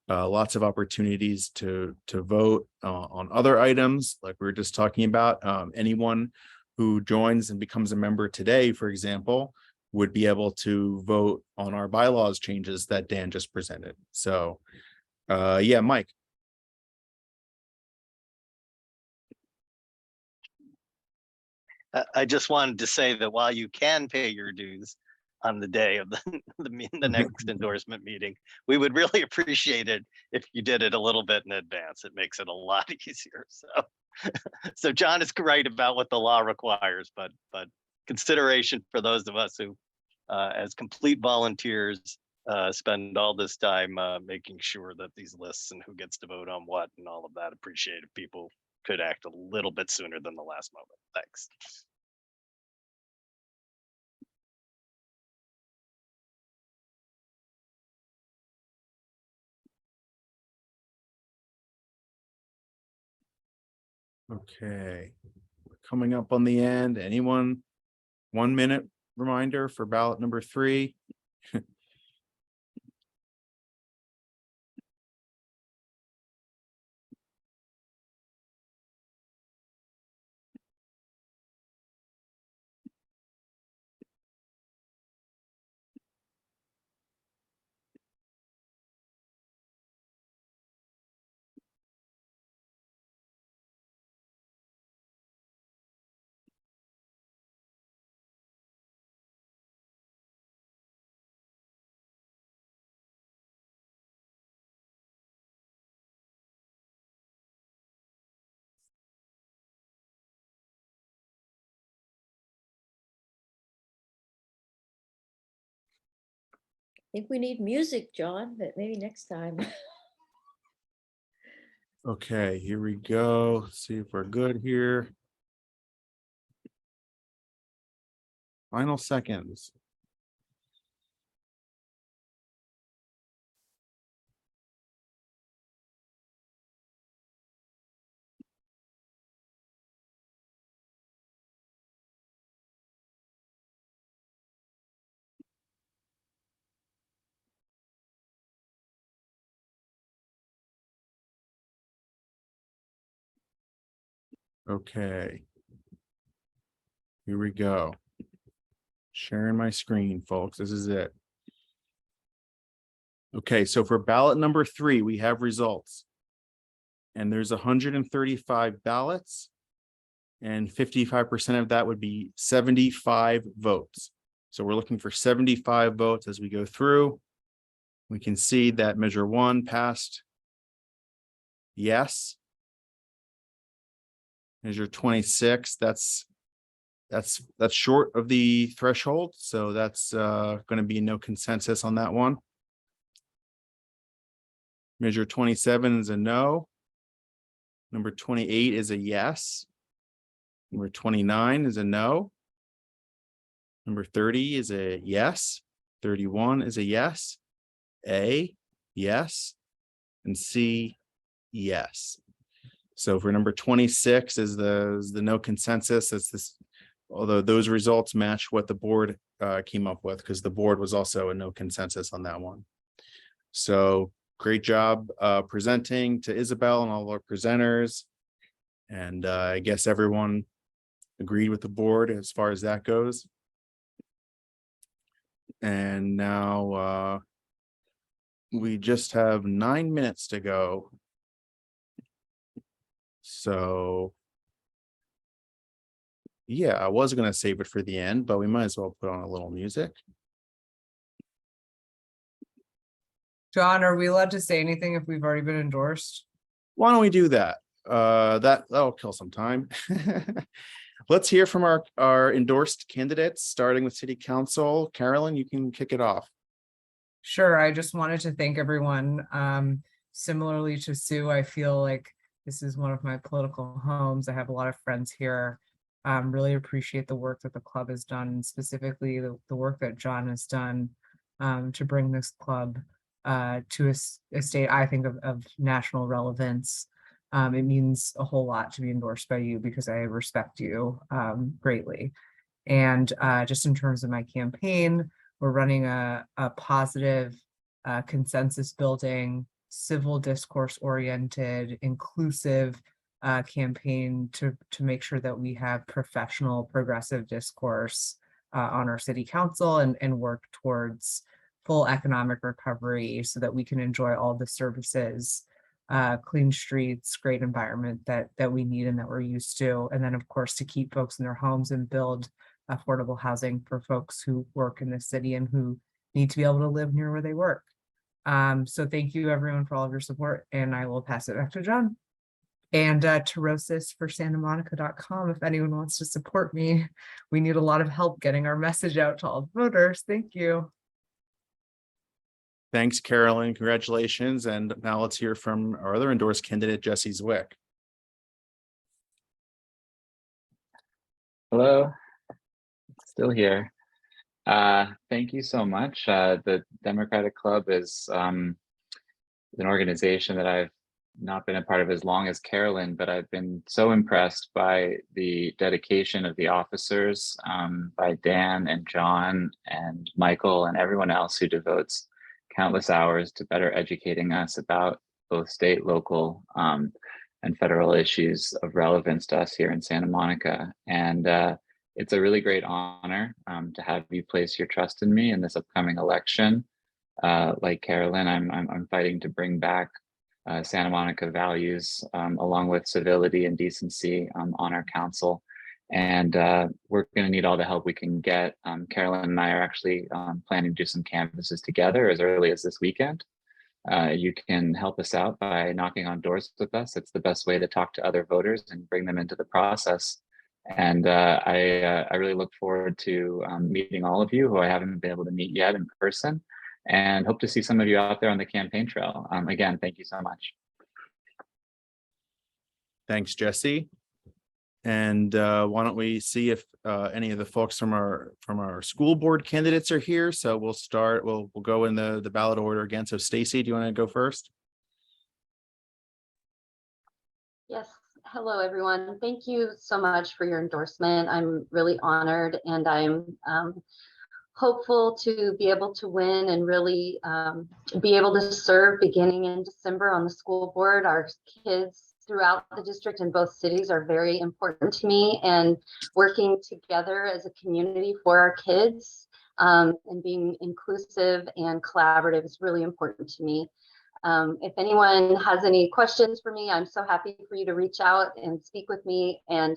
lots of opportunities to vote on other items like we were just talking about. Anyone who joins and becomes a member today, for example, would be able to vote on our bylaws changes that Dan just presented. So yeah, Mike. I just wanted to say that while you can pay your dues on the day of the next endorsement meeting, we would really appreciate it if you did it a little bit in advance. It makes it a lot easier. So John is right about what the law requires, but consideration for those of us who, as complete volunteers, spend all this time making sure that these lists and who gets to vote on what and all of that. Appreciate if people could act a little bit sooner than the last moment. Thanks. Okay, we're coming up on the end. Anyone? 1 minute reminder for ballot number 3. I think we need music, John, but maybe next time. Okay, here we go. Let's see if we're good here. Final seconds. Okay. Here we go. Sharing my screen, folks. This is it. Okay, so for ballot number 3, we have results. And there's 135 ballots. And 55% of that would be 75 votes. So we're looking for 75 votes as we go through. We can see that measure 1 passed. Yes. Measure 26, that's short of the threshold. So that's going to be no consensus on that one. Measure 27 is a no. Number 28 is a yes. Number 29 is a no. Number 30 is a yes. 31 is a yes. A, yes. And C, yes. So for number 26 is the no consensus. That's this, although those results match what the board came up with, because the board was also a no consensus on that one. So great job presenting to Isabel and all of our presenters. And I guess everyone agreed with the board as far as that goes. And now we just have 9 minutes to go. So yeah, I was going to save it for the end, but we might as well put on a little music. John, are we allowed to say anything if we've already been endorsed? Why don't we do that? That'll kill some time. Let's hear from our endorsed candidates, starting with City Council. Carolyn, you can kick it off. Sure, I just wanted to thank everyone. Similarly to Sue, I feel like this is one of my political homes. I have a lot of friends here. Really appreciate the work that the club has done, specifically the work that John has done to bring this club to a state, I think, of national relevance. It means a whole lot to be endorsed by you because I respect you greatly. And just in terms of my campaign, we're running a positive, consensus building, civil discourse oriented, inclusive campaign to make sure that we have professional progressive discourse on our city council and work towards full economic recovery so that we can enjoy all the services clean streets, great environment that we need and that we're used to. And then, of course, to keep folks in their homes and build affordable housing for folks who work in the city and who need to be able to live near where they work. So thank you everyone for all of your support, and I will pass it back to John. And Terosis for SantaMonica.com if anyone wants to support me. We need a lot of help getting our message out to all the voters. Thank you. Thanks, Carolyn. Congratulations. And now let's hear from our other endorsed candidate, Jesse Zwick. Hello, still here. Thank you so much. The Democratic Club is an organization that I've not been a part of as long as Carolyn, but I've been so impressed by the dedication of the officers, by Dan and John and Michael and everyone else who devotes countless hours to better educating us about both state, local, and federal issues of relevance to us here in Santa Monica. And it's a really great honor to have you place your trust in me in this upcoming election. Like Carolyn, I'm fighting to bring back Santa Monica values along with civility and decency on our council. And we're going to need all the help we can get. Carolyn and I are actually planning to do some canvases together as early as this weekend. You can help us out by knocking on doors with us. It's the best way to talk to other voters and bring them into the process. And I really look forward to meeting all of you who I haven't been able to meet yet in person, and hope to see some of you out there on the campaign trail. Again, thank you so much. Thanks, Jesse. And why don't we see if any of the folks from our school board candidates are here. So we'll start, we'll go in the ballot order again. So Stacy, do you want to go first? Yes. Hello, everyone. Thank you so much for your endorsement. I'm really honored, and I'm hopeful to be able to win and really be able to serve beginning in December on the school board. Our kids throughout the district in both cities are very important to me, and working together as a community for our kids and being inclusive and collaborative is really important to me. If anyone has any questions for me, I'm so happy for you to reach out and speak with me. And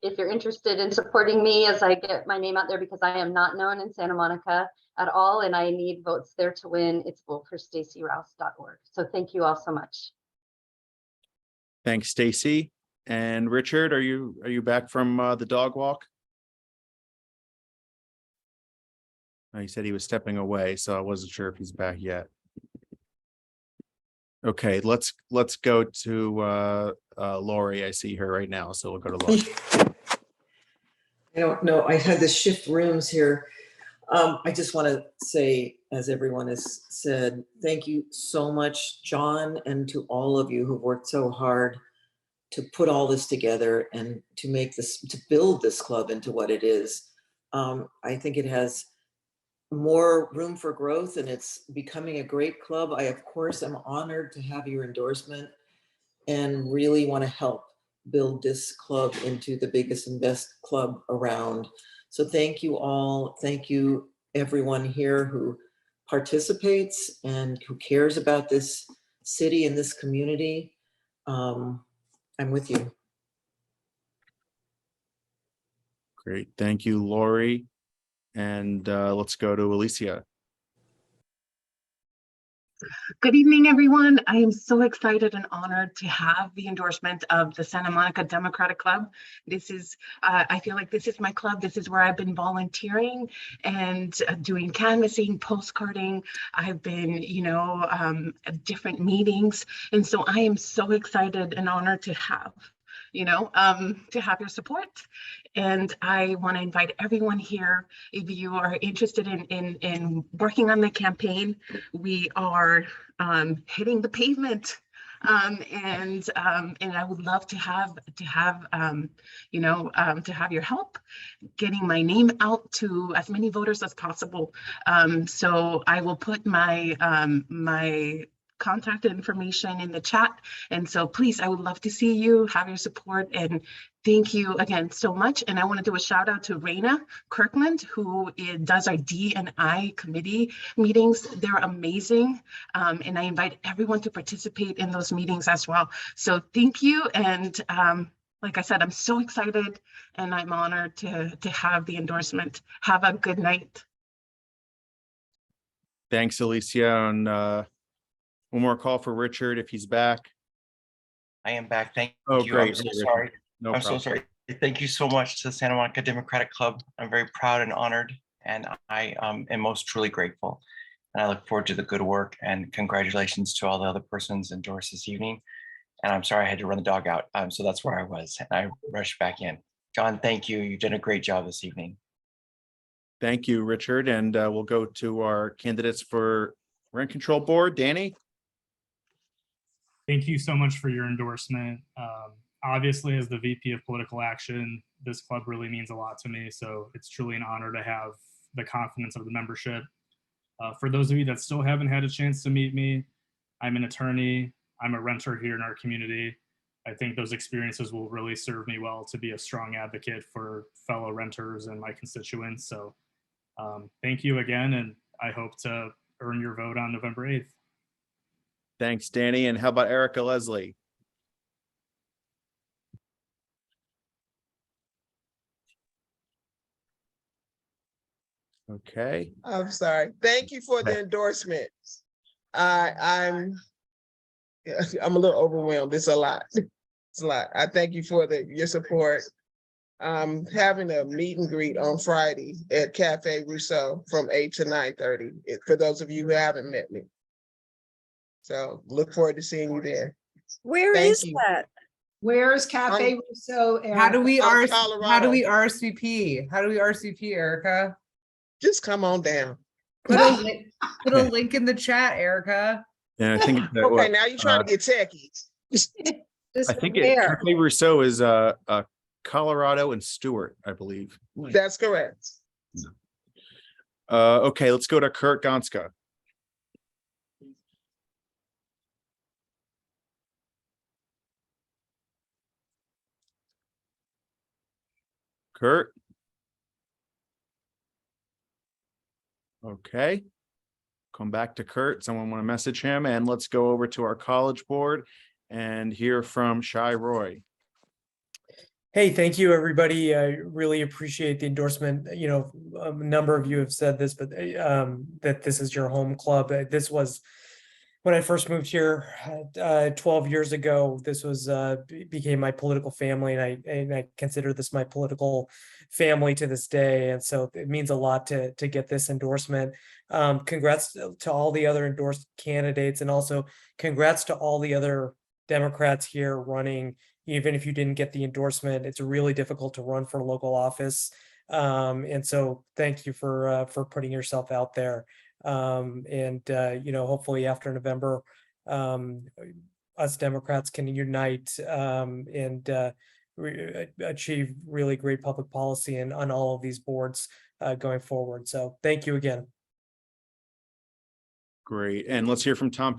if you're interested in supporting me as I get my name out there, because I am not known in Santa Monica at all, and I need votes there to win, it's voteforstacyrouse.org. So thank you all so much. Thanks, Stacy. And Richard, are you back from the dog walk? Oh, he said he was stepping away, so I wasn't sure if he's back yet. Okay, let's go to Lori. I see her right now, so we'll go to Lori. I don't know. I had to shift rooms here. I just want to say, as everyone has said, thank you so much, John, and to all of you who've worked so hard to put all this together and to make this, to build this club into what it is. I think it has more room for growth, and it's becoming a great club. I, of course, am honored to have your endorsement and really want to help build this club into the biggest and best club around. So thank you all. Thank you everyone here who participates and who cares about this city and this community. I'm with you. Great. Thank you, Lori. And let's go to Alicia. Good evening, everyone. I am so excited and honored to have the endorsement of the Santa Monica Democratic Club. This is, I feel like this is my club. This is where I've been volunteering and doing canvassing, postcarding. I've been, at different meetings. And so I am so excited and honored to have, to have your support. And I want to invite everyone here, if you are interested in working on the campaign. We are hitting the pavement, and I would love to have your help getting my name out to as many voters as possible. So I will put my contact information in the chat. And so please, I would love to see you, have your support, and thank you again so much. And I want to do a shout out to Raina Kirkland, who does our D&I committee meetings. They're amazing. And I invite everyone to participate in those meetings as well. So thank you. And like I said, I'm so excited and I'm honored to have the endorsement. Have a good night. Thanks, Alicia. And one more call for Richard if he's back. I am back. Thank Oh, you. great. I'm so Hey, Richard. sorry. No I'm problem. so sorry. Thank you so much to the Santa Monica Democratic Club. I'm very proud and honored, and I am most truly grateful. And I look forward to the good work, and congratulations to all the other persons endorsed this evening. And I'm sorry I had to run the dog out. So that's where I was, and I rushed back in. John, thank you. You did a great job this evening. Thank you, Richard. And we'll go to our candidates for Rent Control Board. Danny? Thank you so much for your endorsement. Obviously, as the VP of Political Action, this club really means a lot to me. So it's truly an honor to have the confidence of the membership. For those of you that still haven't had a chance to meet me, I'm an attorney. I'm a renter here in our community. I think those experiences will really serve me well to be a strong advocate for fellow renters and my constituents. So thank you again, and I hope to earn your vote on November 8th. Thanks, Danny. And how about Erica Leslie? Okay. I'm sorry. Thank you for the endorsement. I'm a little overwhelmed. It's a lot. It's a lot. I thank you for your support. Having a meet and greet on Friday at Cafe Rousseau from 8 to 9:30. For those of you who haven't met me. So look forward to seeing you there. Where Thank is you. that? Where's Cafe Rousseau? How do we Erica? how do we RSVP? How do we RSVP, Erica? Just come on down. Put a link in the chat, Erica. Yeah, I think it's that, Okay, now you're trying to get techie. I think Cafe Rousseau is Colorado and Stewart, I believe. That's correct. Okay, let's go to Kurt Gonska. Kurt? Okay. Come back to Kurt. Someone want to message him, and let's go over to our college board and hear from Shai Roy. Hey, thank you, everybody. I really appreciate the endorsement. You know, a number of you have said this, but that this is your home club. This was when I first moved here 12 years ago. This was became my political family, and I consider this my political family to this day. And so it means a lot to get this endorsement. Congrats to all the other endorsed candidates, and also congrats to all the other Democrats here running. Even if you didn't get the endorsement, it's really difficult to run for local office. And so thank you for putting yourself out there. You know, hopefully after November, us Democrats can unite and achieve really great public policy and on all of these boards going forward. So thank you again. Great. And let's hear from Tom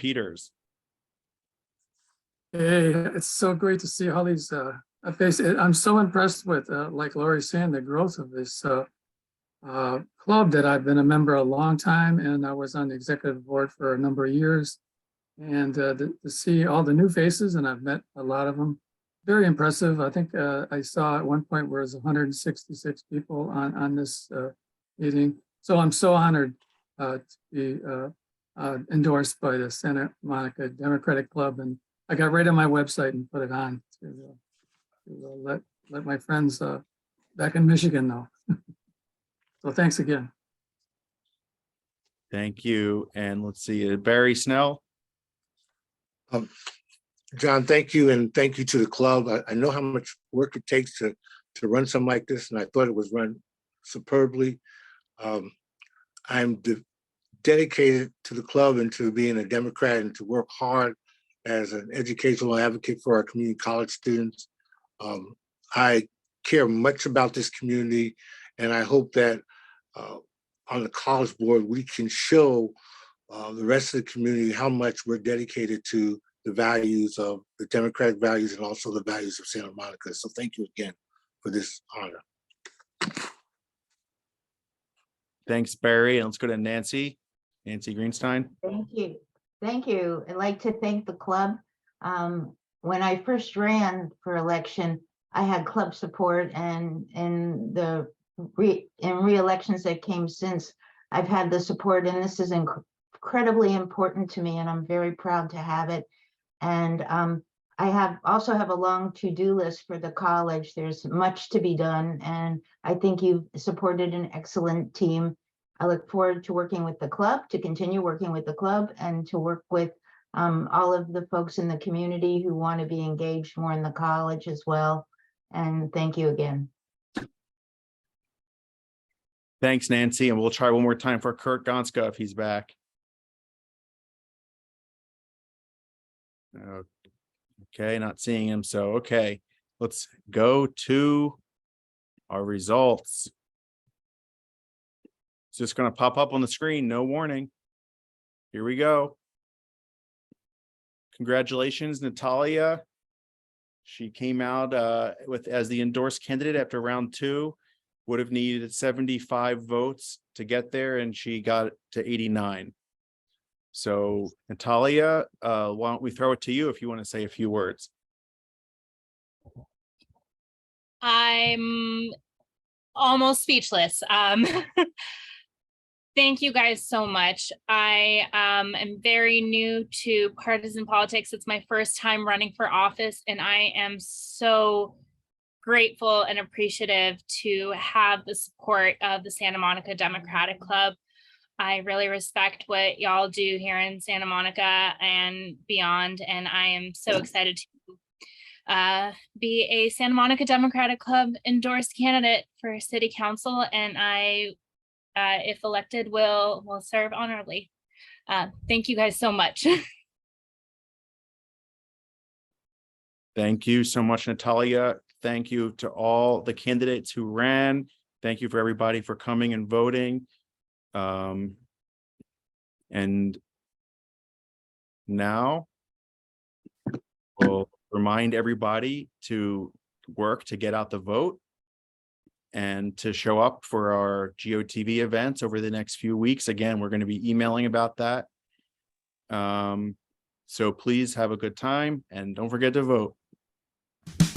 Hey, it's so great to see all these faces. I'm so impressed with, like Lori's saying, the growth of this club that I've been a member a long time, and I was on the executive board for a number of years. And to see all the new faces, and I've met a lot of them, very impressive. I think I saw at one point where it was 166 people on this meeting. So I'm so honored to be endorsed by the Santa Monica Democratic Club, and I got right on my website and put it on to let my friends back in Michigan know. So thanks again. Thank you. And let's see, Barry Snell. John, thank you, and thank you to the club. I know how much work it takes to run something like this, and I thought it was run superbly. I'm dedicated to the club and to being a Democrat and to work hard as an educational advocate for our community college students. I care much about this community, and I hope that on the college board, we can show the rest of the community, how much we're dedicated to the values of the democratic values and also the values of Santa Monica. So thank you again for this honor. Thanks, Barry. And let's go to Nancy. Nancy Greenstein. Thank you. Thank you. I'd like to thank the club. When I first ran for election, I had club support, and in re-elections that came since, I've had the support, and this is incredibly important to me, and I'm very proud to have it. And I also have a long to-do list for the college. There's much to be done, and I think you've supported an excellent team. I look forward to working with the club, to continue working with the club, and to work with all of the folks in the community who want to be engaged more in the college as well. And thank you again. Thanks, Nancy. And we'll try one more time for Kurt Gonska if he's back. Okay, not seeing him. So, okay, let's go to our results. It's just going to pop up on the screen. No warning. Here we go. Congratulations, Natalia. She came out as the endorsed candidate after round 2. Would have needed 75 votes to get there, and she got to 89. So, Natalia, why don't we throw it to you if you want to say a few words? I'm almost speechless. Thank you guys so much. I am very new to partisan politics. It's my first time running for office, and I am so grateful and appreciative to have the support of the Santa Monica Democratic Club. I really respect what y'all do here in Santa Monica and beyond, and I am so excited to be a Santa Monica Democratic Club endorsed candidate for City Council, and I, if elected, will serve honorably. Thank you guys so much. Thank you so much, Natalia. Thank you to all the candidates who ran. Thank you for everybody for coming and voting. And now we'll remind everybody to work to get out the vote and to show up for our GOTV events over the next few weeks. Again, we're going to be emailing about that. So please have a good time and don't forget to vote.